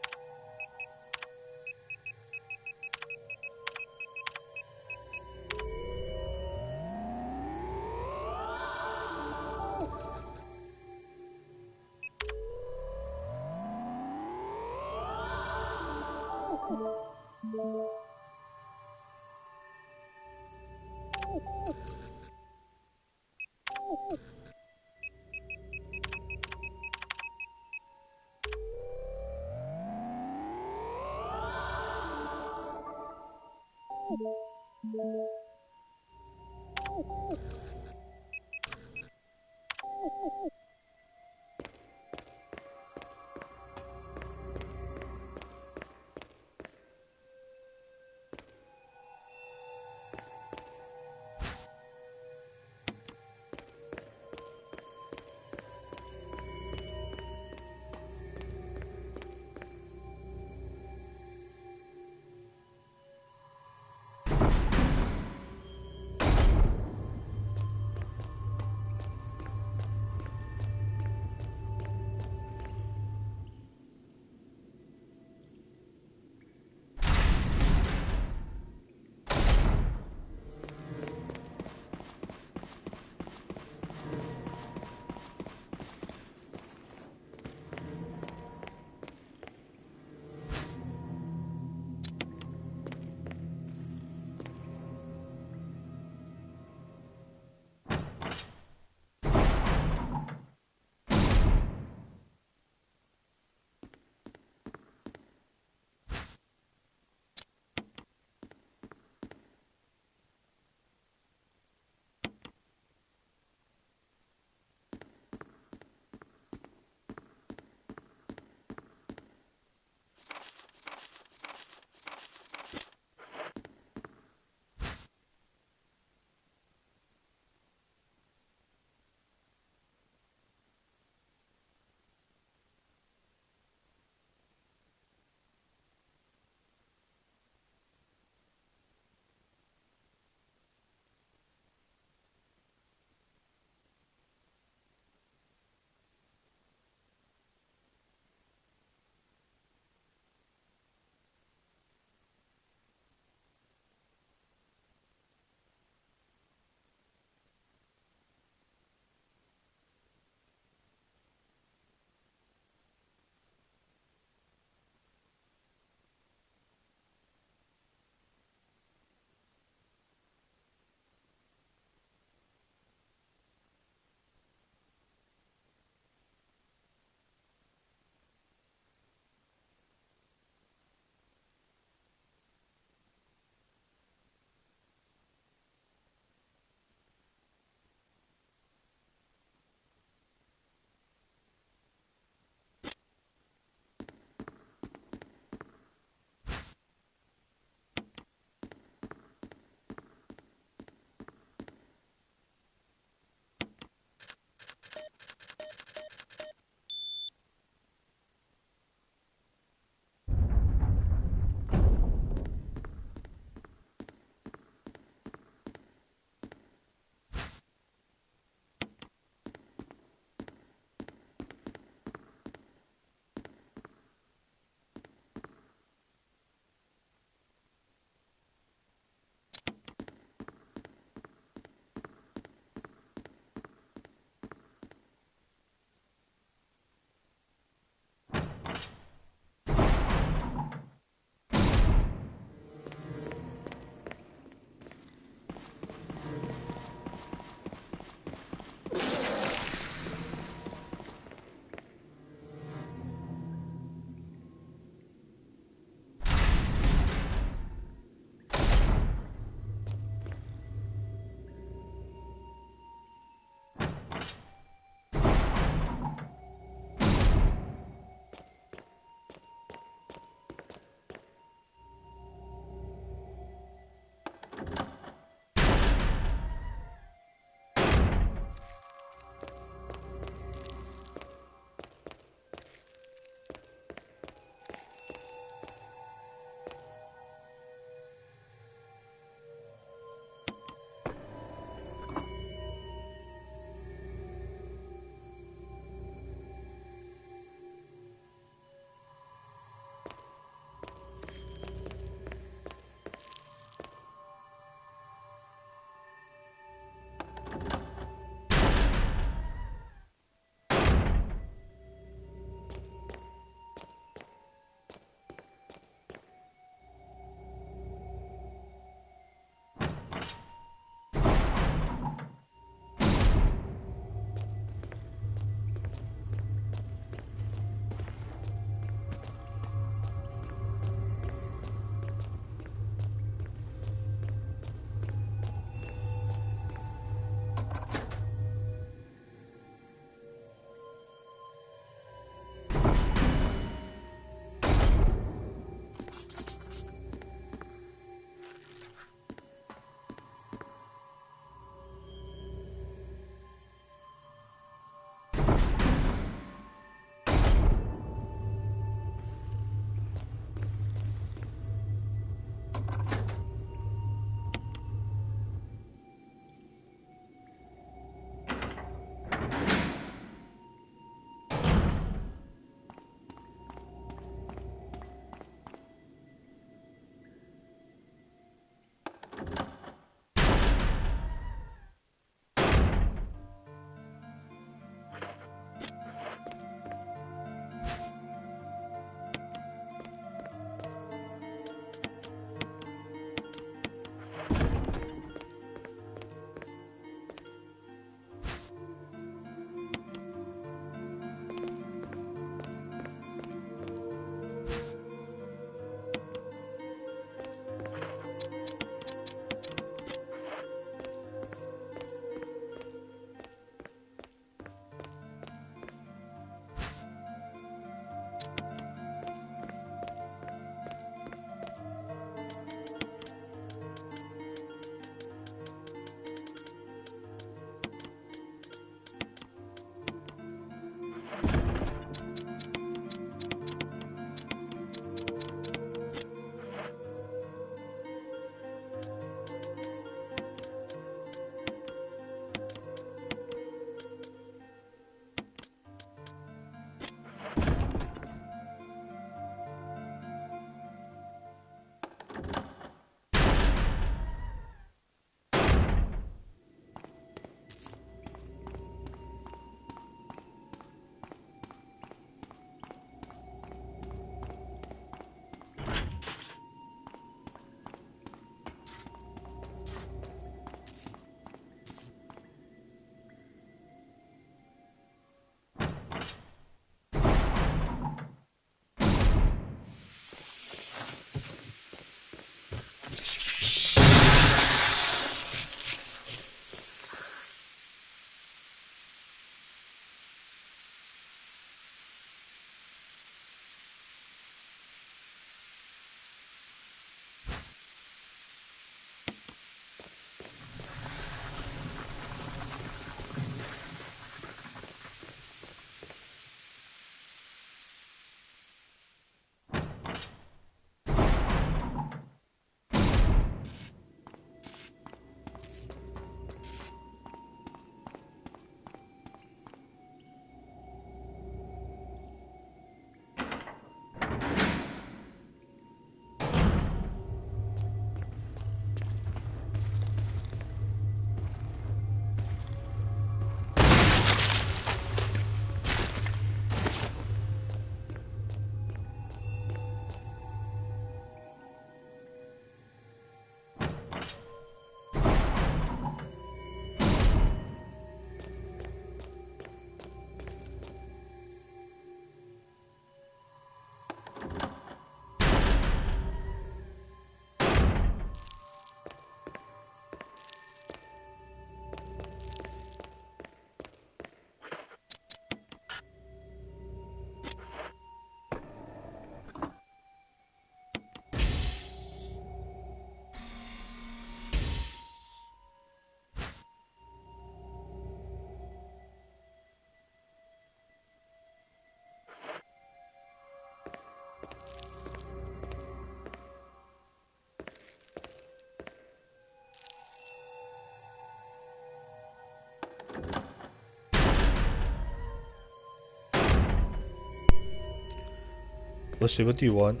[SPEAKER 1] Lucy, what do you want?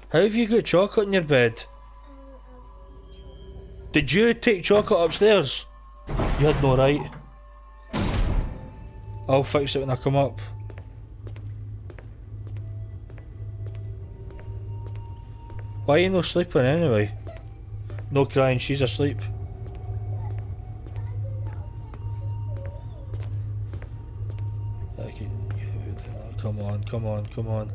[SPEAKER 1] How have you got chocolate in your bed? Did you take chocolate upstairs? You had no right. I'll fix it when I come up. Why are you no sleeping anyway? No crying, she's asleep. Come on, come on, come on.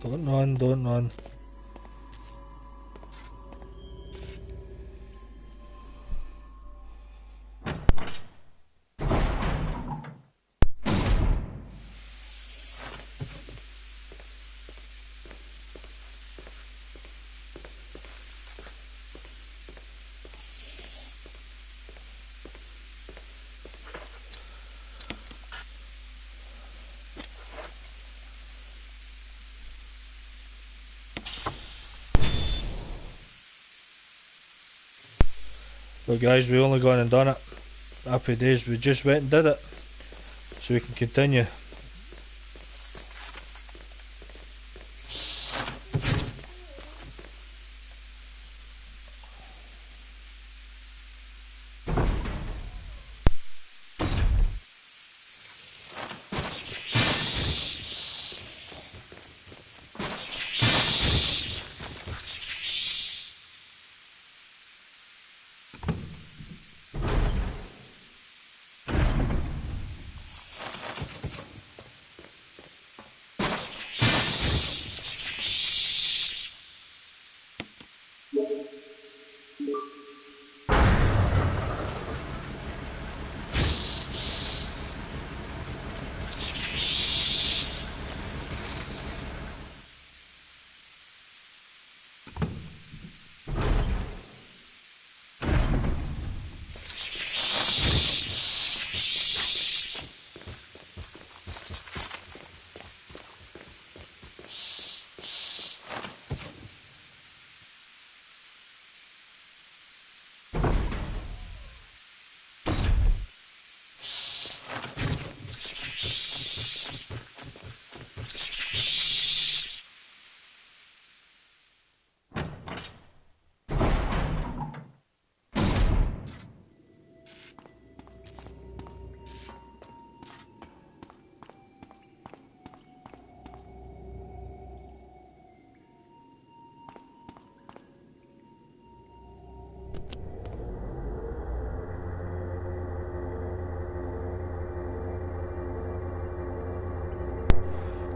[SPEAKER 1] Don't run, don't run. Well guys, we only gone and done it. Happy days, we just went and did it. So we can continue.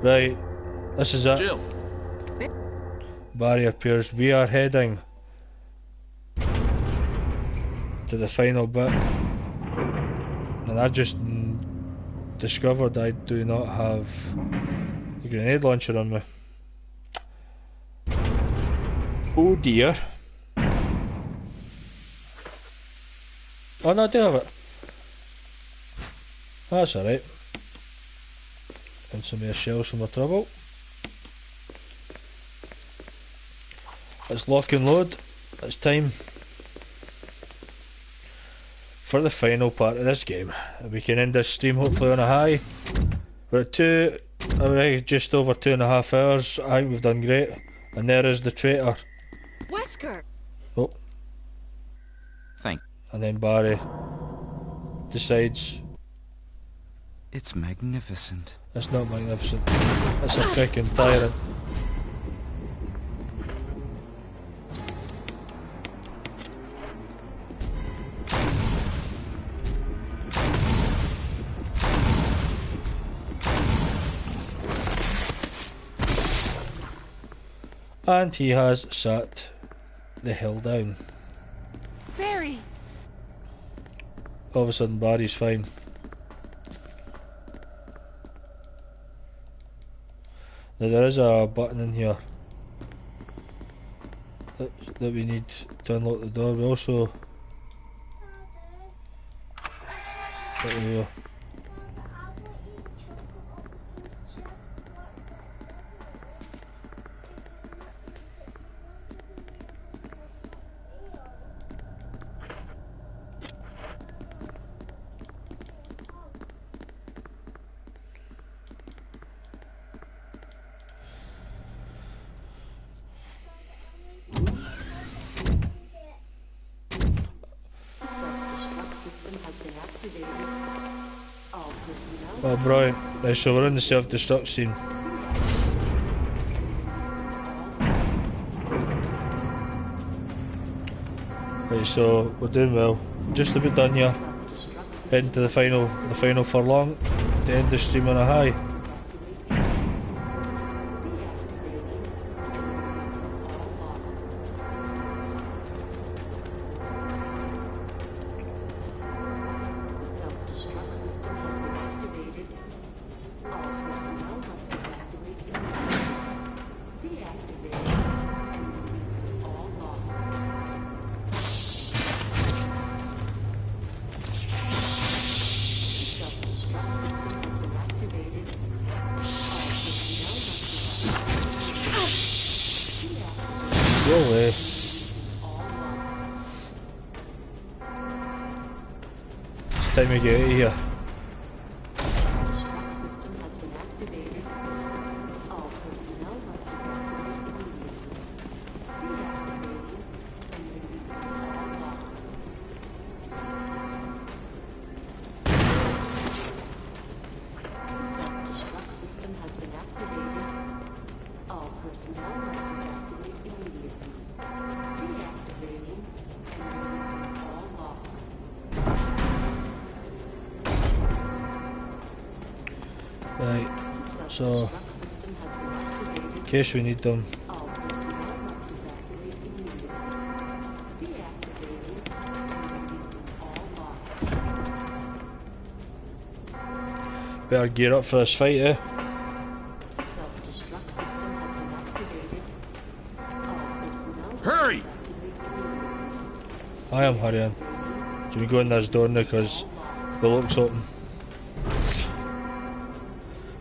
[SPEAKER 1] Right, this is it.
[SPEAKER 2] Jill.
[SPEAKER 1] Barry appears. We are heading to the final bit. And I just discovered I do not have a grenade launcher on me. Oh dear. Oh no, I do have it. That's alright. And some more shells for my trouble. Let's lock and load. It's time for the final part of this game. We can end this stream hopefully on a high. We're at just over 2.5 hours. I think we've done great. And there is the traitor.
[SPEAKER 3] Wesker!
[SPEAKER 1] Oh.
[SPEAKER 4] Thank.
[SPEAKER 1] And then Barry decides
[SPEAKER 4] It's magnificent.
[SPEAKER 1] it's not magnificent. It's a freaking tyrant. And he has sat the hell down.
[SPEAKER 3] Barry!
[SPEAKER 1] All of a sudden Barry's fine. Now there is a button in here that we need to unlock the door. We also There we go. Oh, brilliant. Right, so we're in the self-destruct scene. Right, so we're doing well. Just about done here. Heading to the final furlong to end the stream on a high. Go away. It's time to get out of here. Right, so in case we need them. Better gear up for this fight, eh?
[SPEAKER 6] Hurry!
[SPEAKER 1] I am hurrying. Should we go in this door now because the lock's open?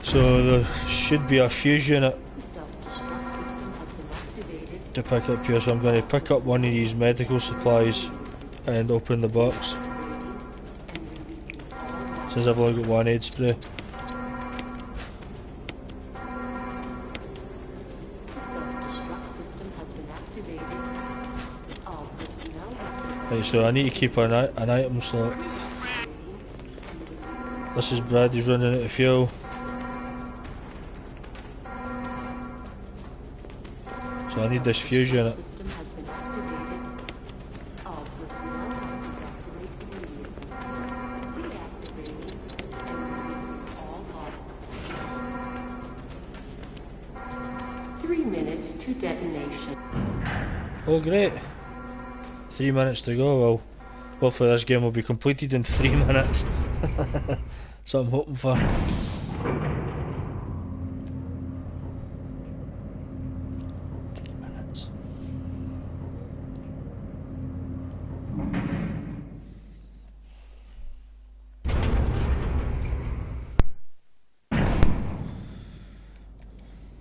[SPEAKER 1] So there should be a fuse unit to pick up here, so I'm going to pick up one of these medical supplies and open the box. Since I've only got one aid spray. Right, so I need to keep an item slot. This is Brad, he's running out of fuel. So I need this fuse unit.
[SPEAKER 5] To detonation.
[SPEAKER 1] Oh great! 3 minutes to go. Well, hopefully this game will be completed in 3 minutes. That's what I'm hoping for.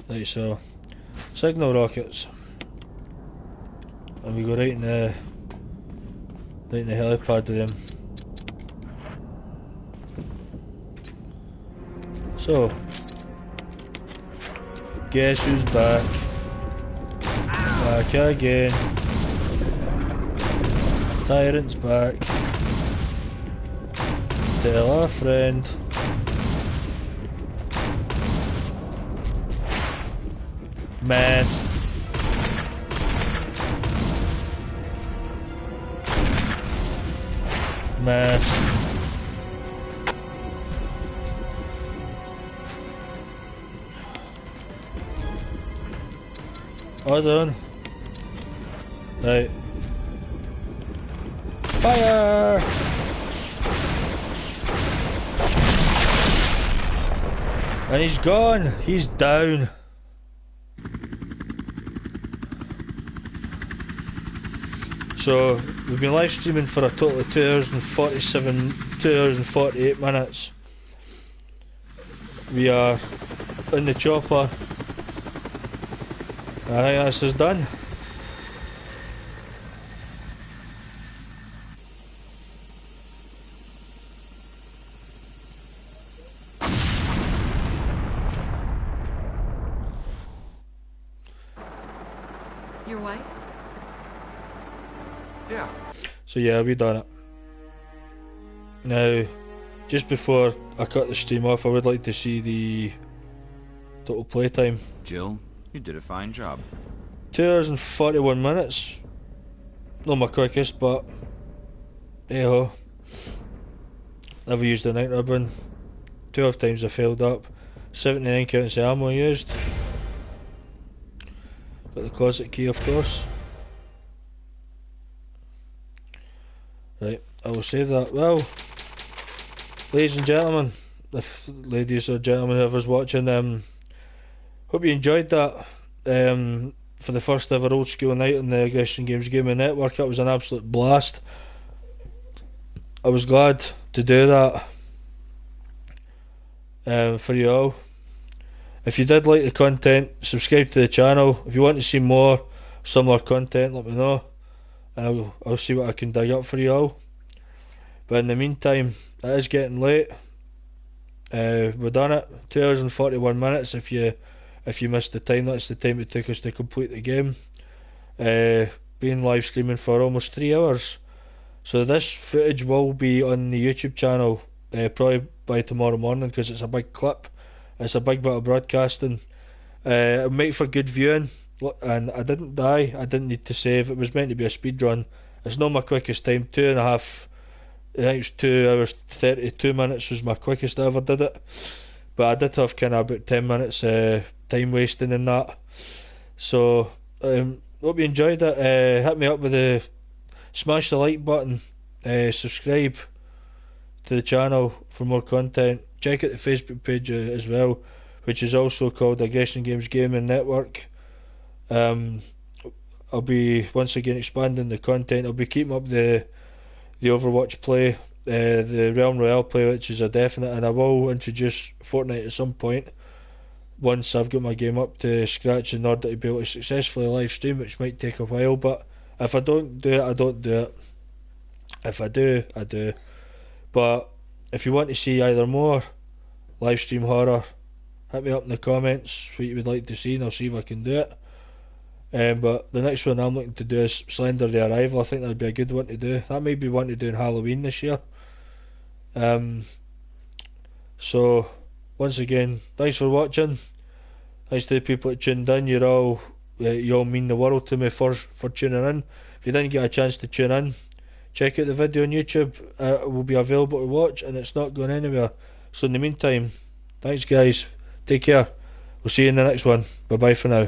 [SPEAKER 1] Right, so signal rockets, and we go right in the helipad with them. So, guess who's back? Back again. Tyrant's back. Tell a friend. Mess. Mess. Hold on. Right. Fire! And he's gone. He's down. So we've been live streaming for a total of 2 hours and 47 2 hours and 48 minutes. We are in the chopper. I think this is done.
[SPEAKER 3] Your wife?
[SPEAKER 6] Yeah.
[SPEAKER 1] So yeah, we done it. Now, just before I cut the stream off, I would like to see the total playtime.
[SPEAKER 4] Jill, you did a fine job.
[SPEAKER 1] 2 hours and 41 minutes. Not my quickest, but hey ho. Never used the night ribbon. 12 times I failed up. 79 counts of ammo used. Got the closet key, of course. Right, I will save that. Well, ladies and gentlemen, if ladies or gentlemen, whoever's watching, hope you enjoyed that. For the first ever old school night on the Aggression Games Gaming Network, it was an absolute blast. I was glad to do that for you all. If you did like the content, subscribe to the channel. If you want to see more similar content, let me know, and I'll see what I can dig up for you all. But in the meantime, it is getting late. We've done it. 2 hours and 41 minutes. If you missed the time, that's the time it took us to complete the game. Been live streaming for almost 3 hours. So this footage will be on the YouTube channel probably by tomorrow morning, because it's a big clip. It's a big bit of broadcasting. It'll make for good viewing. And I didn't die. I didn't need to save. It was meant to be a speedrun. It's not my quickest time. 2.5. I think it was 2 hours 32 minutes was my quickest I ever did it. But I did have kind of about 10 minutes time wasting in that. So hope you enjoyed it. Hit me up with the smash the like button. Subscribe to the channel for more content. Check out the Facebook page as well, which is also called Aggression Games Gaming Network. I'll be once again expanding the content. I'll be keeping up the Overwatch play, the Royale play, which is a definite, and I will introduce Fortnite at some point once I've got my game up to scratch in order to be able to successfully live stream, which might take a while. But if I don't do it, I don't do it. If I do, I do. But if you want to see either more live stream horror, hit me up in the comments what you would like to see, and I'll see if I can do it. But the next one I'm looking to do is Slender the Arrival. I think that'd be a good one to do. That may be one to do in Halloween this year. So once again, thanks for watching. Thanks to the people that tuned in. You all mean the world to me for tuning in. If you didn't get a chance to tune in, check out the video on YouTube. It will be available to watch, and it's not going anywhere. So in the meantime, thanks guys. Take care. We'll see you in the next one. Bye bye for now.